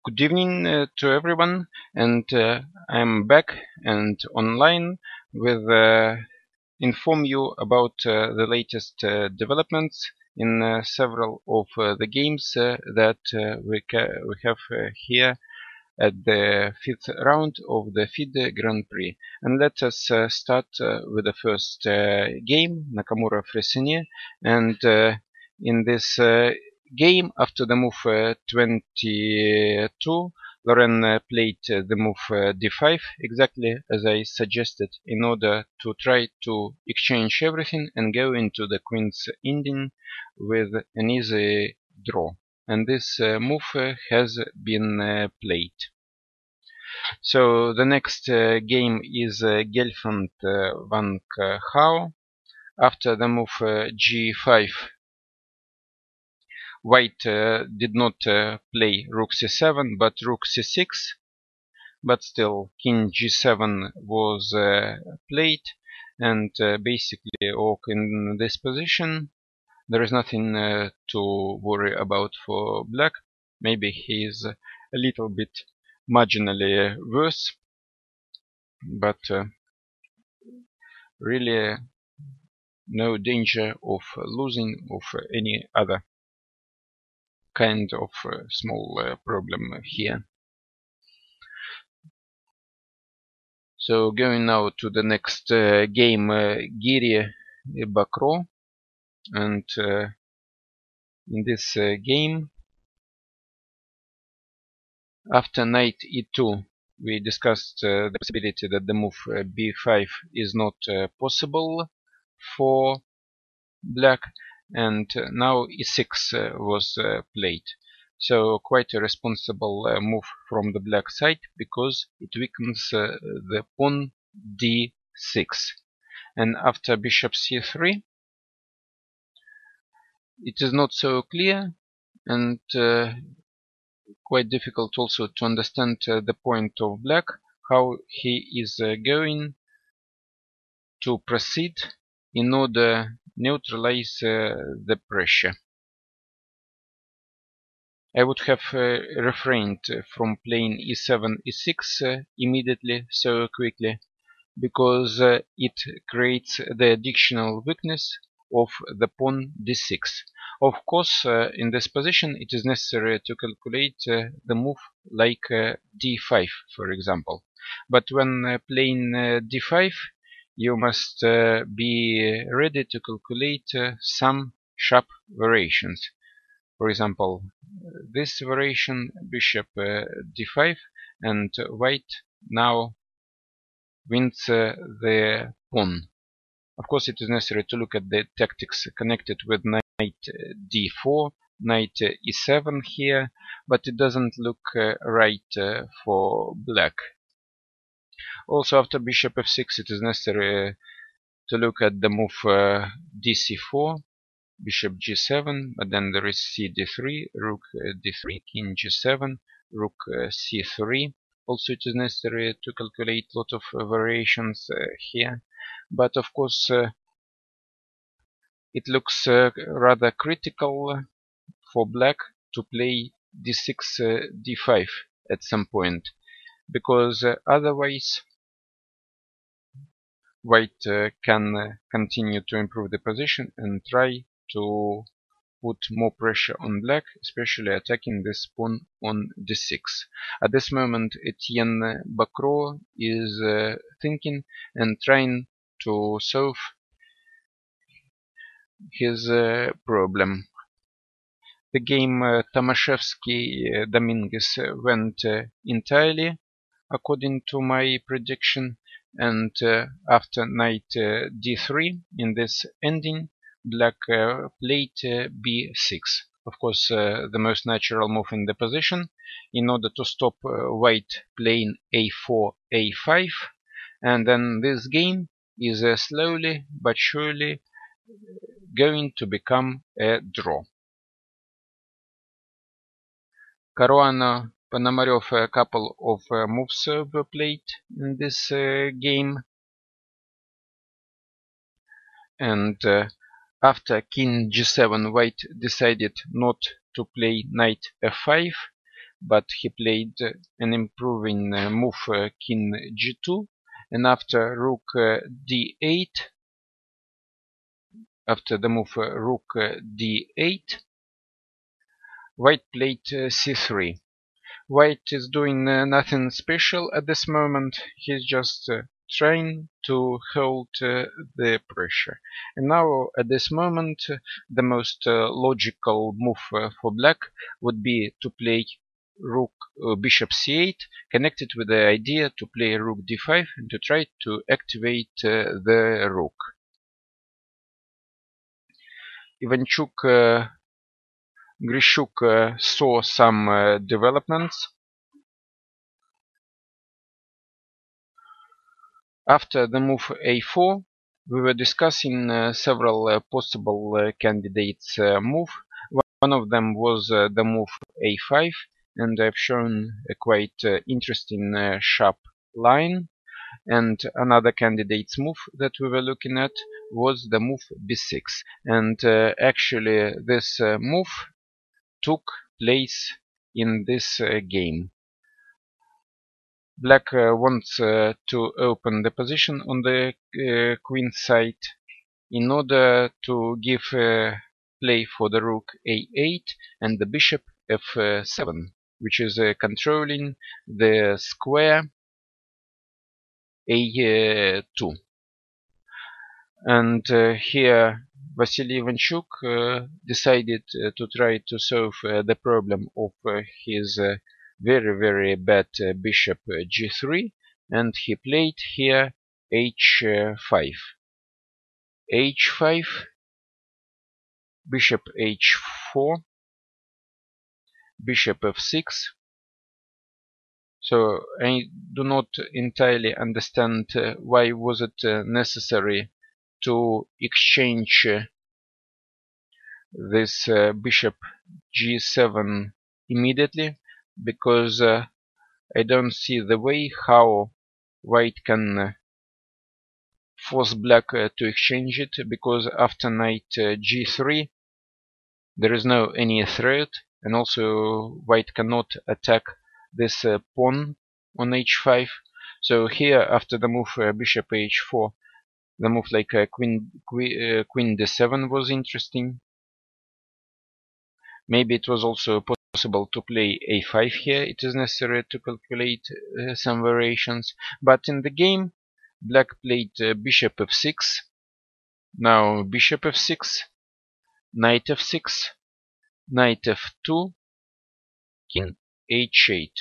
Good evening to everyone, and I'm back and online with inform you about the latest developments in several of the games that we have here at the fifth round of the FIDE Grand Prix. And let us start with the first game, Nakamura Fressinet, and in this game, after the move 22, Lauren played the move d5, exactly as I suggested, in order to try to exchange everything and go into the queen's ending with an easy draw. And this move has been played. So the next game is Gelfand Van Hao. After the move g5, White did not play rook c7 but rook c6, but still king g7 was played, and basically in this position there is nothing to worry about for black. Maybe he is a little bit marginally worse, but really no danger of losing of any other kind of small problem here. So going now to the next game, Giri Bakro, and in this game, after knight e2, we discussed the possibility that the move b5 is not possible for black, and now e6 was played. So quite a responsible move from the black side, because it weakens the pawn d6. And after bishop c3, it is not so clear, and quite difficult also to understand the point of black, how he is going to proceed in order neutralize the pressure. I would have refrained from playing e7, e6 immediately so quickly, because it creates the additional weakness of the pawn d6. Of course, in this position it is necessary to calculate the move like d5, for example. But when playing d5, you must be ready to calculate some sharp variations. For example, this variation bishop d5, and white now wins the pawn. Of course, it is necessary to look at the tactics connected with knight d4, knight e7 here, but it doesn't look right for black. Also, after bishop f6, it is necessary to look at the move dc4, bishop g7, but then there is cd3, rook d3, king g7, rook c3. Also, it is necessary to calculate a lot of variations here, but of course it looks rather critical for black to play d6 d5 at some point, because otherwise white can continue to improve the position and try to put more pressure on black, especially attacking this pawn on d6. At this moment, Etienne Bacro is thinking and trying to solve his problem. The game Tomaszewski-Dominguez went entirely according to my prediction, and after knight d3 in this ending, black played b6. Of course, the most natural move in the position, in order to stop white playing a4, a5, and then this game is slowly but surely going to become a draw. Caruana Ponomarev, a couple of moves were played in this game, and after king g7, white decided not to play knight f5, but he played an improving move king g2, and after rook d8, after the move rook d8, white played c3. White is doing nothing special at this moment. He's just trying to hold the pressure. And now at this moment, the most logical move for black would be to play rook bishop c8, connected with the idea to play rook d5 and to try to activate the rook. Ivanchuk Grishuk saw some developments. After the move a4, we were discussing several possible candidates' move. One of them was the move a5, and I've shown a quite interesting sharp line. And another candidate's move that we were looking at was the move b6. And actually this move took place in this game. Black wants to open the position on the queen side in order to give play for the rook a8 and the bishop f7, which is controlling the square a2. And here Vasily Ivanchuk decided to try to solve the problem of his very bad bishop g3, and he played here h5. h5, bishop h4, bishop f6. So I do not entirely understand why was it necessary to exchange this bishop g7 immediately, because I don't see the way how white can force black to exchange it, because after knight g3 there is no any threat, and also white cannot attack this pawn on h5. So here, after the move bishop h4, the move like queen d7 was interesting. Maybe it was also possible to play a5 here. It is necessary to calculate some variations, but in the game black played bishop f6. Now bishop f6, knight f6, knight f2, king h8.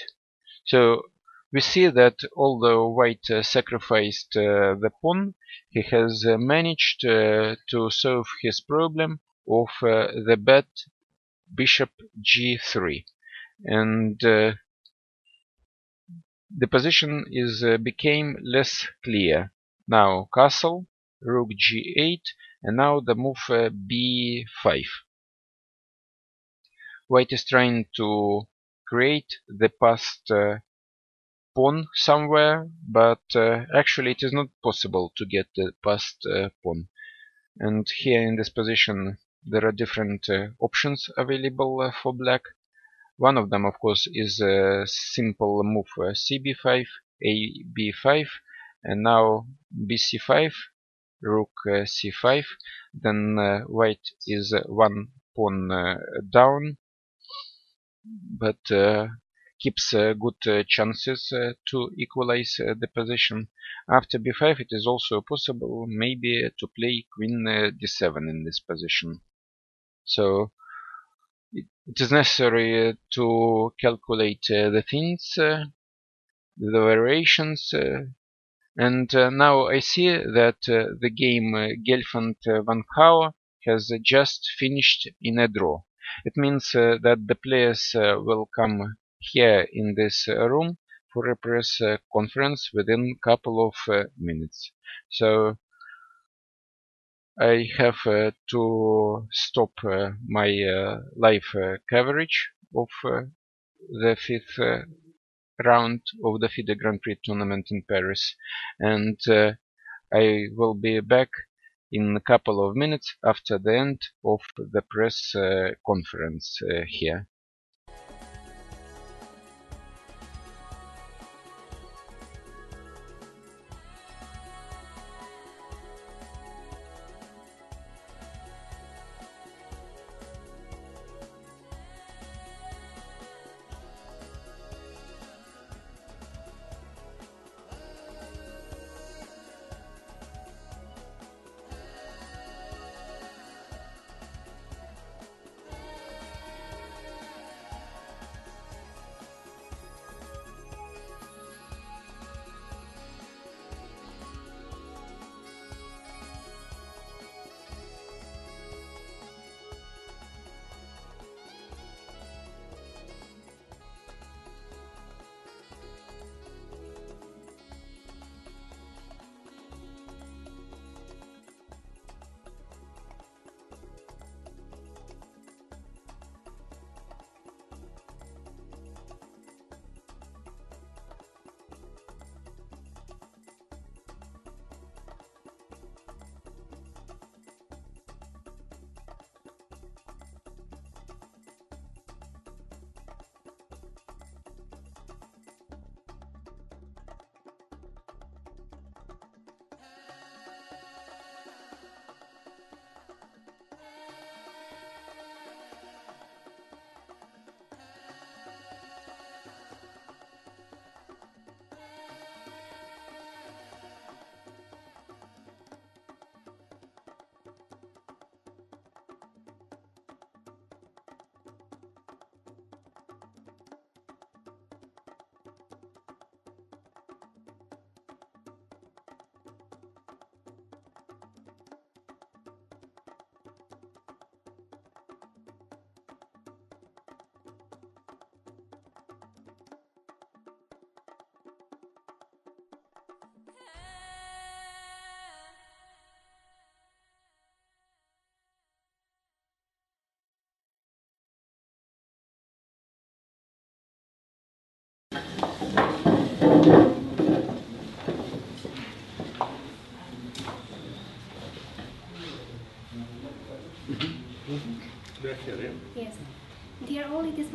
So we see that although white sacrificed the pawn, he has managed to solve his problem of the bad bishop g3, and the position is became less clear. Now castle, rook g8, and now the move b5. White is trying to create the passed pawn somewhere, but actually it is not possible to get the passed pawn. And here in this position there are different options available for black. One of them, of course, is a simple move cb5, ab5, and now bc5, rook c5. Then white is one pawn down, but keeps good chances to equalize the position. After b5 it is also possible maybe to play queen d7 in this position. So it is necessary to calculate the things, the variations, and now I see that the game Gelfand Van Gogh has just finished in a draw. It means that the players will come here in this room for a press conference within a couple of minutes. So I have to stop my live coverage of the fifth round of the FIDE Grand Prix tournament in Paris, and I will be back in a couple of minutes after the end of the press conference here.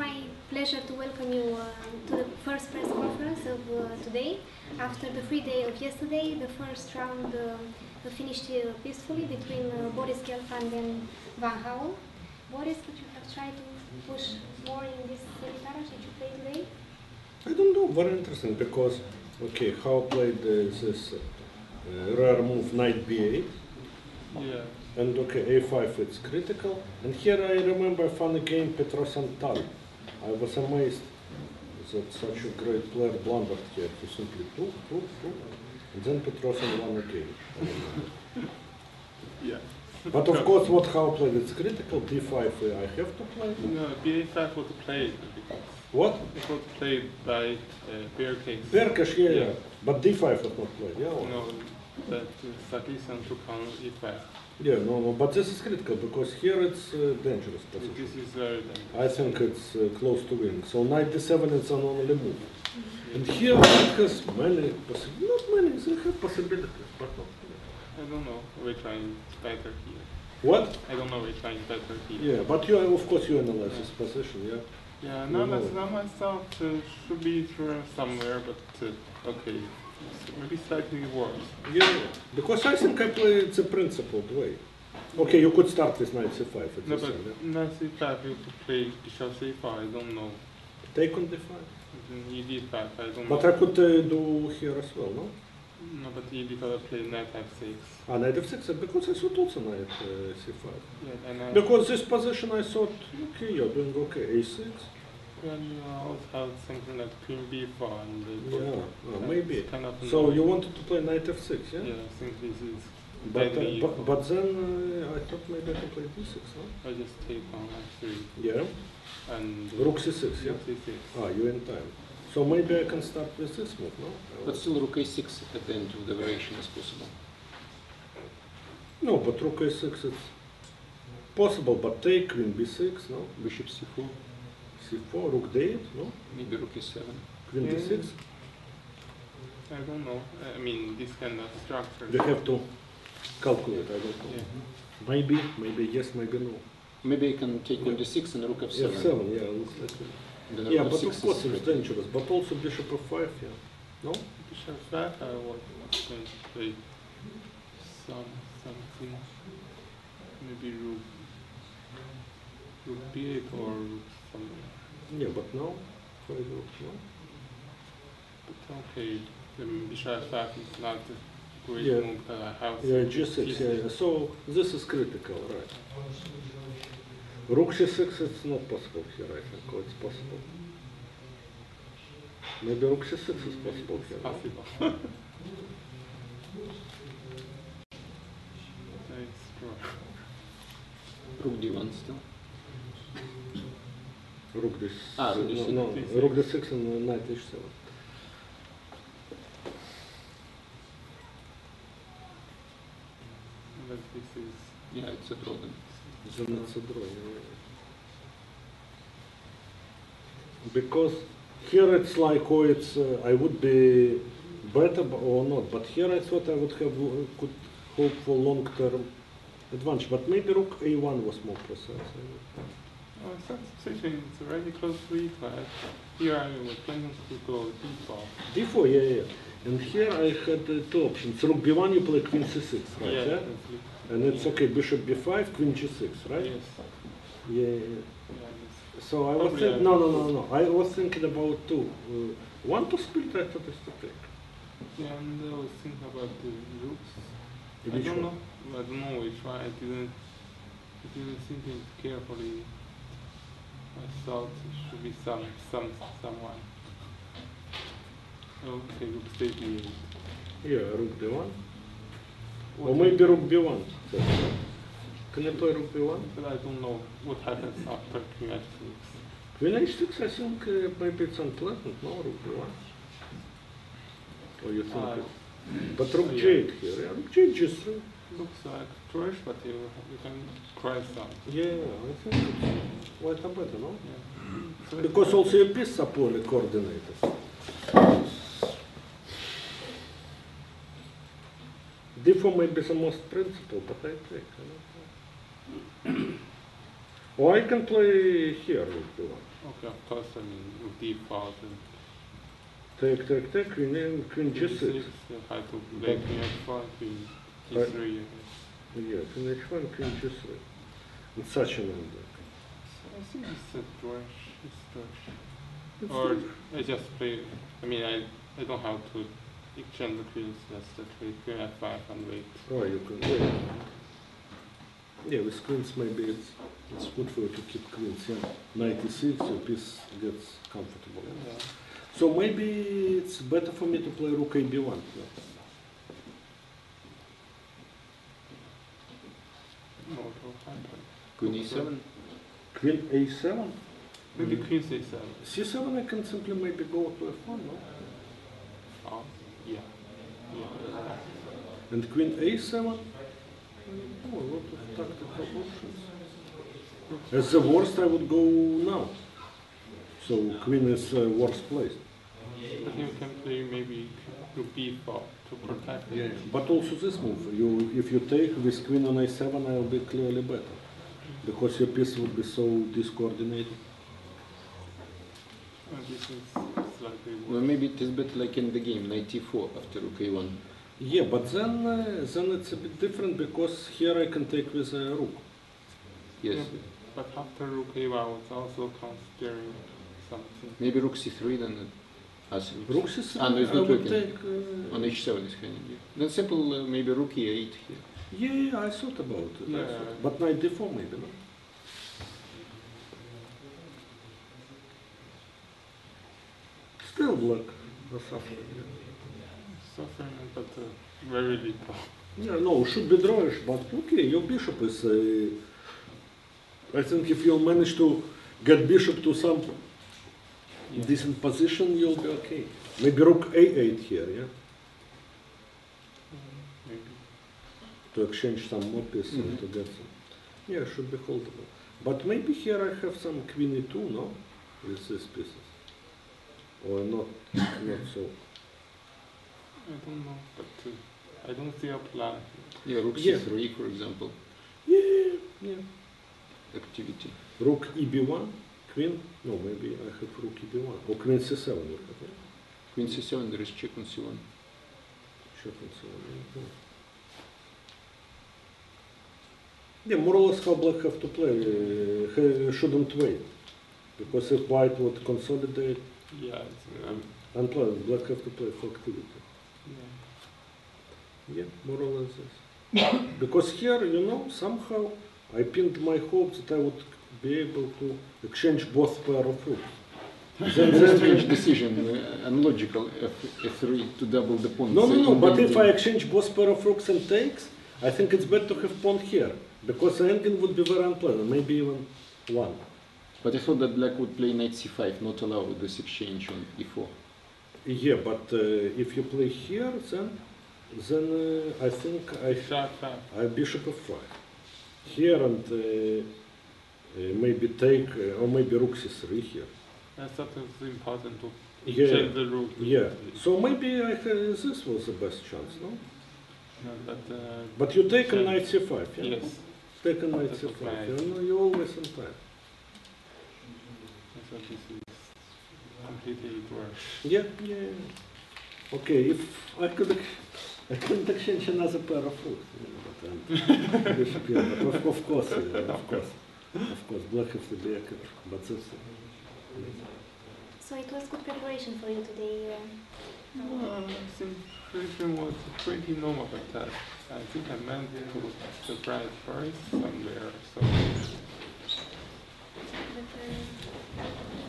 my pleasure to welcome you to the first press conference of today. After the free day of yesterday, the first round finished peacefully between Boris Gelfand and Van Howell. Boris, would you have tried to push more in this guitarage that you played today? I don't know, very interesting, because, okay, How played this rare move knight b8. Yeah. And okay, a5 it's critical. And here I remember a funny game, Petrosantal. I was amazed that such a great player blundered here. He simply took, and then Petrosan won again. Yeah. But of course, what How played, it's critical. d5 I have to play. No, b5 was played. What? It was played by Bearcase. Bearcase, yeah. But d5 was not played, yeah? Or? No, that Sarkisian took on e5. Yeah, no, but this is critical, because here it's dangerous position. This is very dangerous. I think it's close to winning. So knight d7 is an only move. And here it has many possibilities. Not many, they have possibilities, but not many. I don't know which line is better here. What? I don't know which line is better here. Yeah, but you, of course, you analyze this position, yeah? Yeah, no, myself should be through somewhere, but okay. So maybe slightly worse. Yeah, because I think I play it the principled way. Okay, you could start with knight c5. No, but knight c5 you could play bishop c5, I don't know. Take on d5. Then e5, I don't know. But I could do here as well, no? No, but e5 I play knight f6. Ah, knight f6, because I thought also knight c5. Yeah, and Because this position I thought, okay, you're doing okay, a6. Well, you also have something like queen b4 and Yeah, maybe. Kind of So you wanted to play knight f6, yeah? Yeah, I think this is But then I thought maybe I can play d6, no? I just take on f3 Yeah. and Rook c6, yeah? rook c6. Ah, you're in time. So maybe I can start with this move, no? But still rook a6 at the end of the variation is possible. No, but rook a6 is possible, but take queen b6, no? Bishop c4, c4, rook d8, no? maybe rook e7. Queen d6. I don't know. I mean, this kind of structure. We have to calculate, I don't know. Yeah. Maybe yes, maybe no. Maybe I can take on d6 and rook f7. f7, yeah, looks like it. Then Yeah, rook but f6 of course is it's ready. dangerous, but also bishop f5, yeah. No? Bishop 5, I was going to play something. Maybe rook b8 or something. Yeah, but no. Why rook, no? But okay, the bishop 5 is not a great Yeah. move that I have. Yeah, g6, yeah. So this is critical, right? Rook c6 is not possible here, I think, or it's possible. Maybe rook c6 is possible here. No? Possible. That's true. Rook d1 still. Rook d6. Ah, rook d6. No, rook d6 and knight h7. But this is Yeah, it's a draw then. Then it's a draw, yeah. Because here it's like, oh, it's I would be better or not, but here I thought I would have could hope for long-term advantage, but maybe rook a1 was more precise. oh, some situation it's already close to e5. Here I was planning to go d4. d4, yeah. And here I had two options. Rook b1, you play queen c6, right? Yeah, Yeah. definitely. And it's okay, bishop b5, queen g6, right? Yes. Yeah. Yeah, So I was Probably thinking, no. I was thinking about two. One to split, I thought is to take. yeah, and I was thinking about the rooks. I Which don't one? know. I don't know which one. I didn't think it carefully. I thought it should be someone. Okay, rook stay b8. Yeah, rook b1. Or maybe rook b1. Can I play rook b1? But I don't know what happens after queen h6. Queen h6, I think maybe it's unpleasant, no? Rook b1. Or you think but rook yeah. g8 here, yeah? Rook g8 g3. Looks like trash, but you can try some. Yeah, I think it's quite a better, no? Yeah. So Because also your pieces are poorly coordinated. d4 may be the most principal, but I take. I don't know. Or I can play here rook b1. Okay, of course, I mean, with default and Take, queen G6. You have to play queen F1, queen G3. Yeah, queen H1, queen G3. And such an end. I think it's a drash. Or I just play, I mean, I don't have to exchange the queens, just play queen F5 and wait. Oh, you can wait. Yeah, with queens maybe it's good for you to keep queens. Yeah, knight e6, your piece gets comfortable. Yeah. So maybe it's better for me to play rook a b1. Yeah. No, no, happen. Queen e7. Queen a7? Maybe queen c7. c7 I can simply maybe go to f1, no? Oh, yeah. And queen a7? Oh, a lot of tactical options. As the worst I would go now. So queen is worst placed. But you can play maybe rook b4 to protect it. Yeah, but also this move, if you take with queen on a7, I'll be clearly better. Because your piece would be so discoordinated. This is slightly worse. Well, maybe it is better like in the game, knight e4 after rook a1. Yeah, but then it's a bit different because here I can take with a rook. Yes. Yeah, but after rook a1, I was also considering something. Maybe rook c3 then. Rook c3, no, it's I not would working. take... On h7 is hanging. Yeah. Then simple, maybe rook e8 here. Yeah, I thought about it. Yeah. But knight d4 maybe, no? Still black are suffering. Suffering, but very little. Yeah, no, should be drawish, but okay, your bishop is... I think if you'll manage to get bishop to some decent position, you'll be okay. Maybe rook a8 here, yeah? Maybe. To exchange some more pieces and to get some. Yeah, should be holdable. But maybe here I have some queen e2, no? With these pieces. Or not so. I don't know, but I don't see a plan. Yeah, rook Yeah. c3 for example. Yeah. Activity. Rook eb1, queen, no, maybe I have rook eb1, or queen c7 you have, yeah? Queen c7, there is check on c1. Check and so on, yeah. Yeah, more or less how black have to play, shouldn't wait. Because if white would consolidate, Yeah, it's, unpleasant, black have to play for activity. yeah. Yeah, more or less this. Because here, you know, somehow I pinned my hopes that I would be able to exchange both pair of rooks. Then strange decision, unlogical, f3 to double the pawn. No, but if I exchange both pair of rooks and takes, I think it's better to have pawn here. Because the endgame would be very unpleasant, maybe even one. But I thought that black would play knight c5, not allow this exchange on e4. Yeah, but if you play here, then I think I bishop f5. Here and maybe take, or maybe rook c3 here. I thought it was important to Yeah, change the rook. yeah. So maybe this was the best chance, no? No, But you take a change- knight c5, yeah? Yes. Take a knight That's c5, okay. you know, you're always on time. I thought this is completely worse. Yeah. Okay, if I couldn't exchange another pair of rooks, you know, but bishop, yeah, but of course, black has to be accurate, but this. So it was good preparation for you today. I think everything was pretty normal, but I think I meant to surprise first somewhere. So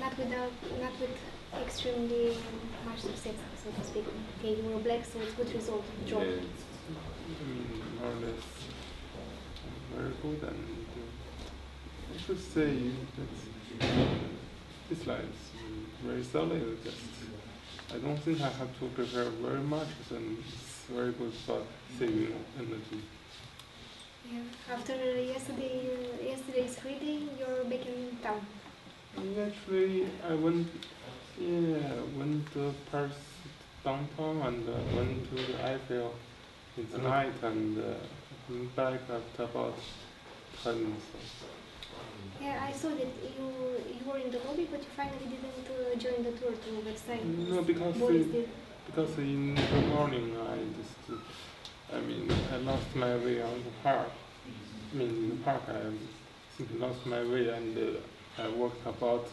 But not with extremely much success, so to speak. Okay, you were black, so it's good result. Draw. yeah, I mean, more or less very good, and I should say that this line is very solid. Just I don't think I have to prepare very much, and it's very good for saving energy. Yeah. After yesterday's free day, you're back in town. Actually, I went to Paris downtown and went to the Eiffel at night and came back at about 10. So Yeah, I saw that you were in the lobby, but you finally didn't join the tour to Versailles. No, because Boris did. in the morning I lost my way on the park. I mean, in the park I simply lost my way, and I walked about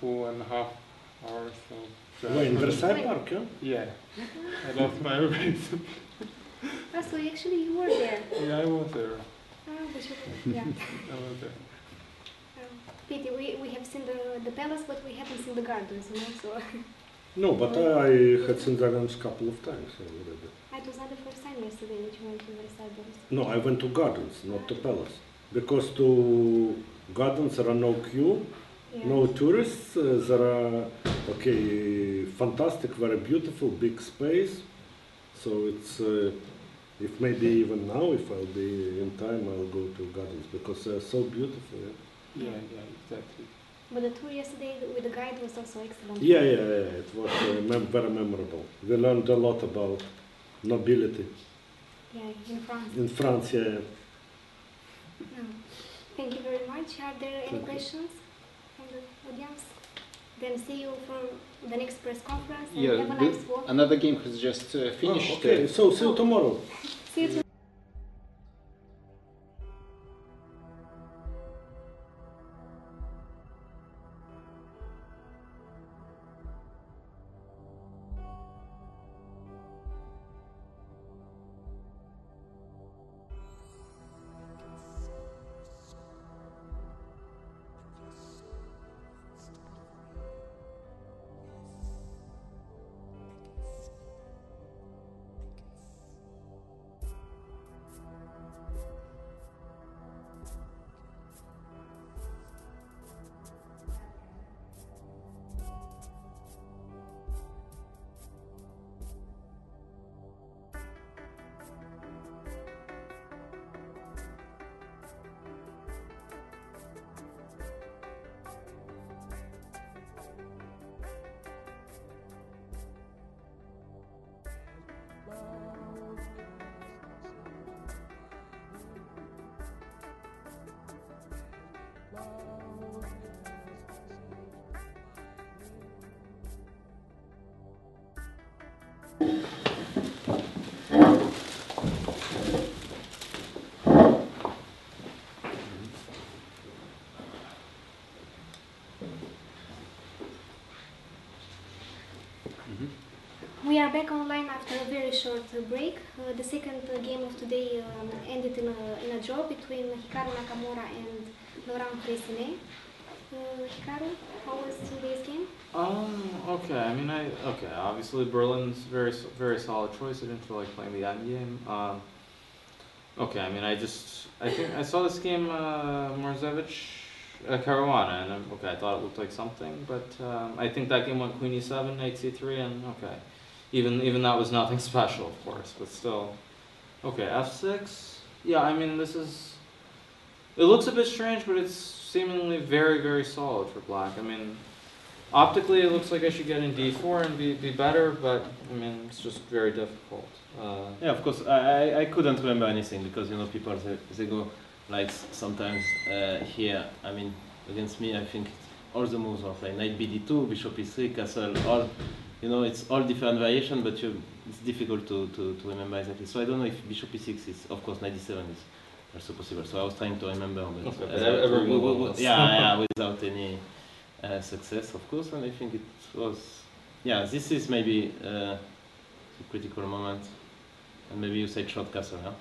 2.5 hours. So Where, in Versailles Park, yeah? yeah, I lost my way. Ah, so actually you were there. Yeah, I was there. But you, yeah. I was there. Pity, we have seen the palace, but we haven't seen the gardens, you know, so... No, but I had seen gardens a couple of times already. It was not the first time yesterday that you went to Versailles, Boris. No, I went to gardens, not to palace. Because to gardens there are no queue, Yeah. no tourists, there are, okay, fantastic, very beautiful, big space. So it's, if maybe even now, if I'll be in time, I'll go to gardens because they're so beautiful. Yeah, Yeah, exactly. But the tour yesterday with the guide was also excellent. yeah, it was very memorable. We learned a lot about nobility Yeah, in France. in France, yeah. No. Thank you very much. Are there any questions from the audience? Then see you for the next press conference and have a nice walk. Another game has just finished. Oh, okay, so see you tomorrow. See you tomorrow. We are back online after a very short break. The second game of today ended in a draw between Hikaru Nakamura and Laurent Fressinet. Hikaru, how was today's game? Okay. I mean, obviously Berlin's very solid choice. I didn't feel like playing the end game. Okay. I mean, I think I saw this game, Morzevich, Caruana, and I thought it looked like something, but I think that game went Queen E7, Knight C3, and okay. Even that was nothing special, of course, but still. Okay, F6. Yeah, I mean, it looks a bit strange, but it's seemingly very, very solid for black. I mean, optically it looks like I should get in D4 and be better, but I mean, it's just very difficult. Yeah, of course, I couldn't remember anything because, you know, people, they go like sometimes here, I mean, against me, I think all the moves are like Knight BD2, Bishop E3, Castle, all. You know, it's all different variation, but it's difficult to remember exactly. So I don't know if Bishop E6 is, of course, Knight D7 is also possible. So I was trying to remember, but yeah, without any success, of course. And I think it was, yeah, this is maybe a critical moment. And maybe you said short castle, huh?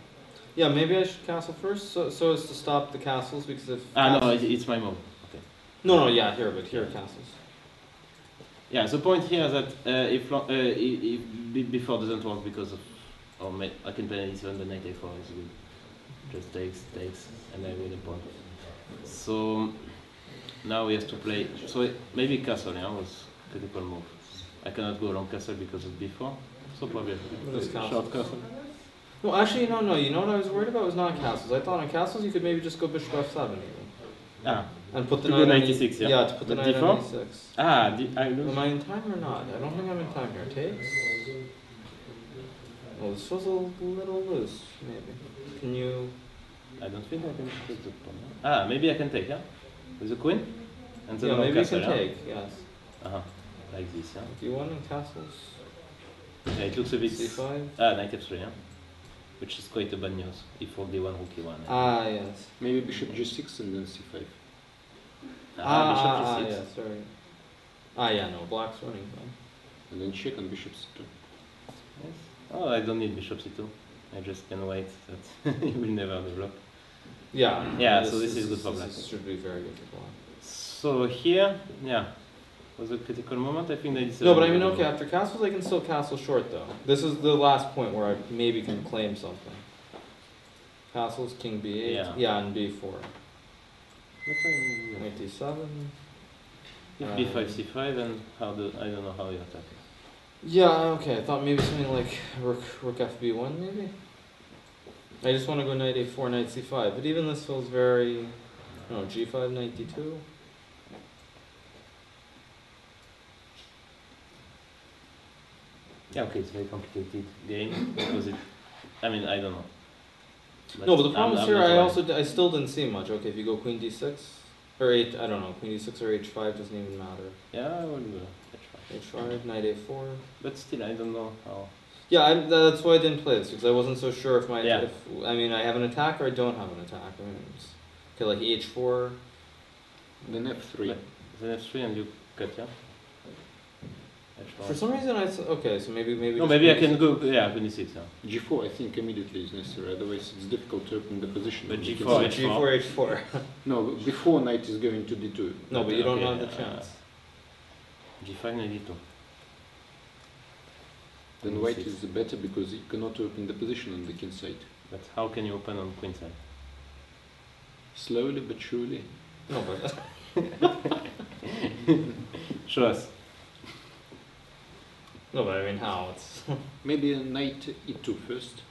Yeah, maybe I should castle first, so as to stop the castles, because if no, it's my move. Okay. No, yeah, here castles. Yeah, the point here is that if before doesn't work because of, I can play E7, the Knight A4 is good. Just takes, and I win a point. So now we have to play. So maybe castle, yeah, was critical move. I cannot go long castle because of B4. So probably short castle. No, actually, no. You know what I was worried about was not castles. I thought on castles you could maybe just go Bishop F7 even. And put the knight on E6, yeah? Yeah, to put the knight on E6. Am I in time or not? I don't think I'm in time here. Takes? Well, this was a little loose, maybe. Can you... I don't think I can take the pawn. Ah, maybe I can take, yeah? With the queen? And then Yeah, no maybe you castle, can yeah? take, yes. Uh-huh. Like this, yeah? D1 and castles. Yeah, it looks a bit... C5. Ah, knight f3, yeah? Which is quite a bad news. E4, d1, rook e1. Ah, yes. Maybe bishop g6 and then c5. Bishop g6. Yeah, sorry. Ah, yeah, no, black's running fine. And then check on bishop c2. Yes. Oh, I don't need bishop c2. I just can wait that he will never develop. Yeah. Yeah, so this is good for black. This should be very good for black. So here, yeah, was a critical moment. I think they decided. No, but I mean, okay, after castles, I can still castle short, though. This is the last point where I maybe can claim something. Castles, king b8, Yeah. and b4. Knight d7. b5, c5, and how do I don't know how you attack it. Yeah, okay, I thought maybe something like rook fb1, maybe? I just want to go knight a4, knight c5, but even this feels very, no, g5, knight d2. Yeah, okay, it's a very complicated game because it. I mean, I don't know. No, but the problem is I'm here, not I still didn't see much. Okay, if you go queen d6, or I don't know, queen d6 or h5 doesn't even matter. Yeah, I will do h5, knight a4. But still, I don't know how. Yeah, that's why I didn't play this, because I wasn't so sure if my, Yeah. I mean, I have an attack or I don't have an attack. I mean, okay, like h4. Then f3. Then f3 and you cut, yeah? For some reason, okay, so maybe. No, maybe I can go, yeah, queen d6, yeah. g4 I think immediately is necessary, otherwise it's difficult to open the position. But on the g4, king side. G4, h4. No, before knight is going to d2. No, but you don't Okay, have the chance. g5, knight d2. Then white is better because he cannot open the position on the king side. But how can you open on queen side? Slowly but surely. No, but Show us. no, but I mean, how? It's Maybe a knight e2 first,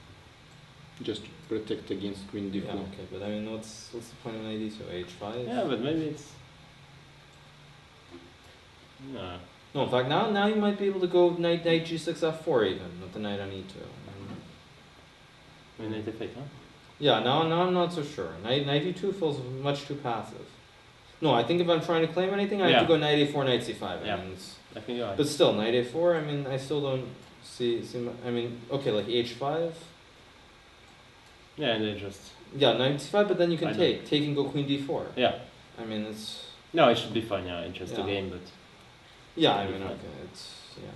just to protect against queen d4. yeah, okay, but I mean, what's the point of knight d2? H5. Yeah, but maybe it's. No. No, in fact, now you might be able to go knight g6 f4 even with the knight on e2. Maybe knight f8, huh? Yeah, now I'm not so sure. Knight e2 feels much too passive. No, I think if I'm trying to claim anything, I have to go knight a4, knight c5. Yeah. I mean, I think you're right. but still, knight a4. I mean, I still don't see. I mean, okay, like h5. Yeah, and then just. Yeah, knight c5, but then you can I know. take and go queen d4. Yeah. I mean, it's. No, it should be fine, yeah, it's just a Yeah. game, but. Yeah, I mean, okay, it's yeah.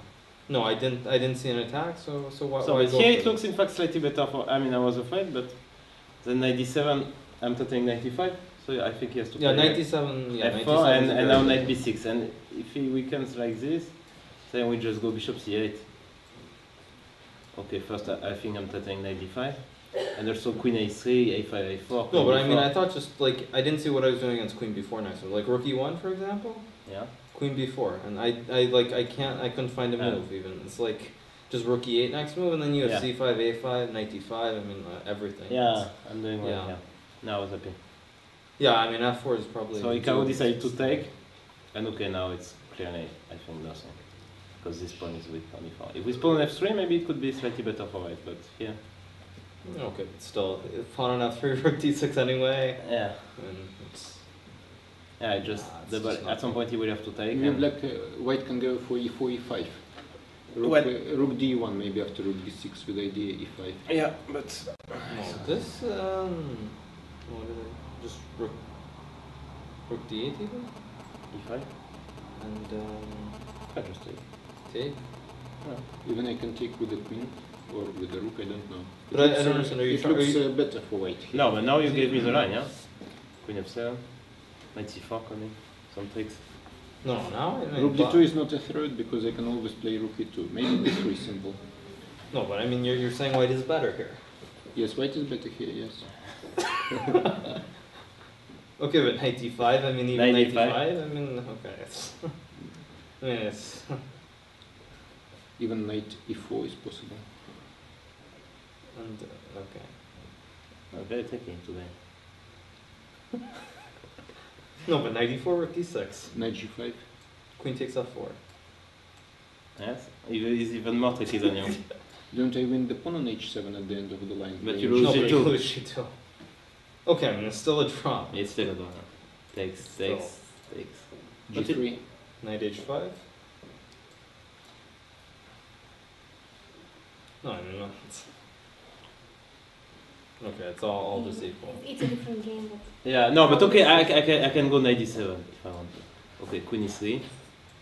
No, I didn't see an attack, so why? So, why but go here for it looks in fact slightly better for. I mean, I was afraid, but then knight d7, I'm taking knight d5, so I think he has to Yeah, play knight d7. Yeah, knight f4, d7 is and now very knight good. b6, and if he weakens like this, then we just go bishop c8. Okay, first I think I'm taking knight d5, and also queen a3, a5, a4. No, but I mean, b4. I thought just like I didn't see what I was doing against queen b4 next. Like rook e1, for example. Yeah. Queen b4, and I couldn't find a move even. It's like just rook e8 next move, and then you have Yeah. c5, a5, knight d5. I mean everything. Yeah, I'm doing well. Yeah. Yeah. Now I was happy. Yeah, I mean f4 is probably. So Ikaru decided to take, and okay, now it's clearly I think nothing, because this pawn is weak on e4. If we spawn on f3, maybe it could be slightly better for white, but here. Okay, but still, pawn on f3, rook d6 anyway. Yeah. And it's. Yeah, just It's double. just At some point he will have to take. Maybe and- black, white can go for e4, e5. What? Rook d1 maybe after rook d6 with idea e5. Yeah, but No, this what did I just rook d8 even, e5. and I just take. take. Even I can take with the queen or with the rook, I don't know. But I don't understand. Are you It trying? looks better for white. here. No, but now you gave me the line, yeah. Queen f7, knight c4 coming, some tricks. No, now I mean, Rook d2 is not a threat because I can always play rook e2. Maybe d3 simple. No, but I mean, you're saying white is better here. Yes, white is better here, yes. Okay, but knight d5. I mean, even Knight knight d5. d5. I mean, okay, it's. I mean, it's. Even knight e4 is possible. And okay. Oh, very tricky today. No, but knight e4, rook d6. Knight g5. Queen takes f4. Yes, he's even more tricky than you. Don't I win the pawn on h7 at the end of the line? But Playing you lose No, g2. but you lose g2. Okay, I mean, it's still a draw. It's still a draw. Takes. G3. Knight h5? No, I mean, no. Okay, it's all just equal. It's a different game, but Yeah, no, but okay, I can go knight d7 if I want to. Okay, queen e3,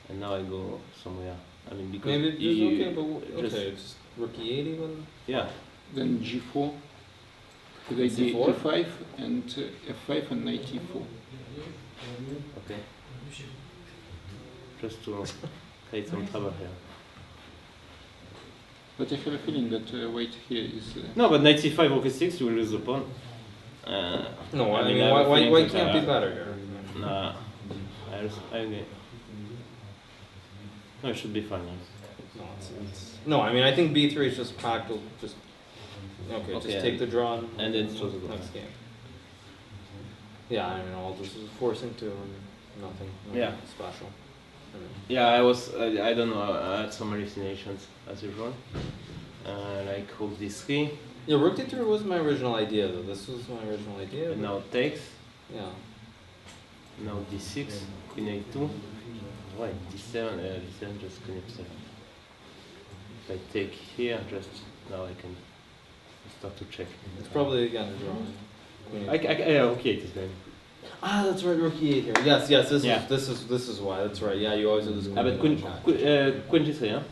and now I go somewhere. I mean, because Maybe you okay, but just rook e8 even. yeah. Then G4. With C4? D5 and F5 and knight E4. Okay. Just to create some trouble here. But I have a feeling that white here is. No, but knight c5, rook e6, you will lose the pawn. No, I mean, have a why feeling can't that, be better here? Nah, I agree. No, it should be fine. No, no, I mean, I think b3 is just practical. Just okay, Okay, just take the draw and then close the door. next game. Yeah, I mean, all this is forcing to nothing Yeah. special. I mean, Yeah, I don't know, I had some hallucinations as usual. Like rook d3, yeah, rook d3 was my original idea, though. This was my original idea. and but- now it takes. yeah. Now d6, queen a2. Why? d7, d7 just queen f7. If I take here, just now I can start to check. It's probably again a draw. Queen Yeah, okay, it is going. Ah, that's right, rook e8 here. Yes, this Yeah. this is why. That's right. Yeah, you always do this. But queen g3, huh?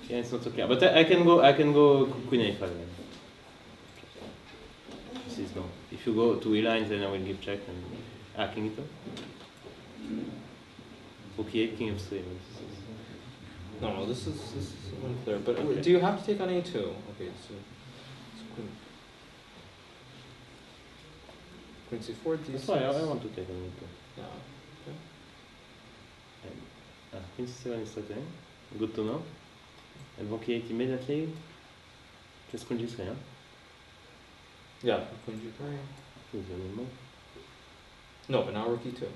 Yeah, it's not so clear. But I can go queen a5 then. This is no. If you go to e lines, then I will give check and king e2. Okay, king f3. No, this is unclear. But Okay. do you have to take on a2? Okay, so queen. Queen c4, d6. That's why I want to take on e2. Yeah. Queen c7 is threatening. Good to know. And rook e8 immediately. Just queen g3, huh? Yeah, queen g3. Who's the only move? No, but now rook e2.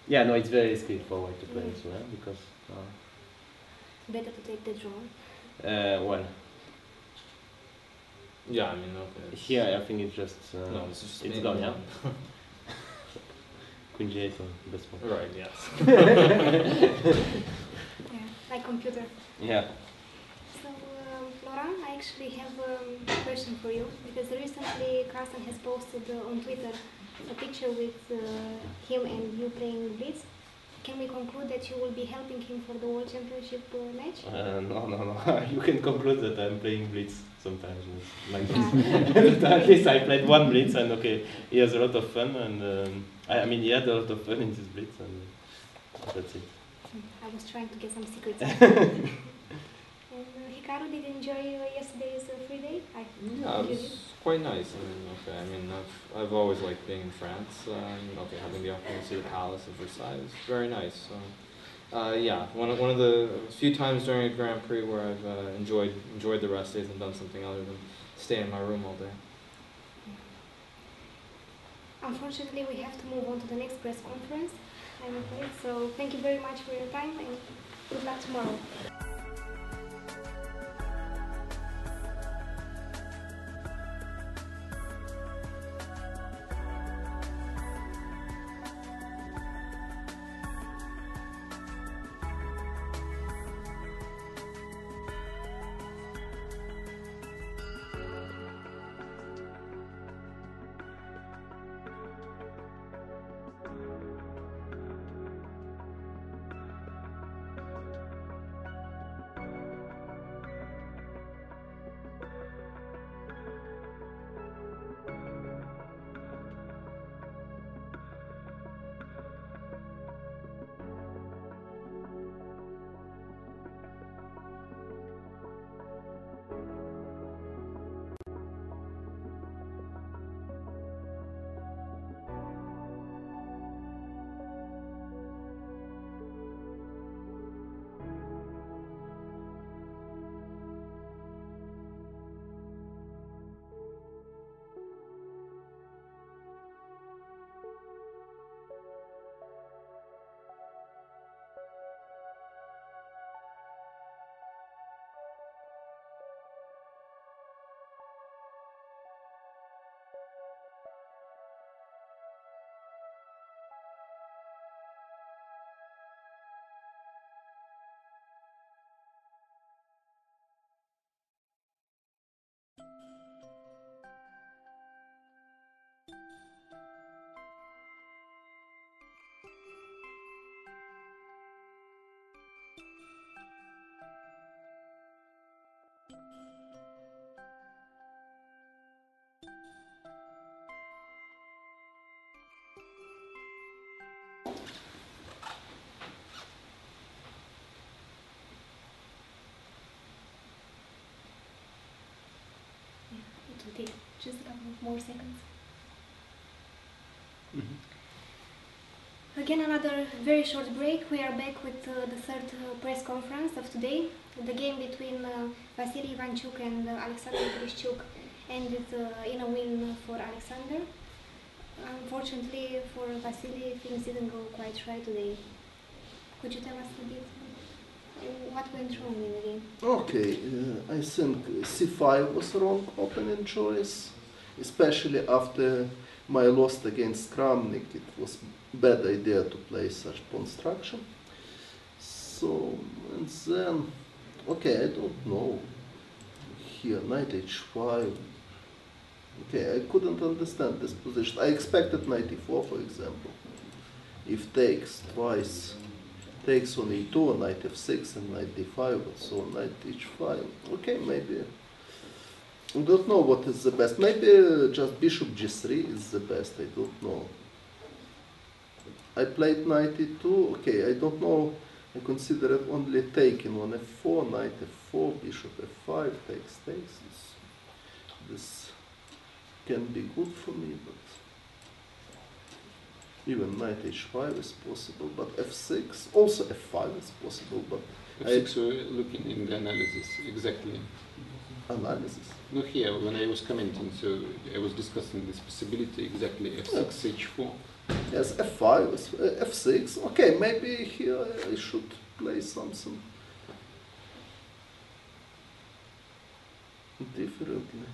Yeah, no, it's very straightforward to play as well because. better to take the draw. Well, Yeah, I mean, okay. here I think it's just. No, this is just it's main gone, yeah? one. Queen g8 on best one. Right, yes. Yeah, like computer. Yeah. So, Laurent, I actually have a question for you because recently Carsten has posted on Twitter a picture with him and you playing Blitz. Can we conclude that you will be helping him for the World Championship match? No. You can conclude that I'm playing Blitz sometimes with my Blitz. At least I played one Blitz and okay, he has a lot of fun and I mean he had a lot of fun in this Blitz and that's it. I was trying to get some secrets. And Hikaru, did you enjoy yesterday's free day? Yeah, it was quite nice. I mean, okay. I mean, I've always liked being in France. Okay, having the opportunity to see the Palace of Versailles was very nice. So, yeah, one of the few times during a Grand Prix where I've enjoyed the rest days and done something other than stay in my room all day. Unfortunately, we have to move on to the next press conference, I'm afraid. So thank you very much for your time and good luck tomorrow. It will take just a couple more seconds. Again, another very short break. We are back with the third press conference of today. The game between Vasily Ivanchuk and Alexander Grishchuk ended in a win for Alexander. Unfortunately for Vasily, things didn't go quite right today. Could you tell us a bit what went wrong in the game? Okay, I think c5 was wrong opening choice, especially after my loss against Kramnik. It was bad idea to play such pawn structure. So, and then, okay, I don't know. Here, knight h5. Okay, I couldn't understand this position. I expected knight e4, for example. If takes twice, takes on e2, knight f6, and knight d5, so knight h5. Okay, maybe. I don't know what is the best. Maybe just bishop g3 is the best. I don't know. I played knight e2. Okay, I don't know. I consider it only taking on f4, knight f4, bishop f5, takes. This can be good for me, but even knight h5 is possible. But f6, also f5 is possible. But f6 we're looking in the analysis exactly. Analysis. No, here when I was commenting, so I was discussing this possibility exactly. f6, h4. Yes, f5 is f6. Okay, maybe here I should play something differently.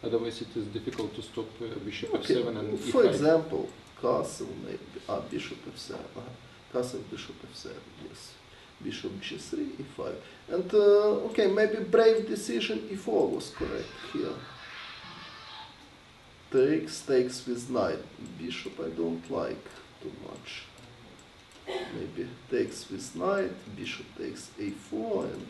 Otherwise, it is difficult to stop bishop Okay, f7 and e5. for example, castle maybe. Bishop f7. Castle, bishop f7. Yes. Bishop g3, e5. And okay, maybe brave decision e4 was correct here. Takes with knight. Bishop I don't like too much. Maybe takes with knight, bishop takes a4, and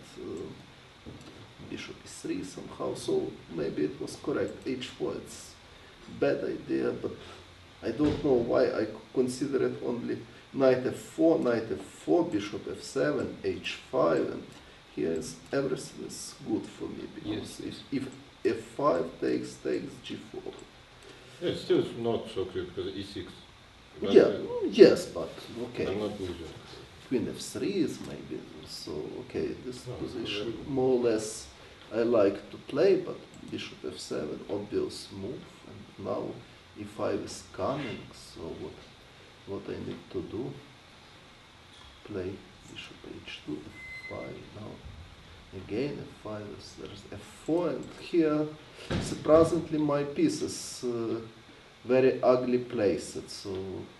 bishop e3 somehow. So maybe it was correct. h4, it's bad idea, but I don't know why I consider it only knight f4, bishop f7, h5, and here is everything is good for me, because if f5 takes g4. Yeah, it's still not so clear because e6. But Yeah, yes, but okay. I'm not losing. Queen f3 is maybe, so okay, this No, position very good. more or less I like to play, but bishop f7, obvious move, and now e5 is coming, so what I need to do? Play bishop h2, f5 now. Again f5, there's f4, and here surprisingly my piece is very ugly placed, so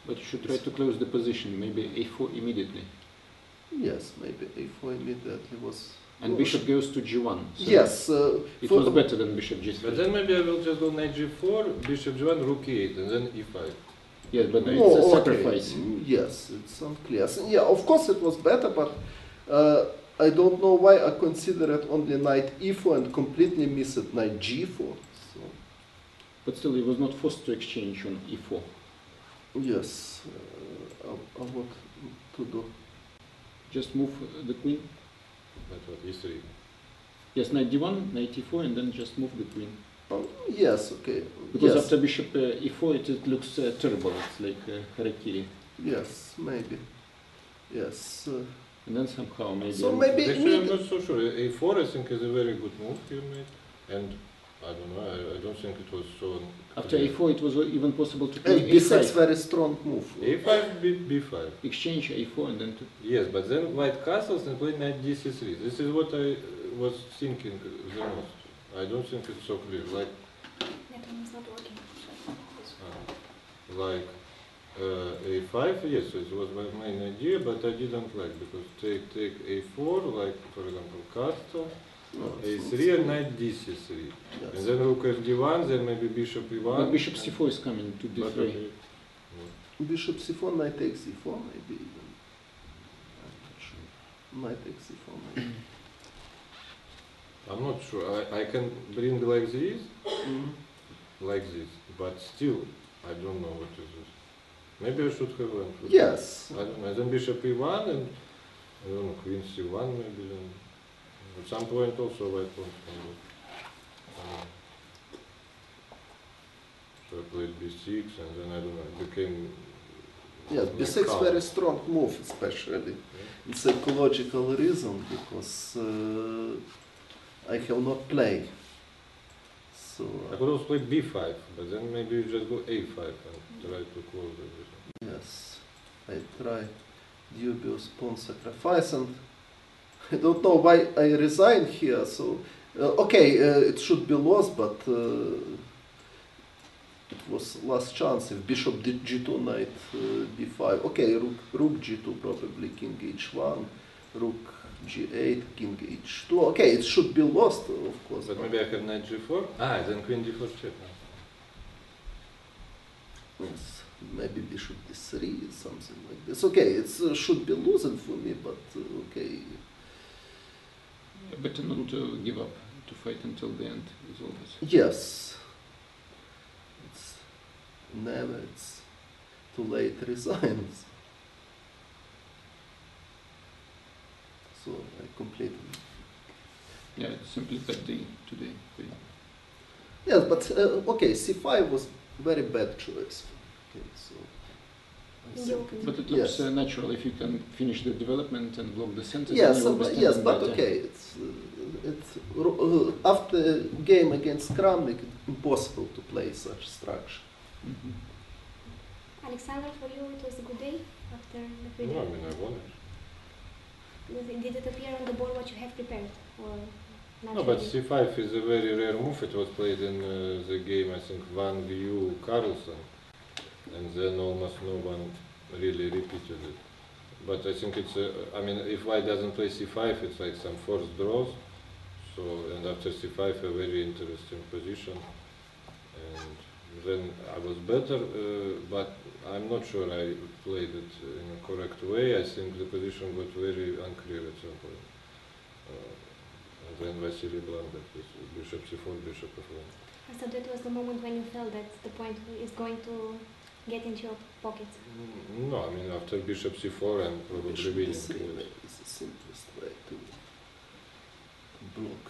But you should try to close the position, maybe a4 immediately. yes, maybe a4 immediately was. And bishop goes to g1. So Yes, it was better than bishop g3. But then maybe I will just go knight g4, bishop g1, rook e8, and then e5. Yes, but it's Oh, a okay. sacrifice. Yes, it's unclear. So, yeah, of course it was better, but I don't know why I consider it only knight e4 and completely missed knight g4. So, But still, it was not forced to exchange on e4. yes, I what to do. Just move the queen. But what, e3? Yes, knight d1, knight e4, and then just move the queen. Yes, okay. Because yes. after bishop e4, it looks terrible. It's like harakiri. Yes, maybe. Yes. And then somehow maybe. So maybe Actually, I'm not so sure. a4 I think is a very good move you made, and I don't know. I don't think it was so. After clear. a4, it was even possible to play b6 a5. very strong move. a5, b5. Exchange a4 and then to. Yes, but then white castles and play knight dc3. This is what I was thinking the most. I don't think it's so clear. Like, That one is not working. like a5, yes, it was my main idea, but I didn't like because take a4, like for example castle, No, it's a3 not and knight dc3, Yes. and then rook fd1, then maybe bishop e1. But bishop c4 is coming to But d3. okay. Bishop c4, knight takes e4, maybe even. I'm not sure. Knight takes e4, maybe. I'm not sure. I can bring like this, like this, but still, I don't know what is this. Maybe I should have went with Yes. I don't know. Then bishop e1 and I don't know, queen c1 maybe. Then at some point also white pawn can go. So I played b6 and then I don't know, it became. Yes, like b6 how? very strong move, especially in psychological reason, because I have not played. So I could also play b5, but then maybe you just go a5 and try to close everything. yes, I try dubious pawn sacrifice, and I don't know why I resigned here. So okay, it should be lost, but it was last chance. If bishop did g2, knight b5. Okay, rook g2 probably, king h1, rook g8, king h2. Okay, it should be lost, of course. But maybe I have knight g4. Ah, then queen d4 check. Yes, maybe bishop d3, something like this. Okay, it should be losing for me, but okay. Better not to give up, to fight until the end is always. Yes. It's never, it's too late resigns. So I completed. Yeah, it's simply bad day today. Yes, but okay, c5 was very bad choice. Okay, so I think But it looks yes. natural if you can finish the development and block the center. Yes, then you will be yes, standing but better. okay, it's after game against Kramnik, it's impossible to play such structure. Alexander, for you it was a good day after the free No, I day? mean I won it. Did it appear on the board what you have prepared? Or not No, but really? c5 is a very rare move. It was played in the game, I think, Van View Carlson, and then almost no one really repeated it. But I think it's, I mean, if white doesn't play c5, it's like some forced draws. So, and after c5, a very interesting position. And then I was better, but I'm not sure I played it in a correct way. I think the position got very unclear at some point. And then Vasily blundered with bishop c4, bishop f1. So that was the moment when you felt that the point is going to get into your pocket. No, I mean after bishop c4 and probably Bishop winning. d3 Yes. is the simplest way to block.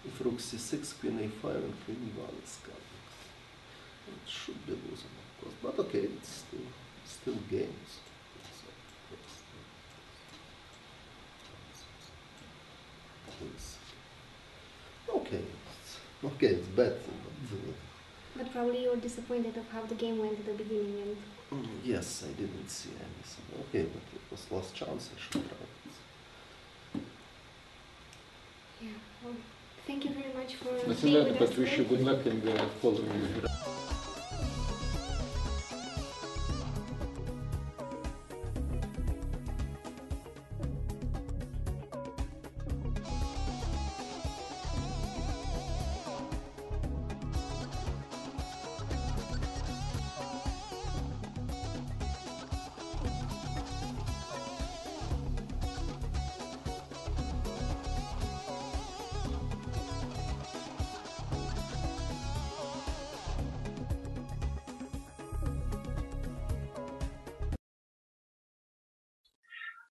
If rook c6, queen a5, and queen e1 is coming. It should be losing, of course, but okay, it's still games. Okay, it's better. But probably you were disappointed of how the game went at the beginning and Yes, I didn't see anything. Okay, but it was last chance. I should try it. yeah. Well, thank you very much for That's being that, with us but wish you today. good luck in the following.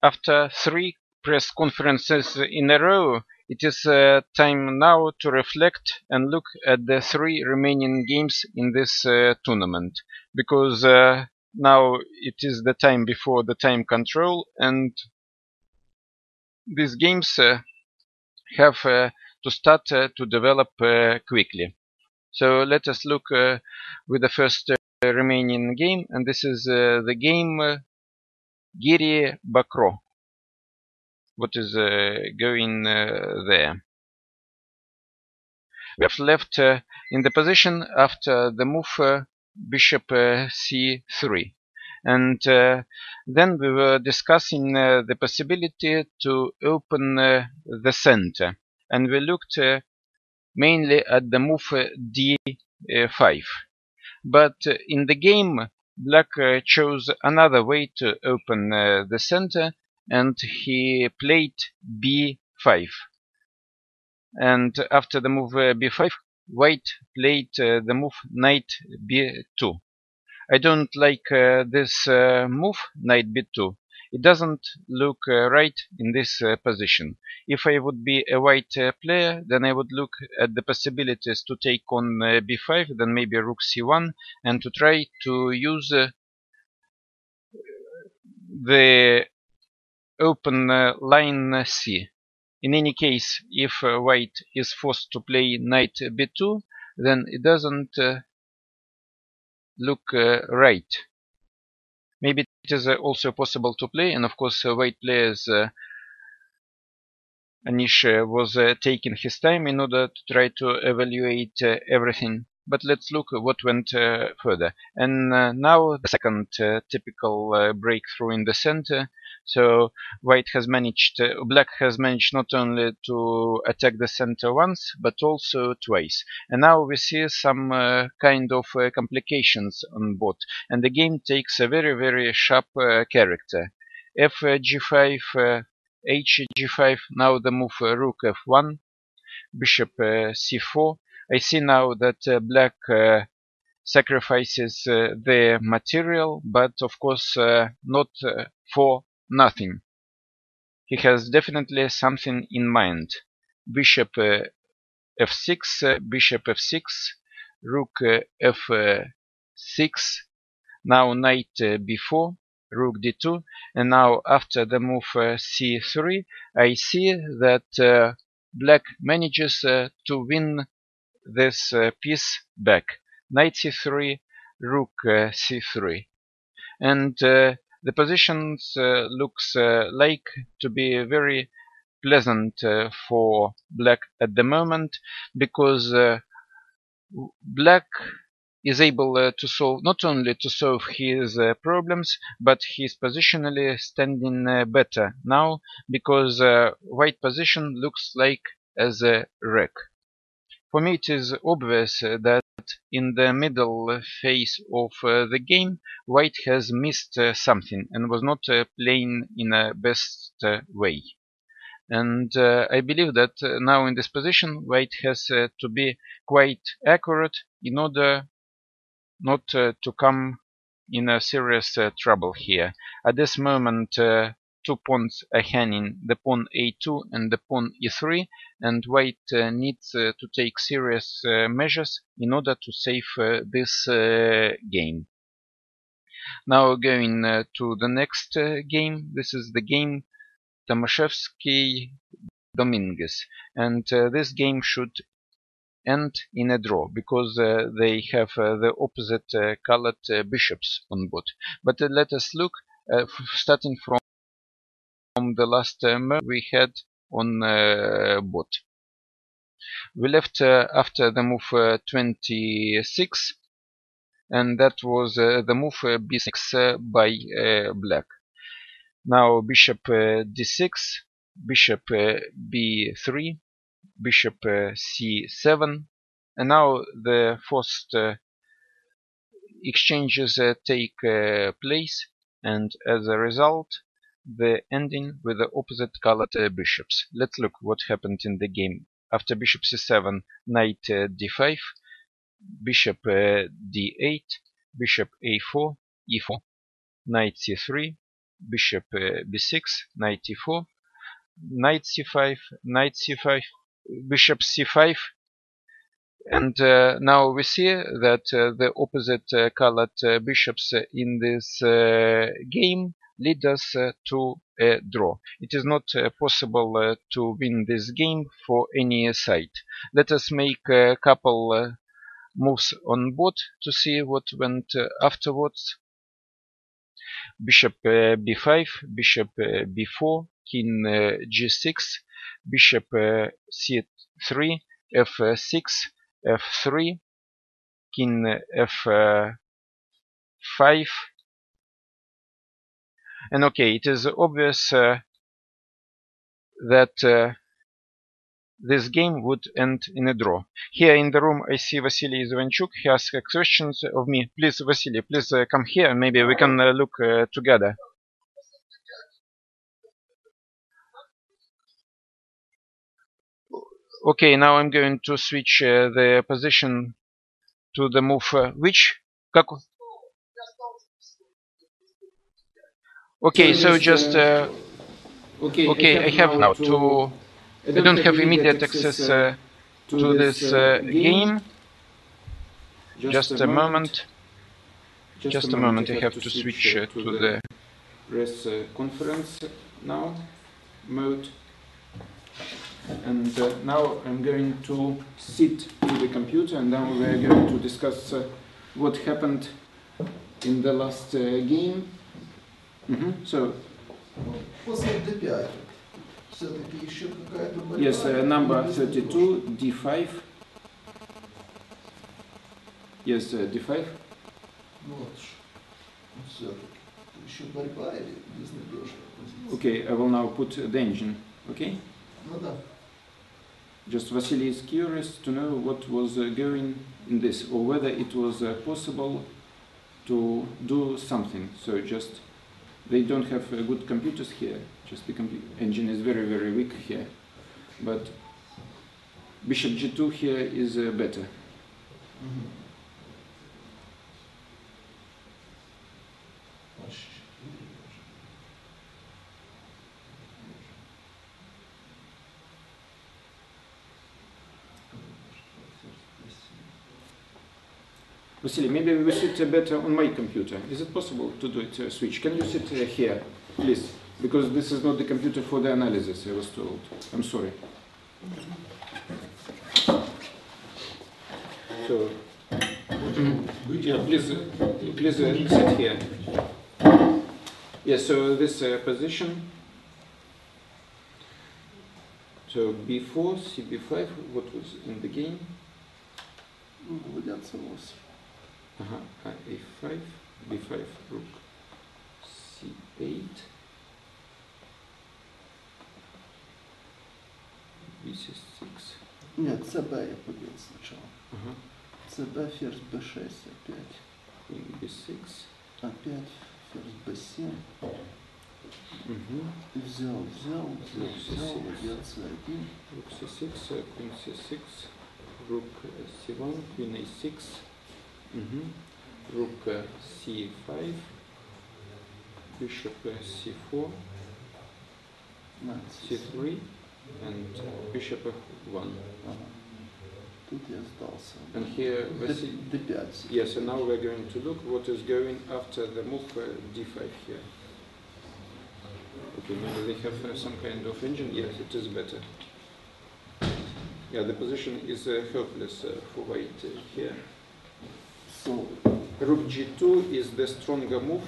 After 3 press conferences in a row, it is time now to reflect and look at the 3 remaining games in this tournament, because now it is the time before the time control, and these games have to start to develop quickly. So let us look with the first remaining game, and this is the game Giri Bakro. What is going there? We have left in the position after the move bishop c3, and then we were discussing the possibility to open the center, and we looked mainly at the move d5. But in the game, black chose another way to open the center, and he played b5. And after the move b5, white played the move knight b2. I don't like this move, knight b2. It doesn't look right in this position. If I would be a white player, then I would look at the possibilities to take on b5, then maybe rook c1, and to try to use the open line c. In any case, if white is forced to play knight b2, then it doesn't look right. Maybe it is also possible to play, and of course white players Anish was taking his time in order to try to evaluate everything. But let's look at what went further. And now the second typical breakthrough in the center. So white has managed, black has managed not only to attack the center once, but also twice. And now we see some kind of complications on board. And the game takes a very, very sharp character. F g5, Hg5, now the move rook f1, bishop c4. I see now that black sacrifices the material, but of course not for nothing. He has definitely something in mind. Bishop f6, bishop f6, rook f6, now knight b4, rook d2, and now after the move c3, I see that black manages to win this piece back. Knight c3, rook c3, and the positions looks like to be very pleasant for black at the moment, because black is able to solve, not only to solve his problems, but he's positionally standing better now, because white position looks like as a wreck. For me it is obvious that in the middle phase of the game white has missed something and was not playing in a best way. And I believe that now in this position white has to be quite accurate in order not to come in a serious trouble here. At this moment 2 pawns are hanging, the pawn a2 and the pawn e3, and white needs to take serious measures in order to save this game. Now going to the next game. This is the game Tomaszewski-Dominguez, and this game should end in a draw, because they have the opposite colored bishops on board. But let us look, starting from the last move we had on board. We left after the move 26, and that was the move b6 by black. Now bishop d6, bishop b3, bishop c7, and now the first exchanges take place, and as a result the ending with the opposite colored bishops. Let's look what happened in the game. After bishop c7, knight d5, bishop d8, bishop a4, e4, knight c3, bishop b6, knight e4, knight c5, knight c5, bishop c5, and now we see that the opposite colored bishops in this game lead us to a draw. It is not possible to win this game for any side. Let us make a couple moves on board to see what went afterwards. Bishop b5, bishop b4, king g6, bishop c3, f6, f3, king f5, and okay, it is obvious that this game would end in a draw. Here in the room I see Vasily Ivanchuk. He asks questions of me. Please, Vasily, please come here. Maybe we can look together. Okay, now I'm going to switch the position to the move which? Okay, so just okay, I have now to. I don't have immediate access to this game. Just a moment. Just a moment. I have to switch to the press conference now mode. And now I'm going to sit to the computer, and now we're going to discuss what happened in the last game. So, yes, number 32, D5. Yes, D5. Okay, I will now put the engine. Okay? Just Vasily is curious to know what was going in this, or whether it was possible to do something. So just, they don't have good computers here, just the engine is very, very weak here. But bishop g2 here is better. Vasily, maybe we sit better on my computer. Is it possible to do it switch? Can you sit here, please? Because this is not the computer for the analysis, I was told. I'm sorry. So, yeah, please sit here. Yes, so this position. So b4, cb5, what was in the game? a5, b5, rook c8, b6. Нет, cb я побил сначала. cb, ферзь b6, опять. Queen b6. Опять ферзь b7. Взял, ладья c1. Rook c6, queen c6, rook c1, queen a6. Rook c5, bishop c4, c3, and bishop f1. Тут я сдался. And here, d5. yes, and now we're going to look what is going after the move d5 here. Okay, maybe they have some kind of engine. Yes, it is better. Yeah, the position is helpless for white here. So, rook g2 is the stronger move.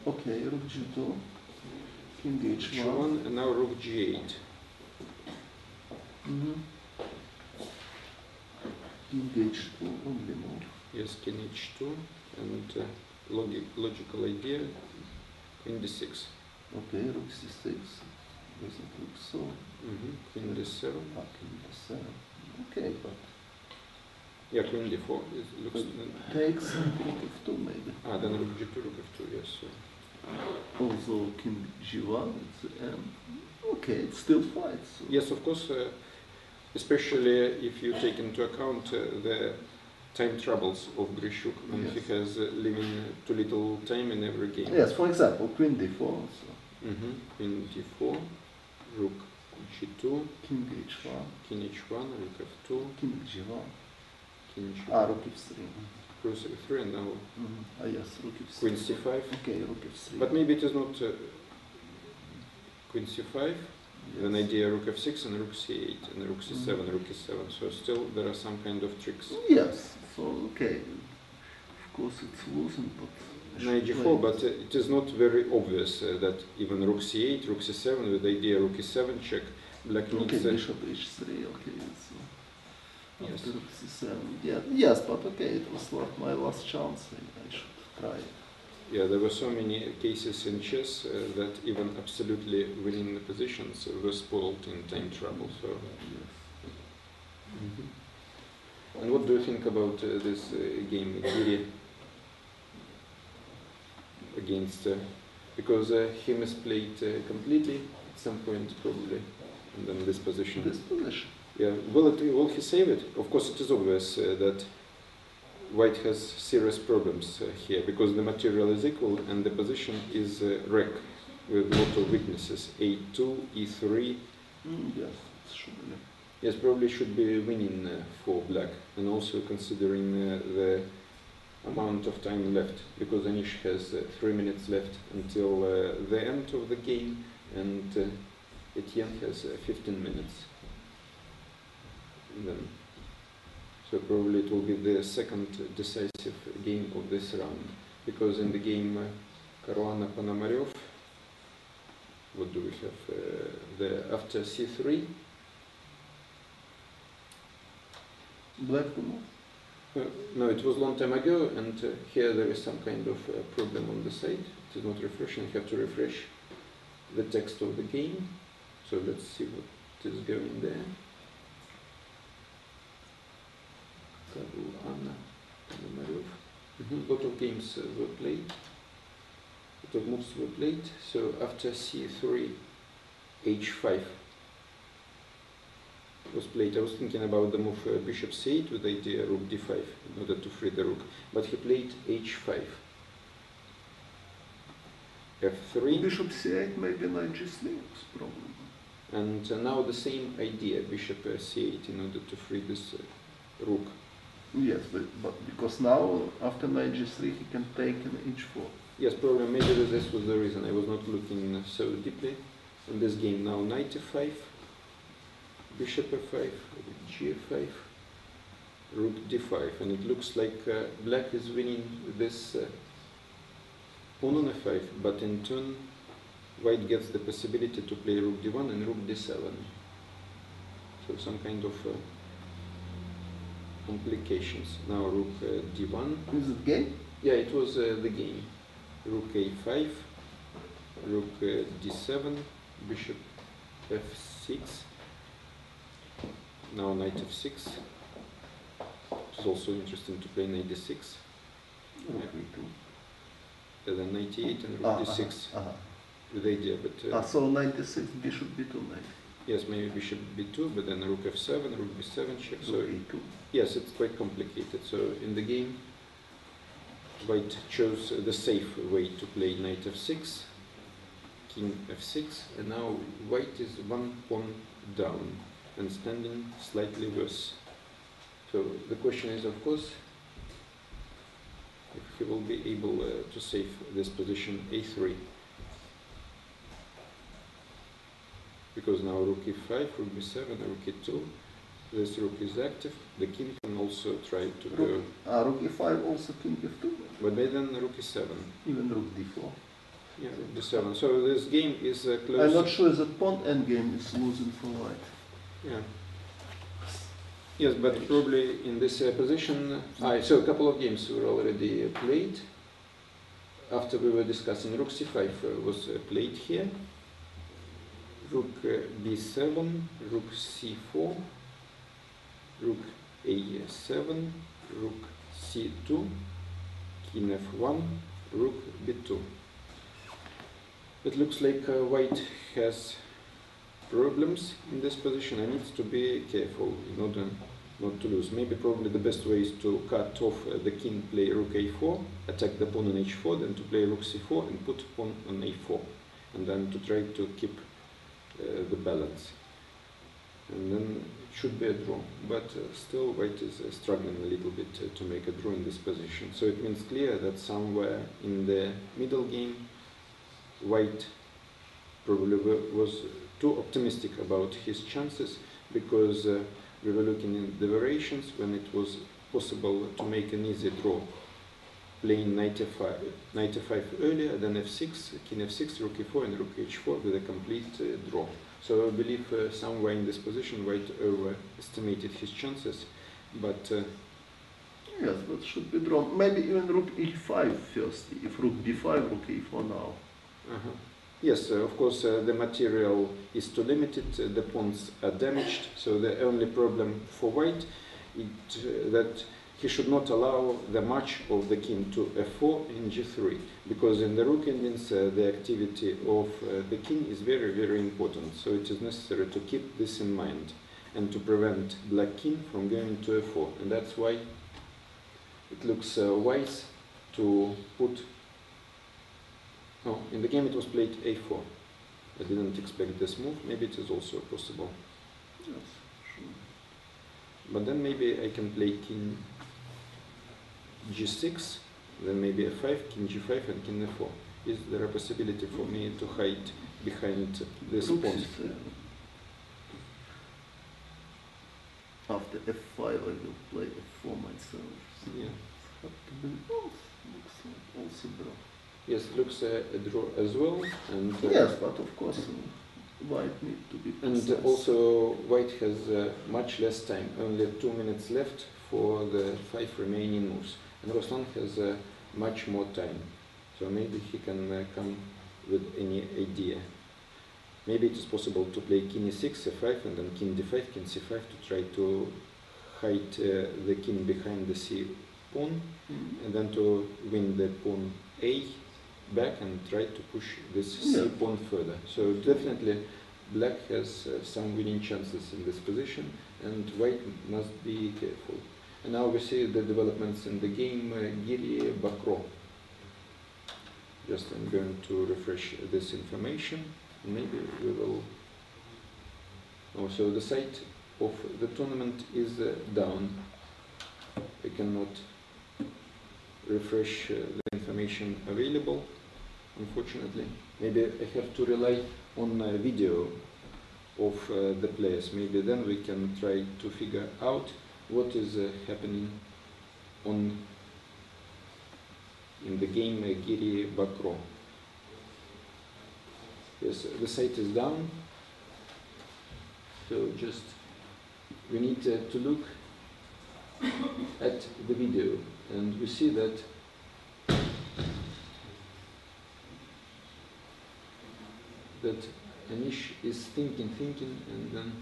Okay, rook g2, king h1, and now rook g8. King h2, only move. Yes, king h2, and logical idea, queen d6. Okay, rook c6, doesn't look so. Queen d7. King d7. Okay, but yeah, queen d4 looks. Takes rook f2 maybe. Then rook g2, rook f2, yes. So. Also king g1, okay, it still fights. So. Yes, of course, especially if you take into account the time troubles of Grishuk, and he has living too little time in every game. Yes, for example, queen d4 also. Queen d4, rook g2, king h1, king h1, rook f2, king g1, king g1, rook f3. Rook f3, and now yes, rook f3. Queen c5. Okay, rook f3. But maybe it is not queen c5, then idea rook f6 and rook c8 and rook c7, rook e7. So still there are some kind of tricks. Yes, so okay. Of course it's losing, but Knight g4, but it is not very obvious that even rook c8, rook c7 with idea rook e7 check, black needs... Okay, bishop h3, okay, so yes. rook c7, yeah, yes, but okay, it was my last chance, I should try it. Yeah, there were so many cases in chess that even absolutely winning the positions were spoiled in time trouble, so... And what do you think about this game, Giri? Against, because he misplayed completely at some point probably, and then this position. This position? Yeah, will he save it? Of course, it is obvious that white has serious problems here because the material is equal and the position is wreck with a lot of weaknesses. A2, E3. Yes, it should be. Yes, probably should be winning for black, and also considering the amount of time left, because Anish has 3 minutes left until the end of the game, and Etienne has 15 minutes. And then, so probably it will be the second decisive game of this round, because in the game Caruana Ponomarev, what do we have? After C3. Black to move? No, it was long time ago, and here there is some kind of problem on the side. It is not refreshing. You have to refresh the text of the game. So let's see what is going there. Caruana Ponomarev. A lot of games were played. A lot of moves were played. So after C3, H5 was played. I was thinking about the move bishop c8 with the idea rook d5 in order to free the rook, but he played h5, f3, Bishop c8, maybe knight g3 was problem. and now the same idea, bishop c8 in order to free this rook. Yes, but because now after knight g3 he can take an h4. Yes, probably maybe this was the reason I was not looking so deeply in this game. Now knight f5, bishop f5, g5, rook d5, and it looks like black is winning this pawn on f5, but in turn white gets the possibility to play rook d1 and rook d7. So some kind of complications. Now rook d1. Is it game? Yeah, it was the game. Rook a5, rook d7, bishop f6. Now knight f6. It is also interesting to play knight d6. Rook e2. Then knight e8 and rook d6 with the idea, but so knight d6, bishop b2 knight. yes, maybe bishop b2, but then rook f7, rook b7 check. So e2. yes, it's quite complicated. So in the game, white chose the safe way to play knight f6, king f6, and now white is one pawn down and standing slightly worse. So the question is, of course, if he will be able to save this position a3. Because now rook e5, rook b7, rook e2, this rook is active. The king can also try to go. Rook e5, also king f2. But then rook e7. Even rook d4. Yeah, rook d7. So this game is close. I'm not sure that pawn endgame is losing for white. Yeah. Yes, but probably in this position, so a couple of games were already played. After we were discussing, rook c5 was played here. Rook b7, rook c4, rook a7, rook c2, king f1, rook b2. It looks like white has problems in this position. I need to be careful in order not to lose. Maybe probably the best way is to cut off the king, play rook a4, attack the pawn on h4, then to play rook c4 and put pawn on a4, and then to try to keep the balance. And then it should be a draw, but still white is struggling a little bit to make a draw in this position. So it means clear that somewhere in the middle game white probably was too optimistic about his chances, because we were looking in the variations when it was possible to make an easy draw, playing knight f5 earlier, then f6, king f6, rook e4 and rook h4 with a complete draw. So I believe somewhere in this position white overestimated his chances, but yes, that should be drawn. Maybe even rook e5 first, if rook b5, rook e4 now. Yes, of course, the material is too limited, the pawns are damaged, so the only problem for white is that he should not allow the march of the king to f4 in g3, because in the rook endings the activity of the king is very, very important, so it is necessary to keep this in mind. and to prevent black king from going to f4. And that's why it looks wise to put... Oh, in the game it was played a4. I didn't expect this move. Maybe it is also possible. Yes, sure. But then maybe I can play king g6, then maybe f5, king g5 and king f4. Is there a possibility for me to hide behind this pawn? After f5 I will play f4 myself. So Yeah. have to be looks like also draw. Yes, looks a draw as well. And Yes, but of course white need to be precise. and also white has much less time, only 2 minutes left for the 5 remaining moves. And Ruslan has much more time, so maybe he can come with any idea. Maybe it is possible to play king e6, f5, and then king d5, king c5 to try to hide the king behind the c pawn, and then to win the pawn a back and try to push this c pawn further. So definitely black has some winning chances in this position, and white must be careful. And now we see the developments in the game, Giri Bakro. Just I'm going to refresh this information. Maybe we will... Also, the site of the tournament is down. I cannot refresh the information available, unfortunately. Maybe I have to rely on a video of the players. Maybe then we can try to figure out what is happening in the game Giri Bakro. Yes, the site is down, so just we need to look at the video, and we see that Anish is thinking, and then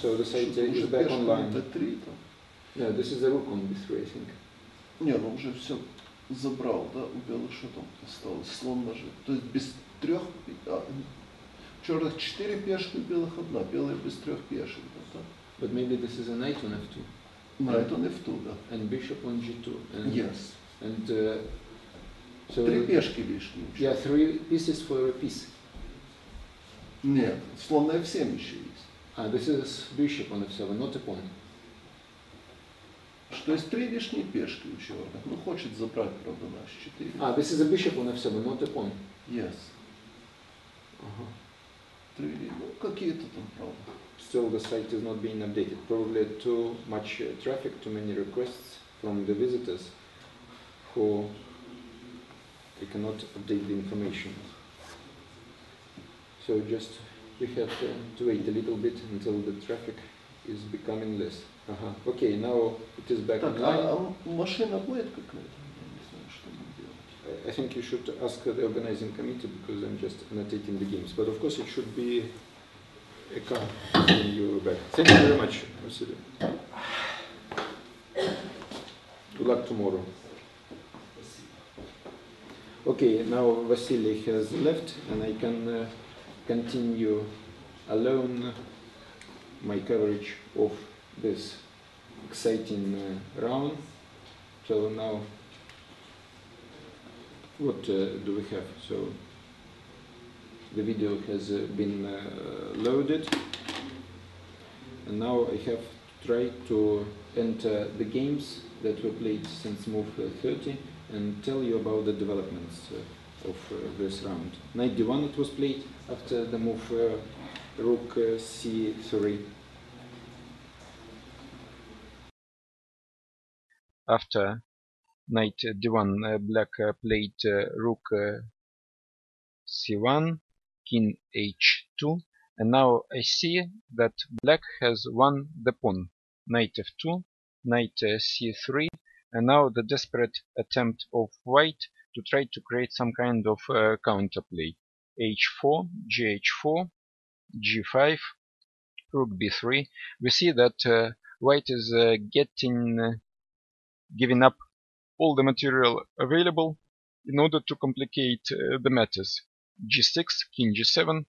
so the site is back online. No, this is a rook on b3, I think. Не, ну уже все забрал, да? У белых что там осталось? Слон на g. То есть без трех... черных 4 пешки, у белых одна. Белые без трех пешек, да? But maybe this is a knight on f2. Knight on f2, да. And bishop on g2. And Yes. And so... 3 пешки лишние. Yeah, 3 pieces for a piece. Нет, слон на f7 еще есть. This is bishop on f7, not a pawn. Что есть 3 лишние пешки у черных. Ну, хочет забрать, правда, на h4. This is a bishop on f7, not a pawn. Yes. 3, ну, какие-то там, правда. Still, the site is not being updated. Probably too much traffic, too many requests from the visitors who they cannot update the information. So just we have to wait a little bit until the traffic is becoming less. Okay, now it is back Так, online. машина будет какая-то? Я не знаю, что нам делать. I think you should ask the organizing committee, because I'm just annotating the games. But of course it should be a car when you're back. Thank you very much, Vasily. Good luck tomorrow. Okay, now Vasily has left, and I can continue alone my coverage of this exciting round. So now, what do we have? So the video has been loaded, and now I have tried to enter the games that were played since move 30 and tell you about the developments of this round. Knight d1 it was played after the move rook c3. After knight d1, black played rook c1, king h2, and now I see that black has won the pawn. Knight f2, knight c3, and now the desperate attempt of white to try to create some kind of counterplay. h4, gh4, g5, rook b3. We see that white is giving up all the material available in order to complicate the matters. g6, king g7,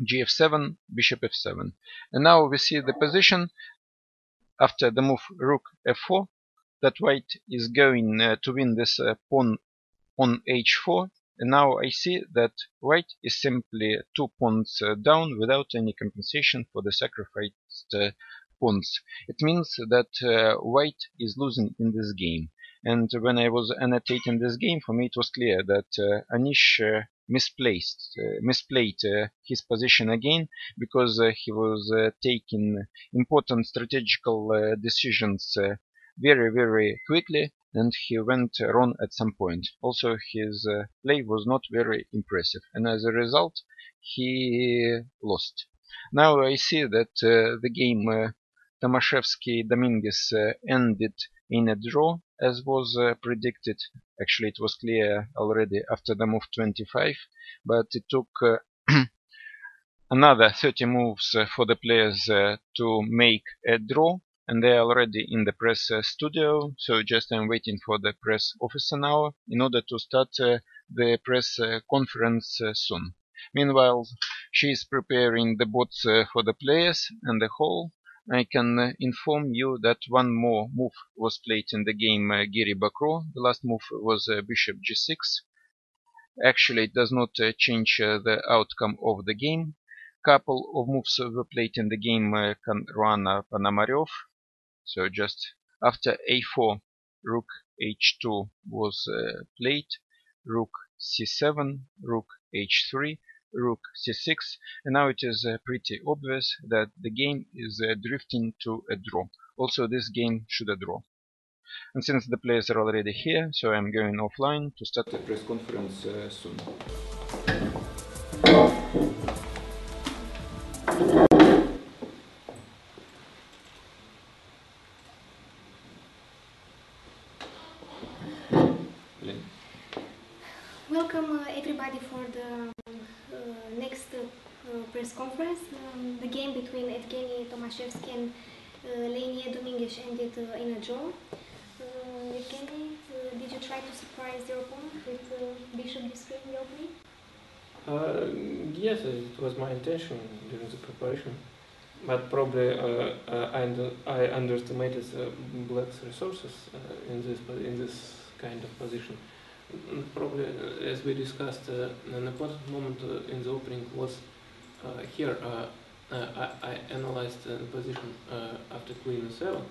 gf7, bishop f7. And now we see the position after the move rook f4 that white is going to win this pawn on h4. And now I see that white is simply 2 pawns down without any compensation for the sacrificed pawns. It means that white is losing in this game. And when I was annotating this game, for me it was clear that Anish misplayed his position again, because he was taking important strategical decisions very quickly, and he went wrong at some point. Also, his play was not very impressive, and as a result, he lost. Now I see that the game Tomaszewski-Dominguez ended in a draw, as was predicted. Actually, it was clear already after the move 25, but it took another 30 moves for the players to make a draw, and they are already in the press studio, so just I'm waiting for the press officer now in order to start the press conference soon. Meanwhile, she is preparing the boards for the players and the hall. I can inform you that one more move was played in the game Giri Bakro. The last move was bishop g6. Actually, it does not change the outcome of the game. Couple of moves were played in the game Caruana Pономарев. So just after a4, rook h2 was played, rook c7, rook h3, rook c6, and now it is pretty obvious that the game is drifting to a draw. Also, this game should a draw. And since the players are already here, so I'm going offline to start the press conference soon. Welcome everybody for the next press conference. The game between Evgeny Tomaszewski and Lenia Dominguez ended in a draw. Evgeny, did you try to surprise your opponent with bishop d3 in the opening? Yes, it was my intention during the preparation, but probably I underestimated black's resources in this kind of position. Probably, as we discussed, an important moment in the opening was here. I analyzed the position after queen e7,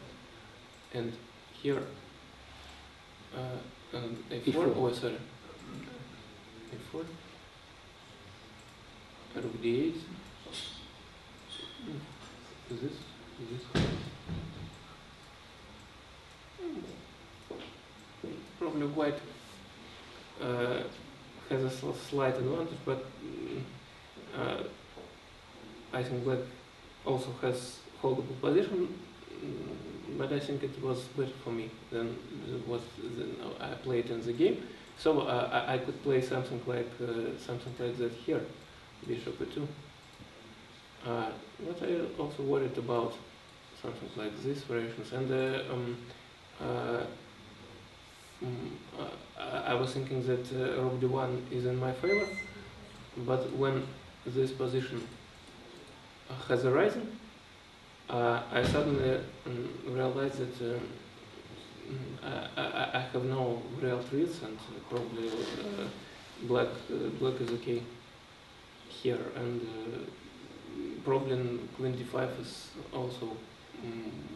and here a4. Oh, sorry, a4. Rook d8. Is this? Probably white has a slight advantage, but I think black also has holdable position. But I think it was better for me than what I played in the game. So I could play something like that here, bishop e2. But I also worried about something like these variations, and I was thinking that rook d1 is in my favor, but when this position has arisen, I suddenly realized that I have no real threats, and probably black is okay here, and probably queen d5 is also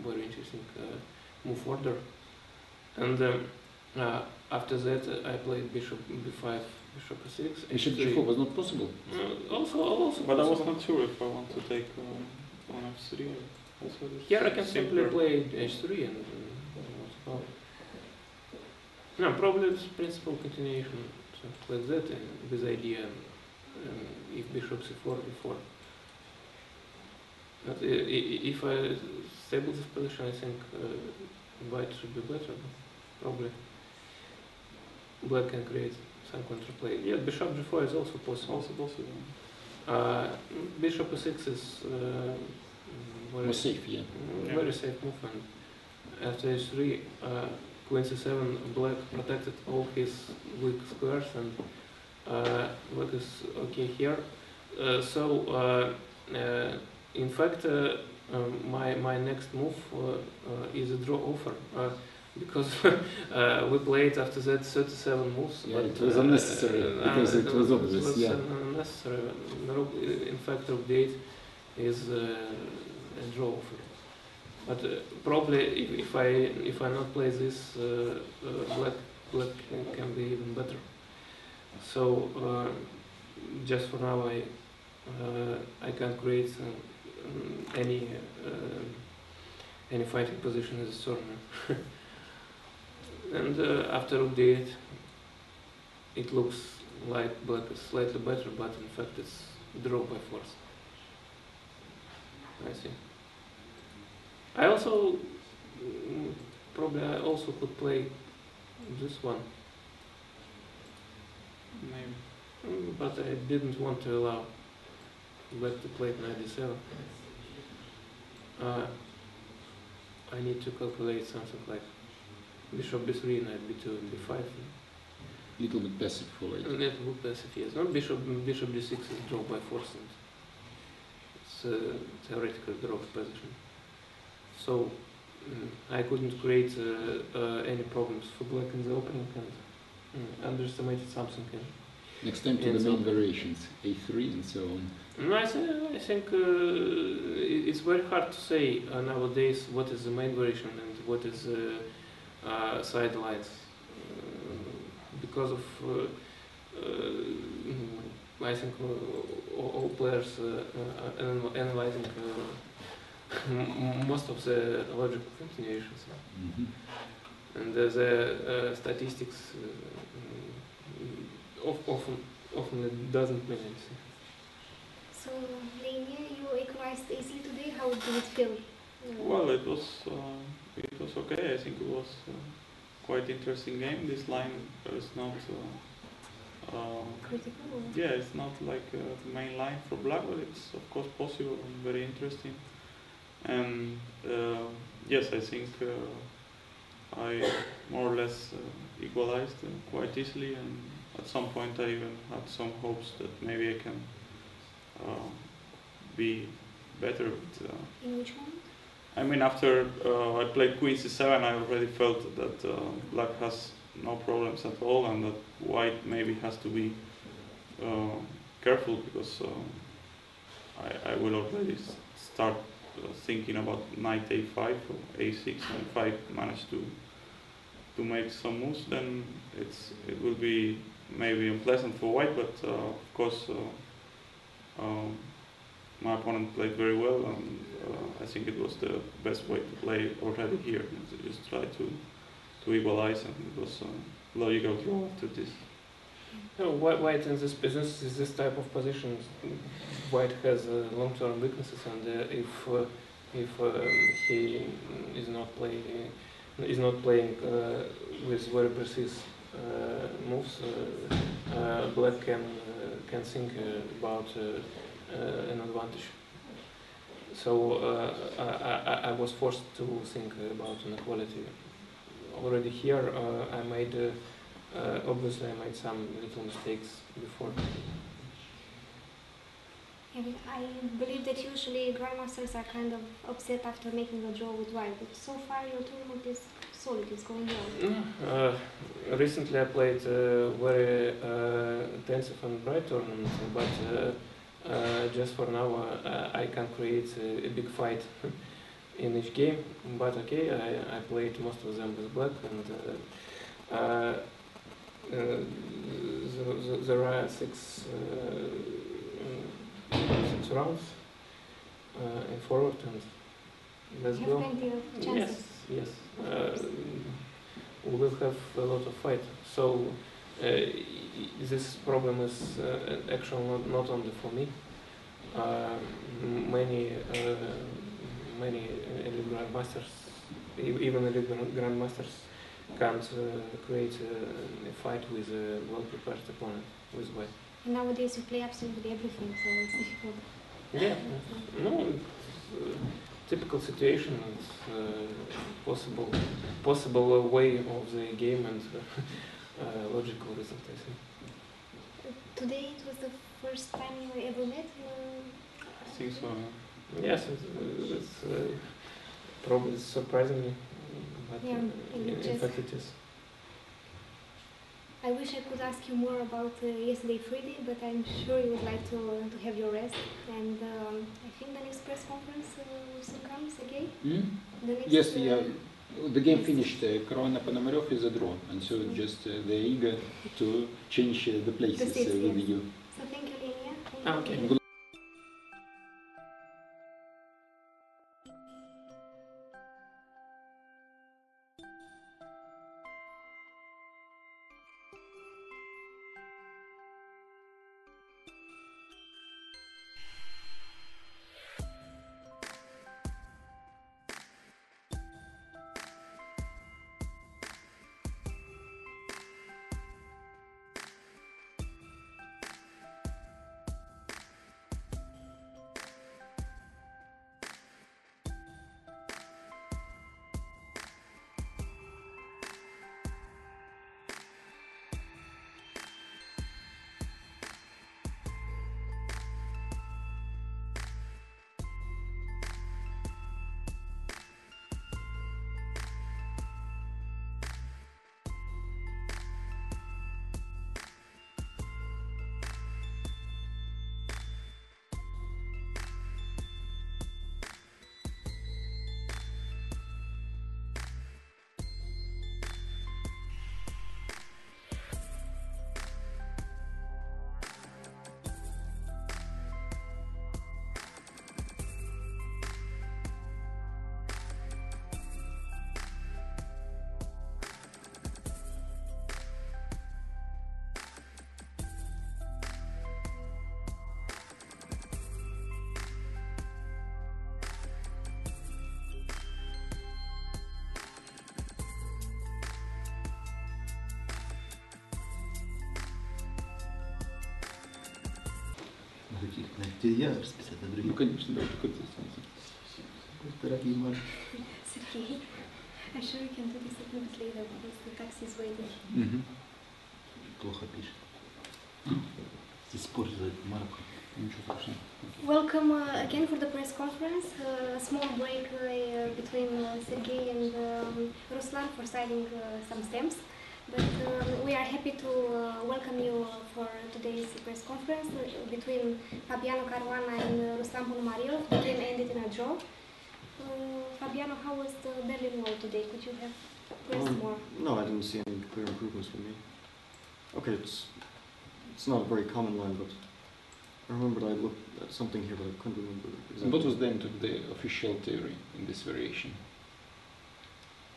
very interesting move order. And after that I played bishop b5, bishop e6. Bishop g4 was not possible. Also But I was possible. not sure if I want to take on f3. Here I can simply play h3 and well, no, probably it's principal continuation, something like that, with idea if bishop c4, e4. But if I stable this position, I think white should be better. Probably black can create some counterplay. Yeah, bishop g4 is also possible. Bishop e6 is very safe, yeah. Very safe move. And after h3, queen c7, black protected all his weak squares, and black is okay here. In fact, my next move is a draw offer. Because we played after that 37 moves. Yeah, but, it was unnecessary because it was obvious. It was Yeah. unnecessary. In fact, update is a draw offer. But probably if I not play this, black can be even better. So just for now, I can't create any fighting position as a turner. And after update, it looks like black is slightly better, but in fact it's draw by force. I see. I also probably I also could play this one, Maybe. But I didn't want to allow black to play knight d7. I need to calculate something like bishop b3, knight b2, and b5. Little bit passive for A it. little bit passive, yes. No, bishop d6 is draw by force, and it's a theoretical draw position. So I couldn't create any problems for black in the opening, and underestimated something. Next time to the main variations, a3 and so on. No, I think it's very hard to say nowadays what is the main variation and what is side lines, because of I think all players analyzing most of the logical continuations, and the statistics often it doesn't mean anything. So, Alina, you equalized easily today. How did it feel? Well, it was okay. I think it was quite interesting game. This line is not Critical? Or? yeah, it's not like the main line for black, but it's of course possible and very interesting. And yes, I think I more or less equalized quite easily, and at some point I even had some hopes that maybe I can be better. In which moment? I mean, after I played queen c7, I already felt that black has no problems at all, and that white maybe has to be careful, because I will already start thinking about knight a5 or a6, and if I manage to make some moves, then it will be maybe unpleasant for white, but of course my opponent played very well, and I think it was the best way to play already here, to just try to equalize, and it was a logical draw after this. No, white in this business is this type of position. White has long-term weaknesses, and if he is not playing with very precise moves, black can think about an advantage. So I was forced to think about inequality. Already here, I made obviously I made some little mistakes before. Yeah, I believe that usually grandmasters are kind of upset after making a draw with white, but so far your tournament is solid, it's going well. Recently I played very intensive and bright tournament, but just for now I can create a big fight in each game. But okay, I played most of them with black, and there are six rounds in forward, and let's You go. have plenty of chances. Yes. We will have a lot of fight. So this problem is actually not only for me. Many elite grandmasters, even elite grandmasters, can't create a fight with a well-prepared opponent with white. Nowadays you play absolutely everything, so it's difficult. Yeah, no, it's typical situation. It's possible way of the game, and logical result, I think. Today it was the first time you ever met? I think so. Yes, it's probably surprising me, but Yeah, in just- fact it is. I wish I could ask you more about yesterday FIDE, but I'm sure you would like to have your rest. And I think the next press conference will soon come, Sergei? The next, Yes, yeah. The game yes. finished. Corona Ponomarev is a draw, and so just they're eager to change the places seats, with yes. you. So thank you, Alina. Ah, okay. Good Я расписать, а Ну, другие. конечно, да, только здесь. Дорогие мальчики. Sergei, I'm sure you can do this a little bit later because the taxi is waiting. Плохо пишет. Здесь спор за марку. Ничего страшного. Welcome again for the press conference. A small break between Sergei and Ruslan for signing some stamps. But we are happy to welcome you for today's press conference between Fabiano Caruana and Ruslan Ponomarev. The game ended in a draw. Fabiano, how was the Berlin Wall today? Could you have pressed more? No, I didn't see any clear improvements for me. Okay, it's not a very common line, but I remembered I looked at something here, but I couldn't remember And exactly. what was the end of the official theory in this variation?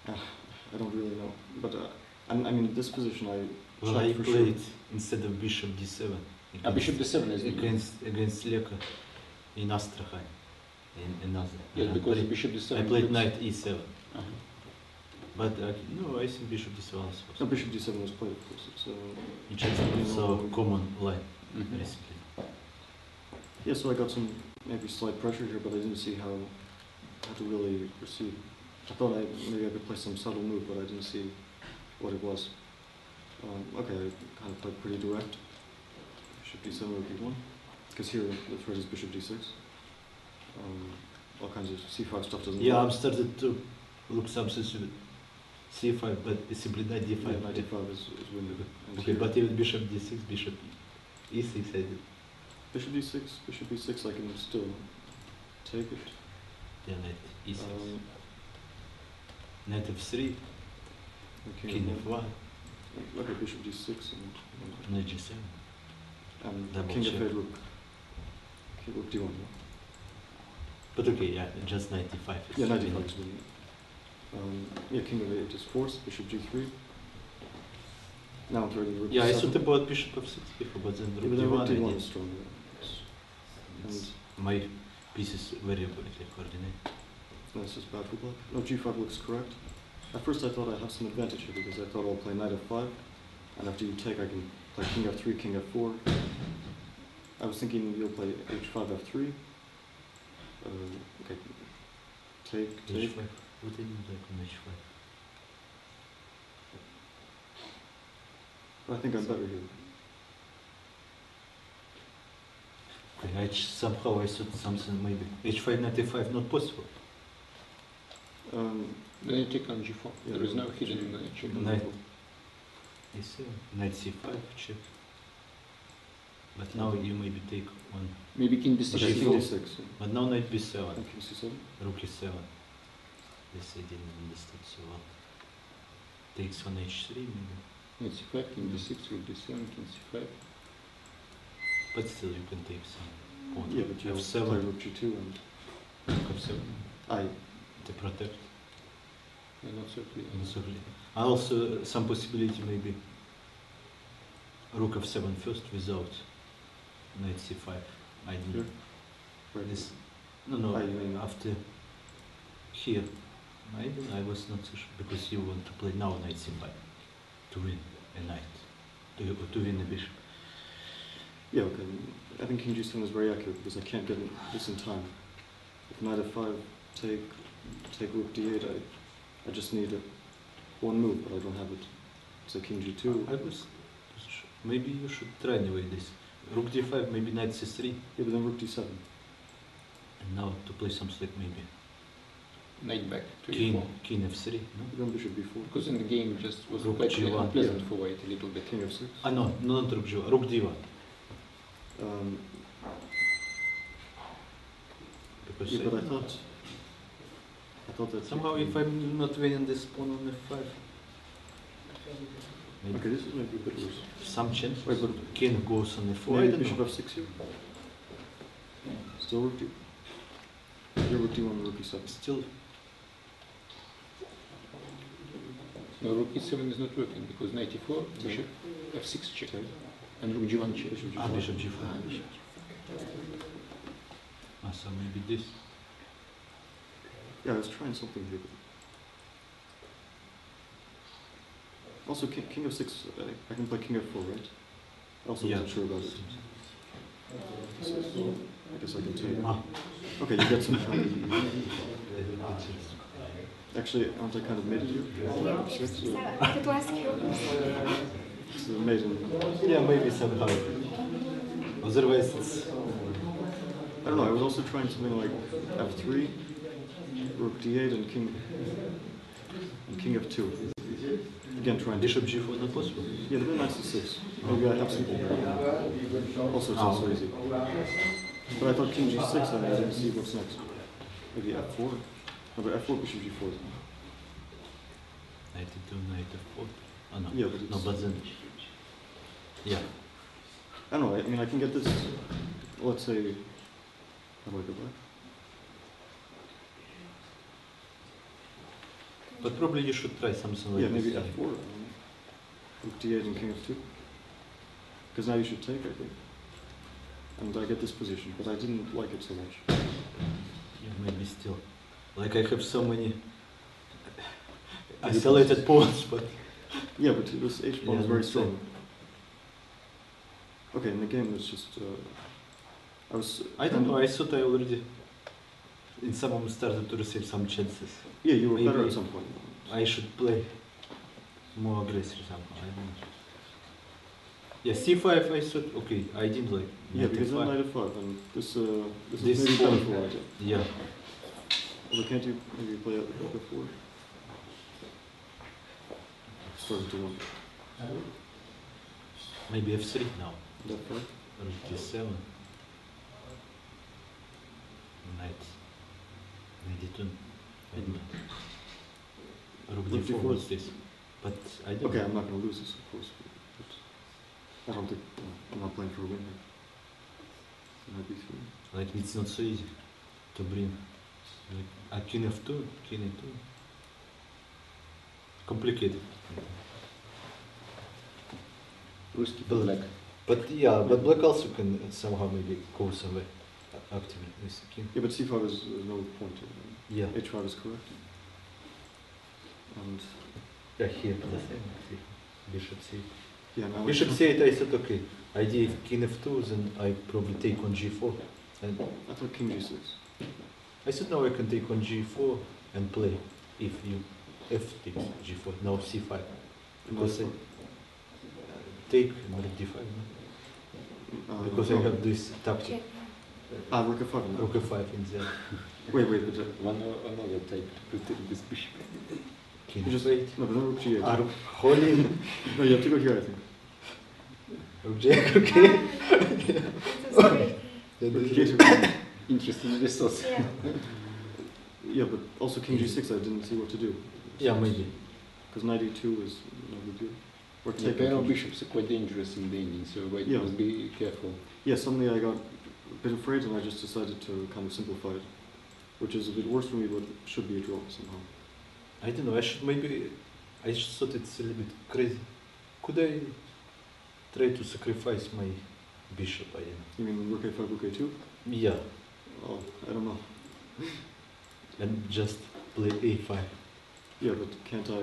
I don't really know, but I mean, this position I Well, checked I for played sure. instead of bishop d7. Bishop d7 is against Leka in Astrakhan. In another. Yes, because bishop d7. I played looks- knight e7. But no, I think bishop d7 also. No, bishop d7 was played, of course. It's It just so common line Mhm. recently. yeah. So I got some maybe slight pressure here, but I didn't see how to really proceed. I thought maybe I could play some subtle move, but I didn't see what it was. Okay, I kind of played pretty direct. Bishop d7 or b1, because here the threat is bishop d6. All kinds of c5 stuff doesn't Yeah, work. I'm started to look substitute c5, but it's simply knight d5. Yeah, knight d5 is winning. And Okay, here- but even bishop d6, bishop e6, I did. Bishop d6, bishop b6, I can still take it. Yeah, knight e6. Um, Knight f3, okay, king f1, okay, bishop d6 and knight g7. Double king check. f8 rook. Okay, rook d1. Yeah, But okay, yeah, just knight d5. is yeah knight winning. d5 is winning. Yeah, king of 8 is forced, bishop g3. Now I'm turning rook Yeah, I d7. thought about bishop f6 before, but then Yeah, rook but then rook d1 I d1 did. is stronger. And It's- My pieces variable coordinate. this is bad for black. No, g5 looks correct. At first I thought I had some advantage here because I thought I'll play knight f5, and after you take I can play king f3, king f4. I was thinking you'll play h5, f3. Okay, take. h5. What do you mean like on h5? I think I'm better here. Somehow I thought something maybe h5 knight e5 not possible. Then you take on g4. Yeah, There is no hidden check on Knight g4. e7, knight c5 check. But now you maybe take one. Maybe king d6. Okay, king d6. Yeah. But now knight b7, And king c7. rook e7. This I didn't understand so well. Takes on h3 maybe. Knight c5, king d6, rook d7, king c5. But still you can take some pawn. Yeah, but you have f7, play rook g2 and rook f7 I. to protect. Not so clear. And so also some possibility maybe rook f7 first without knight c5. I Here? didn't. Where This, no, you mean after here. I was not so sure because you want to play now knight c5 to win a knight, to win a bishop. Yeah, okay. I think king g7 is very accurate because I can't get this in time. If knight f5 take rook d8, I just need one move, but I don't have it. So king g2. I was maybe you should try anyway this. Rook d5, maybe knight c3. Yeah, but then rook d7. And now to play some slick maybe. Knight back to King, e4. king f3, no? Then bishop b4. Because in the game just was Rook quite g1. unpleasant Yeah. for white a little bit. King f6. Ah no, not rook g1, rook d1. Because Yeah, but I thought that somehow if I'm not winning this pawn on f5, maybe Okay, this is maybe a bit worse. some chance. Wait, but King goes on f4. I maybe don't bishop know. f6 here. Still rook d. Here rook d1, rook e7. Still, No, rook e7 is not working because knight e4, bishop f6 check, and rook g1 check. bishop g4. Ah, so maybe this. Yeah, I was trying something here. Also, king f6, I can play king f4, right? I also wasn't sure about it. So, I guess I can take. Ah. Okay, you get some time. Actually, aren't I kind of made it here? F6, So I wanted to ask you. it's made in. Yeah, maybe somehow. Otherwise, it's I don't know, I was also trying something like f3, rook d8, and king f2. Again, trying bishop g4 not possible. Yeah, but then knight c6. Maybe I have something. Also, it's not so easy. But I thought king g6, and I didn't see what's next. Maybe f4. No, but f4, bishop g4. Knight e2, knight f4. Oh no. Yeah, but it's. No, but then. Yeah. I don't know, I mean, I can get this. Let's say. How do I go back? But probably you should try something like Yeah, maybe this. f4. Rook d8 and king f2. Because now you should take, I think. And I get this position, but I didn't like it so much. Yeah, maybe still. Like I have so many isolated pawns, but Yeah, but this h pawn Yeah, is very that's strong. Okay, in the game it's just. I was. I don't know. I thought I already in some moment started to receive some chances. Yeah, you were better Maybe at some point. I should play more aggressive somehow. I don't know. Yeah, c5. I thought okay. I didn't like. Yeah, knight because then f5. knight f5, and this This is maybe pawn. better for white. Yeah. Although can't you maybe play f4? Started to one. Maybe f3 now. That part. Rook d7. Knight. Knight d2. I don't know. Rook Rook d4 d4. was this. But I don't Okay, know. I'm not going to lose this, of course. But I don't think I'm not playing for a win here. Knight b3. Like it's not so easy to bring like a king f2, king e2. Complicated. Ruski Black. But yeah, but black also can somehow maybe go somewhere actively with the king. Yeah, but c5 is no point. Yeah. h5 is correct. And Yeah, here the same. See. Bishop c8. yeah, now Bishop c8. I said okay. I did king f2, then I probably take on g4. And I thought king g6. I said now I can take on g4 and play if you f takes g4. Now c5. Because I take and rook d5. No? Because I have this tactic. Check. Rook f5. No. Rook f5 in there. Wait, but Another type to take this bishop. King you just f8. no, but then rook g8. Rook holy. No, you have to go here, I think. Rook j, okay. It's a great. Rook g8. Interesting results. Yeah. Yeah, but also king g6. I didn't see what to do. Yeah, maybe. Because knight e2 is no big deal. Or The take pair of king. bishops are quite dangerous in the ending, so white Yeah. must be careful. Yeah, suddenly I got a bit afraid and I just decided to kind of simplify it, which is a bit worse for me, but should be a draw somehow. I don't know. I just thought it's a little bit crazy. Could I try to sacrifice my bishop? I don't know. You mean rook a5, rook a2? Yeah, Oh, I don't know. and just play a5 Yeah, but can't I,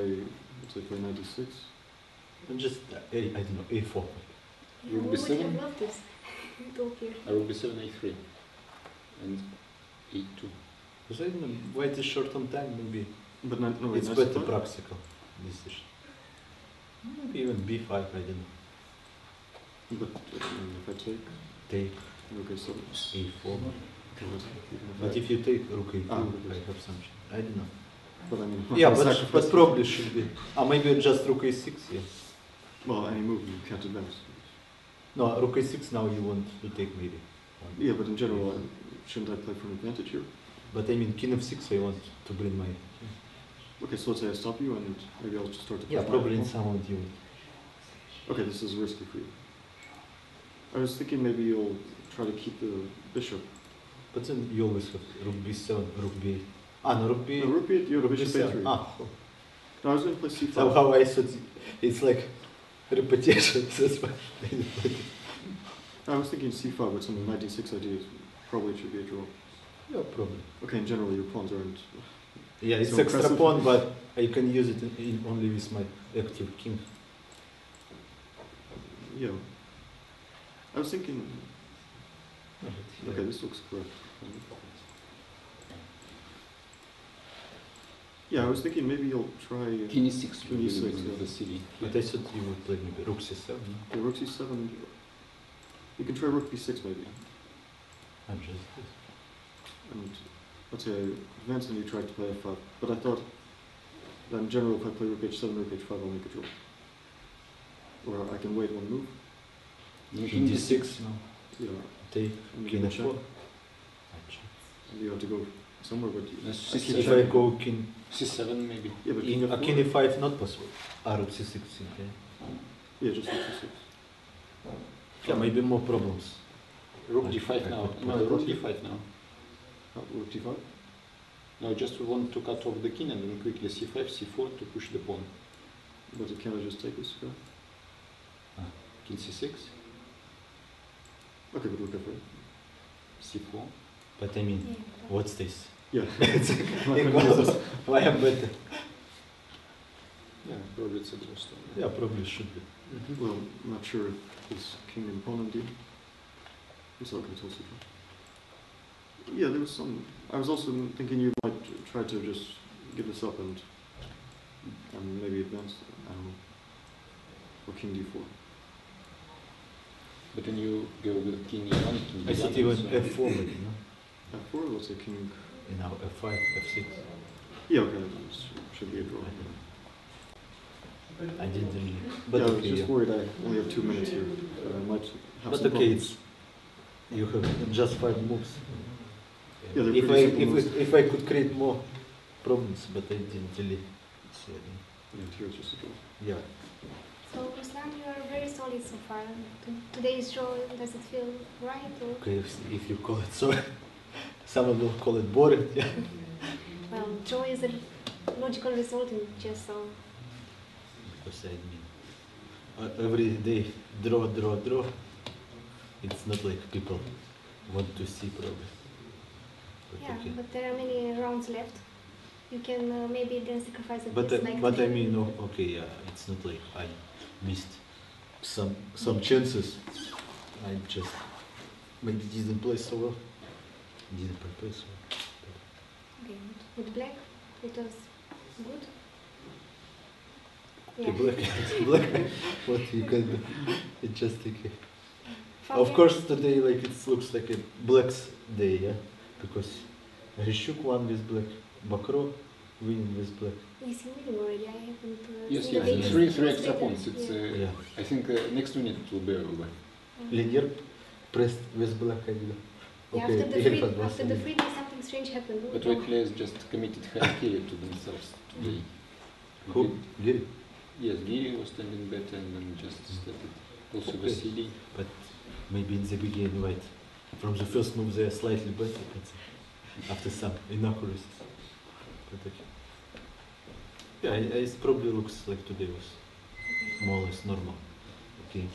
let's say, play knight d6? and just I don't know, a4. You Rook would b7? have loved this to appear. Rook b7, a3, and a2. Because I don't know, white is short on time. Maybe But no, wait, it's knight better c5? practical decision. Maybe even b5. I don't know. But if I take Take rook a7, a4. okay, But if you take rook a2, Ah, I have something. I don't know. but I mean, Yeah, I'll but sacrifice- probably should be. Maybe just rook a6. Yeah. Well, any move, you can't advance. No, rook a6 now you want to take maybe. Yeah, but in general, shouldn't I play for an advantage here? But I mean, king of6 I want to bring my. Okay, so let's say I stop you and maybe I'll just start to Yeah, push probably my in some of you. Okay, this is risky for you. I was thinking maybe you'll try to keep the bishop. But then you always have rook b7, rook b8. No, rook b. No, rook b8, you have rook bishop b7. a3. Oh. No, I was going to play c5. Somehow I thought it's like repetition. That's why. I was thinking c5 with some knight d6 ideas. Probably it should be a draw. Yeah, probably. Okay, in general, your pawns aren't. Yeah, it's So extra impressive. pawn, but I can use it in only with my active king. Yeah. I was thinking. Okay, this looks correct. Yeah, I was thinking maybe you'll try. King e6 King e6, with yeah. the city. But I thought you would play maybe rook c7. No? Okay, rook c7. You can try rook b6 maybe. I'm just. And let's say I advance and you try to play f5. But I thought that in general, if I play rook h7, rook h5, I'll make a draw. Or I can wait one move. King d6. No. Yeah. Take And king you check. f4. And you have to go somewhere, but you, That's I keep If c7. I checking. go king, c7 maybe. Yeah, but king, king a f4. king e5 not possible. Rook c6. Okay. Yeah, just rook c6. Yeah, maybe more problems. Rook I- d5 I now. could No, put- rook d5 now. Rook d5. No, just we want to cut off the king and then quickly c5, c4 to push the pawn. But can I just take this guy? King c6, Okay, but rook f8. c4. But I mean, Yeah. what's this? Yeah. Equals. Why am better? Yeah, probably it's a draw stone. Yeah, probably should be. Well, I'm not sure if this king and pawn indeed. It's okay, it's also true. Yeah, there was some. I was also thinking you might try to just give this up and maybe advance. I don't know. Or king d4. But then you go with king e1, king I thought e1, even so- f4 maybe, no? f4, let's say king. And now f5, f6. Yeah, okay, this should be a draw. I didn't really. But yeah, I was okay, just yeah. worried I only have 2 minutes here. I might have But some okay, problems. it's you have just 5 moves. Yeah, they're if pretty simple moves. if I could create more problems, but I didn't really see any. Yeah, here it's just a draw. Yeah. So, Ruslan, you are very solid so far. Today's draw, does it feel right? Or? Okay, if you call it so, someone will call it boring. Yeah. Well, draw is a logical result in chess, so Because I mean, every day draw, draw, draw. It's not like people want to see probably. But yeah. okay. But there are many rounds left. You can maybe then sacrifice a But piece like but I today. mean, okay, yeah, it's not like I missed some chances. I just maybe didn't play so well. Didn't prepare so well. Okay, with black, it was good. Okay, black, black. What you can do? It's just okay. Of course, today like it looks like a black's day, yeah, because Rishuk won with black, Bakro winning with black. You see me already. I haven't Yes, seen yes, the data. three extra points. It's, Yeah. I think next minute it will be over. Linear pressed with black, I did. Yeah, Okay, after the free day, something strange happened. But white players just committed high kill to themselves today. Who? Giri? Yes, Giri was standing better and then just started. Also Vasily. But maybe in the beginning, right? From the first move they are slightly better, but after some inaccuracies. But okay. Yeah, it probably looks like today was more or less normal. Okay.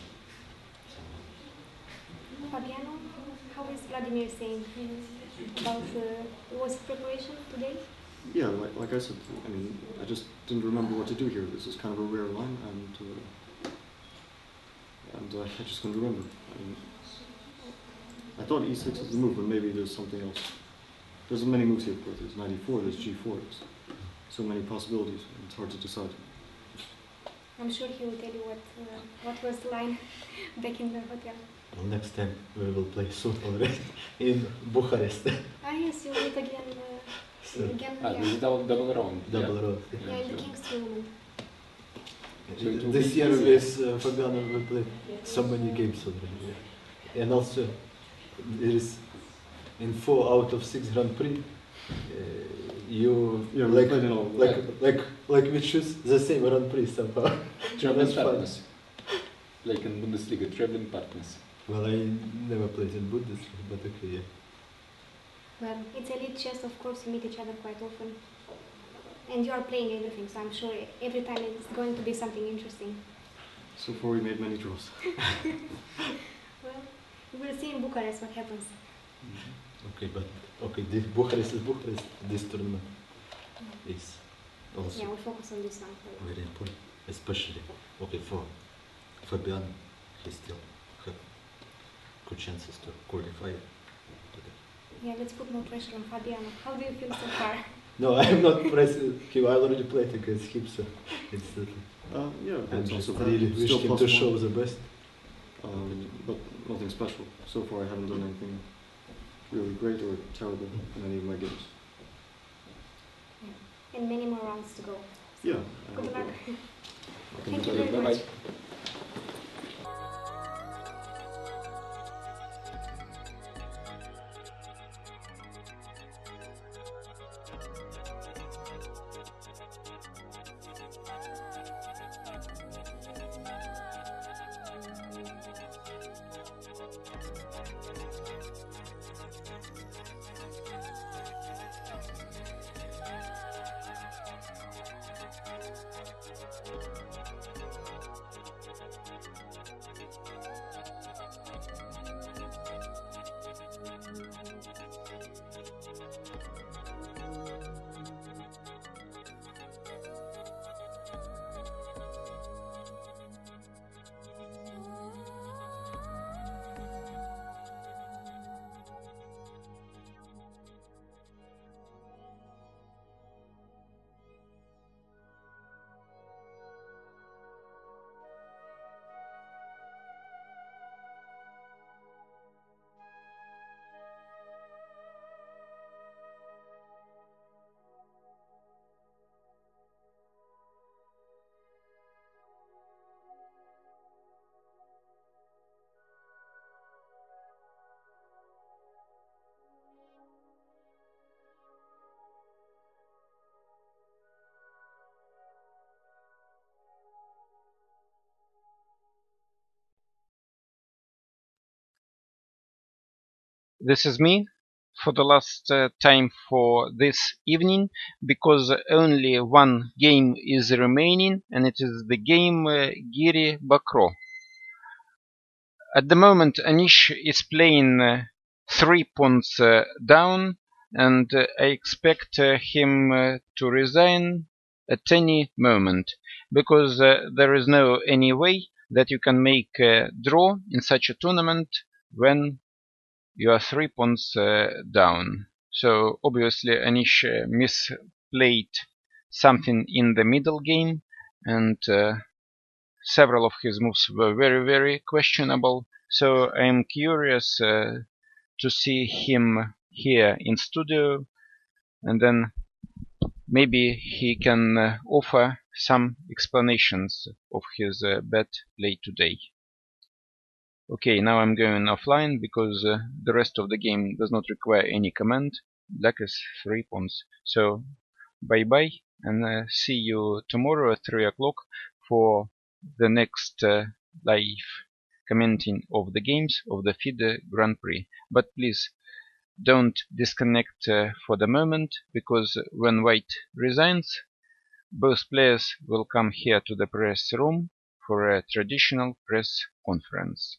Fabiano, how is Vladimir saying about was preparation today? Yeah, like I said, I mean, I just didn't remember what to do here. This is kind of a rare line, and I just couldn't remember. I thought e6 is the move, but maybe there's something else. There's many moves here, of course. There's 94, there's g4, there's so many possibilities, and it's hard to decide. I'm sure he will tell you what was the line back in the hotel. Well, next time we will play soon already in Bucharest. Yes, you meet again. Again, This is double round. Double round. Yeah, in the King's tournament. So this year with Fabiano we played so many games already. Yeah. And also there is in 4 out of 6 Grand Prix you like we choose the same Grand Prix somehow. Traveling partners. Like in Bundesliga, traveling partners. Well, I never played in Bundesliga, but okay, yeah. Well, it's elite chess, of course, you meet each other quite often. And you are playing everything, so I'm sure every time it's going to be something interesting. So far we made many draws. Well, we will see in Bucharest what happens. Okay, but this Bucharest is Bucharest. This tournament is also yeah, we'll focus on this one. very important, especially for Fabian. He still have good chances to qualify. Yeah, let's put more pressure on Fabiano. How do you feel so far? No, I am not pressing him. I already played against him, so it's yeah, I'm it's just also really still wish him plus to one. show the best. But nothing special. So far I haven't done anything really great or terrible in any of my games. Yeah. And many more rounds to go. So Yeah. good luck. I can Thank do you better. very much. This is me for the last time for this evening, because only one game is remaining, and it is the game Giri Bakro. At the moment, Anish is playing 3 pawns down, and I expect him to resign at any moment, because there is no any way that you can make a draw in such a tournament when you are 3 pawns down. So obviously Anish misplayed something in the middle game, and several of his moves were very, very questionable. So I'm curious to see him here in studio, and then maybe he can offer some explanations of his bad play today. Okay, now I'm going offline because the rest of the game does not require any command. Black is 3 pawns. So bye bye, and see you tomorrow at 3 o'clock for the next live commenting of the games of the FIDE Grand Prix. But please don't disconnect for the moment, because when white resigns, both players will come here to the press room for a traditional press conference.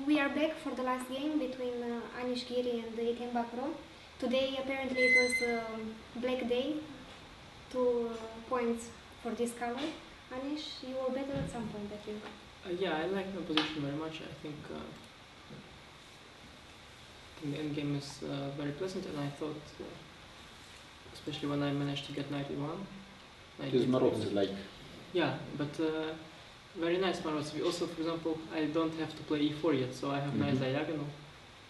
we are back for the last game between Anish Giri and Etienne Bakro. Today apparently it was black day, 2 points for this color. Anish, you were better at some point, I think. Yeah, I like my position very much. I think the end game is very pleasant, and I thought, especially when I managed to get 91. His Marots like. Yeah, but very nice Marots. Also, for example, I don't have to play e4 yet, so I have nice diagonal.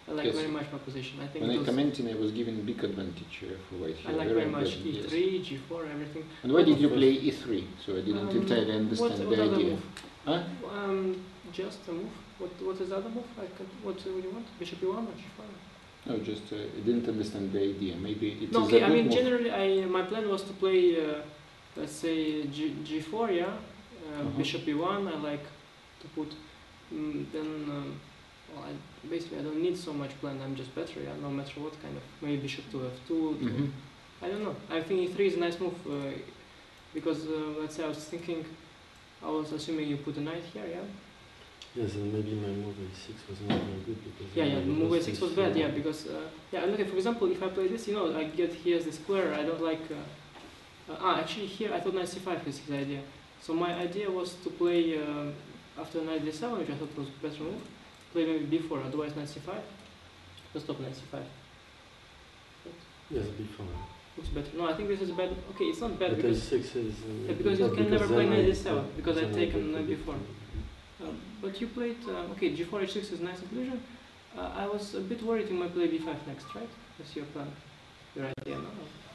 I like very much my position. I think when I commented, I was given big advantage for white here. I like very much e3, g4, everything. And why did you play e3? So I didn't entirely understand what the other idea. move? Huh? Just a move. What is the other move? What do you want? Bishop e1 or g4? No, just I didn't understand the idea. Maybe it no, is okay, a I mean, move. generally, my plan was to play, let's say, g4, yeah? Bishop e1, I like to put, well, basically I don't need so much plan, I'm just better, yeah, no matter what kind of, maybe bishop to f2, I don't know. I think e3 is a nice move, because, let's say I was thinking, I was assuming you put a knight here, yeah? Yes, and maybe my move a6 was not very good because... Yeah, move a6 was bad, yeah, because, yeah, look, for example, if I play this, you know, I get here this square, I don't like, actually here I thought knight c5 is his idea. So my idea was to play, after knight d7, which I thought was better move, play maybe b4, otherwise knight c5, just stop knight c5. Yes, b4. Looks better. No, I think this is bad. Okay, it's not bad but because... a6 is... yeah, because you can never play knight d7, because I've taken knight b4. But you played, okay, g4, h6 is nice inclusion. I was a bit worried you might play b5 next, right? That's your plan. Your idea, no?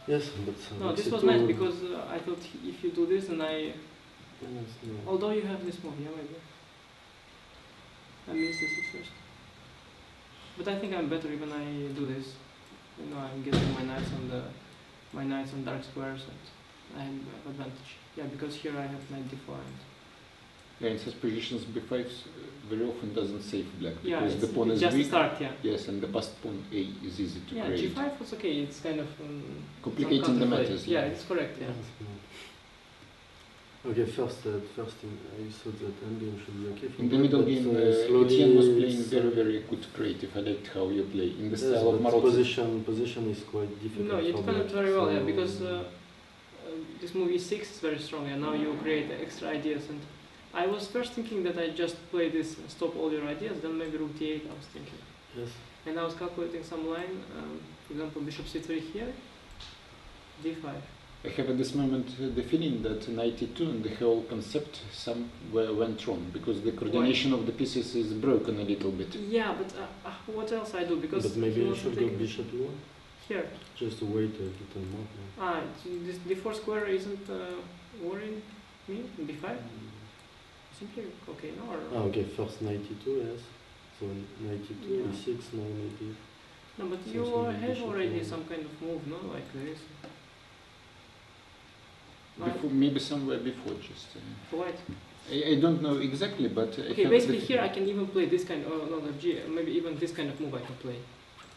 Yes, but... no, this was nice because I thought if you do this and I... Yes, no. Although you have this move, yeah, maybe. I missed this at first. But I think I'm better even I do this. You know, I'm getting my knights on dark squares and I have advantage. Yeah, because here I have knight d4 and... Yeah, in such positions b5 very often doesn't save black because yeah, the pawn is just weak. Start, yeah. Yes, and the passed pawn a is easy to create. Yeah, g5 was okay, it's kind of... complicating the matters. Yeah, it's correct, yeah. Okay, first thing, I thought that endgame should be okay. In the middle game, Etienne was playing very good creative. I liked how you play in the style of Marotta. Position is quite difficult. No, you defended very well, yeah, because this move e6 is very strong, and now you create extra ideas. And I was first thinking that I just play this, stop all your ideas, then maybe rook d8. I was thinking. Yes. And I was calculating some line, for example, bishop c3 here, d5. I have at this moment the feeling that knight e2 and the whole concept somewhere went wrong because the coordination of the pieces is broken a little bit. Yeah, but what else I do? Because but maybe you should go bishop e1. Here. Just to wait a little more. This d4 square isn't worrying me. b5. Simply okay, no? Or okay, first knight e2, yes. So knight e2, e6, now maybe. No, but you have already some kind of move, no? Like this. Before, maybe somewhere before, just. For white. I don't know exactly, but. Okay, basically here I can even play this kind. Oh no, maybe even this kind of move I can play,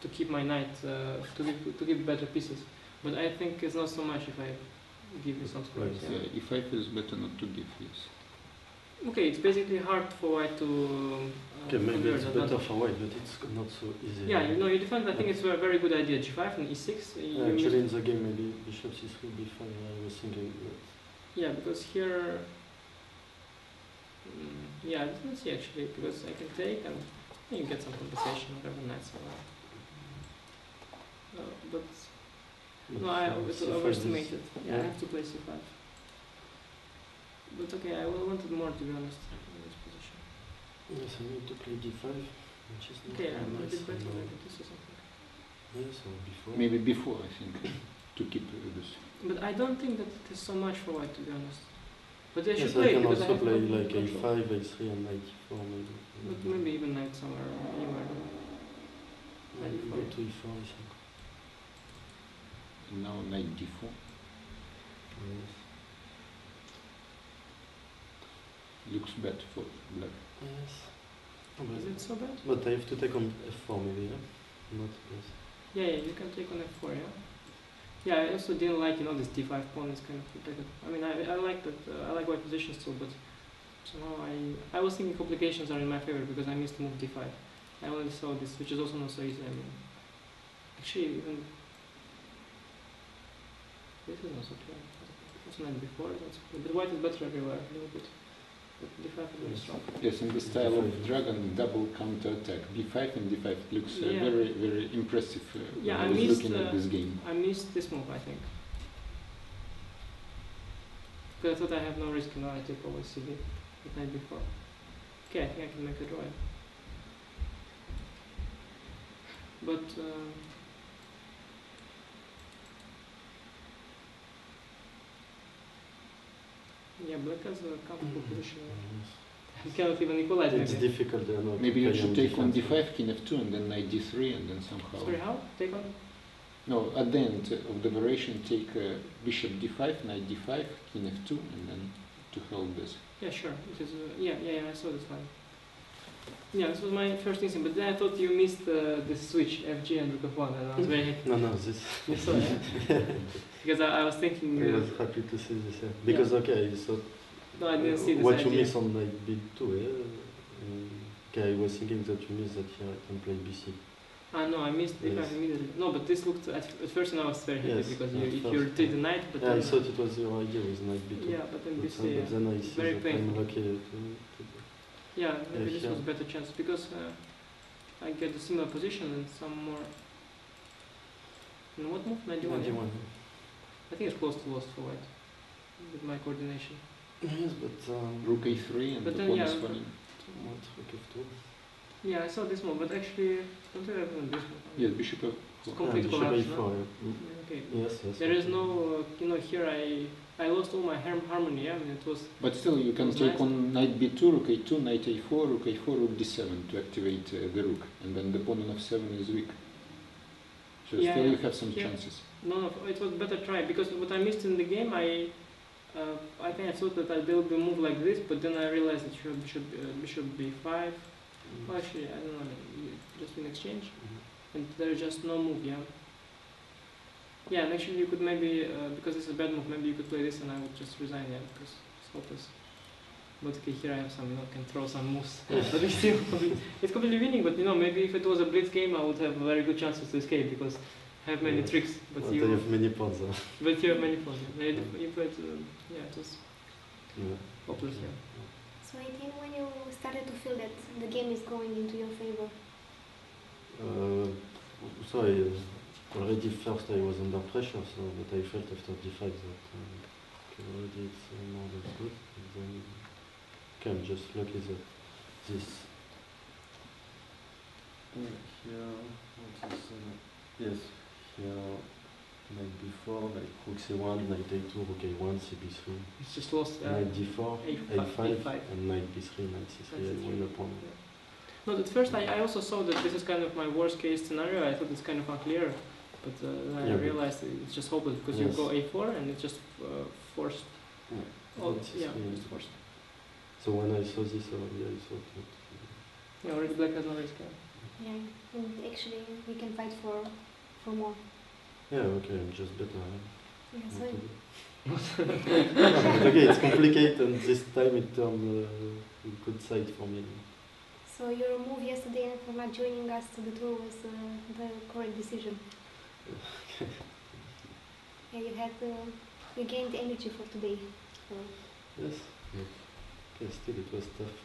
to keep my knight, to give better pieces. But I think it's not so much if I give you some squares. Yeah, e5 is better not to give this. Okay, it's basically hard for white to. Okay, maybe it's better for white, but it's not so easy. Yeah, you know, you defend. I think it's a very good idea. G5 and e6. Actually, in the game, maybe bishop c3 would be fine. I was thinking that. Yeah, because here. Yeah, let's see actually, because I can take and you get some compensation, whatever, nice. But no, I overestimated. Yeah, I have to play c5. But okay, I wanted more, to be honest, in this position. Yes, I need to play d5, which is not okay, I'm a nice. bit better like this or something. Yes, or before. Maybe before, I think, to keep this. But I don't think that it is so much for white, to be honest. But I should yes, play I can because also I play have like control. a5, a3, and knight e4 maybe. But maybe even knight somewhere, anywhere. Maybe go to e4, I think. Now knight d4. Yes. Looks bad for black. Yes. Is it so bad? But I have to take on f4 maybe, yeah? Not yes. Yeah, you can take on f4, yeah? Yeah, I also didn't like, you know, this d5 pawn is kind of protected. I mean, I like that, I like white positions too, but somehow I was thinking complications are in my favor because I missed move d5. I only saw this, which is also not so easy. I mean, actually, even this is not so clear. It's not before, but white is better everywhere a little bit. But d5 is very strong. Yes, in the style of dragon, double counter attack. b5 and d5 looks Yeah. very, very impressive Yeah, when I I was missed, looking at this game. I missed this move, I think. Because I thought I have no risk now, I take always cd the night before. Okay, I think I can make a draw. But yeah, black has a comfortable position. I cannot even equalize. It's maybe. difficult. They are not Maybe you playing should take on defense. d5, king f2, and then knight d3, and then somehow... Sorry, how? Take on? No, at the end of the variation, take bishop d5, knight d5, king f2, and then to hold this. Yeah, sure. It is, yeah, I saw this one. Yeah, this was my first instinct, but then I thought you missed the switch, FG and rook f1, and I was very happy. No, this. You saw it? Because I was thinking... I was happy to see this. Yeah. Because, okay, you thought No, I didn't see this what idea. you miss on knight b2, yeah? Okay, I was thinking that you missed that here I can play bc. Ah, no, I missed d5 Yes. immediately. No, but this looked... At first I was very happy Yes, because at if you first, retreat the knight, but yeah, I then... thought it was your idea with knight b2. Yeah, but then But, bc, but then I see very that painful. I'm lucky to Yeah, maybe this yeah. was a better chance because I get a similar position and some more... And what move? 91, yeah? 91. I think it's close to lost for white with my coordination. Yes, but Rook a3 and But the then, pawn yeah, is falling. what rook f2? Yeah, I saw this move, but actually, don't you have even this move? Yes, bishop a4. It's complete bishop collapse, a4. no? Yeah. Yeah, okay. Yes, yes. There is no, you know, here I lost all my harmony, yeah? I mean, it was... But still, you can was take nice. on knight b2, rook a2, knight a4, rook a4, rook d7 to activate the rook, and then the pawn on f7 is weak. So Yeah, still yeah. you have some Yeah. chances. No, it was better try, because what I missed in the game, I kind of thought that I built the move like this, but then I realized that bishop b5. Well, actually, I don't know, just in exchange, and there is just no move, yeah? Yeah, and actually you could maybe, because it's a bad move, maybe you could play this and I would just resign, yeah, because it's hopeless. But okay, here I have some, you know, can throw some moves. But it's still, it's completely winning, but you know, maybe if it was a blitz game, I would have very good chances to escape, because I have many tricks, but But you... I have many pawns. But you have many pawns, yeah. You played, yeah, it was Yeah. hopeless, yeah. So 18, when you started to feel that the game is going into your favor? So already first I was under pressure, so but I felt after d5 that okay, already it's more or less good. And then okay, I'm just lucky that this here what is yes here knight b4, knight rook c1, knight a2, rook a1, cb3, It's just lost knight d4, a5, a5, and knight b3, knight c3. I win a pawn. No, at first I also saw that this is kind of my worst case scenario. I thought it's kind of unclear, but then I Yeah, but- realized it's just hopeless because Yes. you go a4 and it's just forced. Yeah. Oh, Knight yeah, c3. it's forced. So when I saw this already, I thought that Yeah, already black has no risk. Yeah, and actually we can fight for more. yeah, okay, I'm just better. Yeah, What so to do? But okay, it's complicated, and this time it turned a good side for me. So your move yesterday for not joining us to the tour was the correct decision. Yeah, you had you gained energy for today. So Yes. Okay, still it was tough.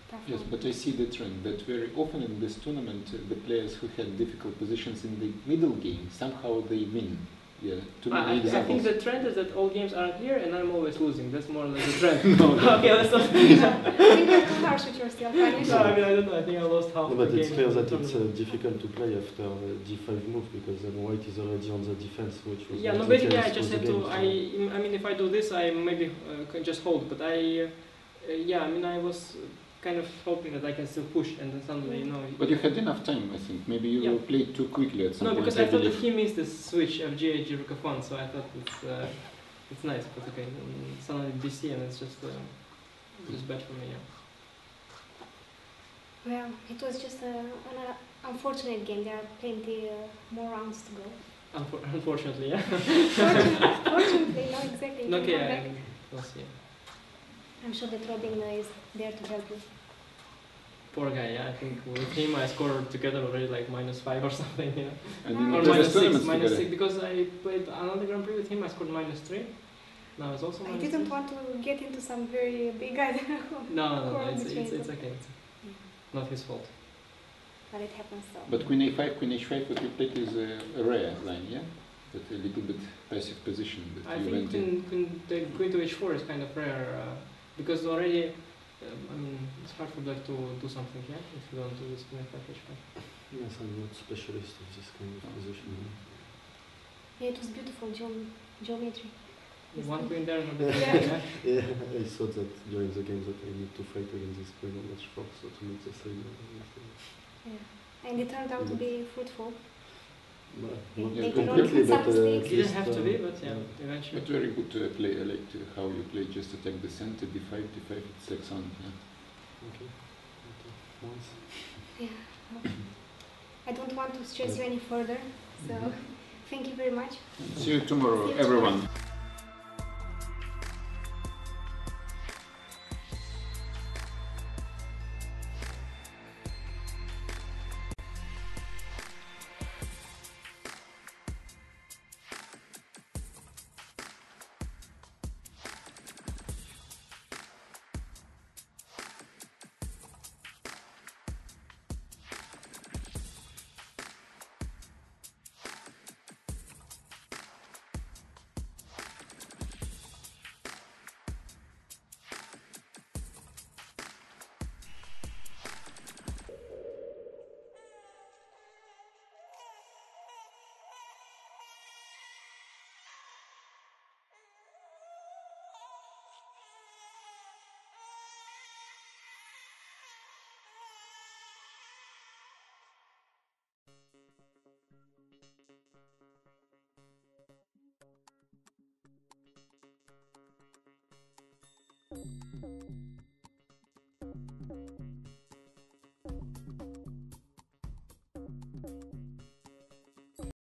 tough Yes, one. but I see the trend that very often in this tournament, the players who had difficult positions in the middle game, somehow they win. Yeah, too many I think examples. the trend is that all games are clear and I'm always losing. That's more or less the trend. No, no. Okay, let's not. I think you're too harsh with yourself, aren't you? No, I mean, I don't know. I think I lost half No, the but game. it's clear in the that it's tournament. difficult to play after d5 move because then white is already on the defense, which was Yeah, not no, the basically I case just for had the to, game, I mean if I do this I maybe can just hold, but yeah, I mean I was kind of hoping that I can still push and then suddenly, you know. But you had enough time, I think. Maybe you Yeah. played too quickly at some No, point. because I thought that believe. he missed the switch FG, AG, rook f1, so I thought it's nice, but okay, suddenly BC and it's just bad for me, yeah. Well, it was just an unfortunate game. There are plenty more rounds to go. Unfortunately, yeah. Fortunately, no, exactly. You Okay, can come back. we'll see. I'm sure that Robin is there to help you. Poor guy, yeah. I think with him I scored together already like -5 or something, yeah. And in Or the previous -6, tournaments -6 together. because I played another Grand Prix with him. I scored -3. Now it's also I -3. didn't want to get into some very big guy. No, quarrel it's between okay. them. It's not his fault. But it happens so. But Queen A5, Queen H5, what you played is a rare line, yeah? But a little bit passive position that I you think went in. Queen to H4 is kind of rare because already, I mean, it's hard for black to do something here if you don't do this Queen H5 H5. Yes, I'm not specialist of this kind of position. Yeah, it was beautiful geometry. This One thing. queen there, not Yeah. Yeah, I thought that during the game that I need to fight against this queen on h4, so to make the side. Yeah. And it turned out to be fruitful. Not They completely, some but mistakes. at Didn't least, have to be, but yeah, eventually. But very good play, I liked how you play, just attack the center, d5, d5, it's excellent, yeah. Okay. Nice. Yeah. I don't want to stress you any further, so thank you very much. See you tomorrow, See you everyone. Thank you.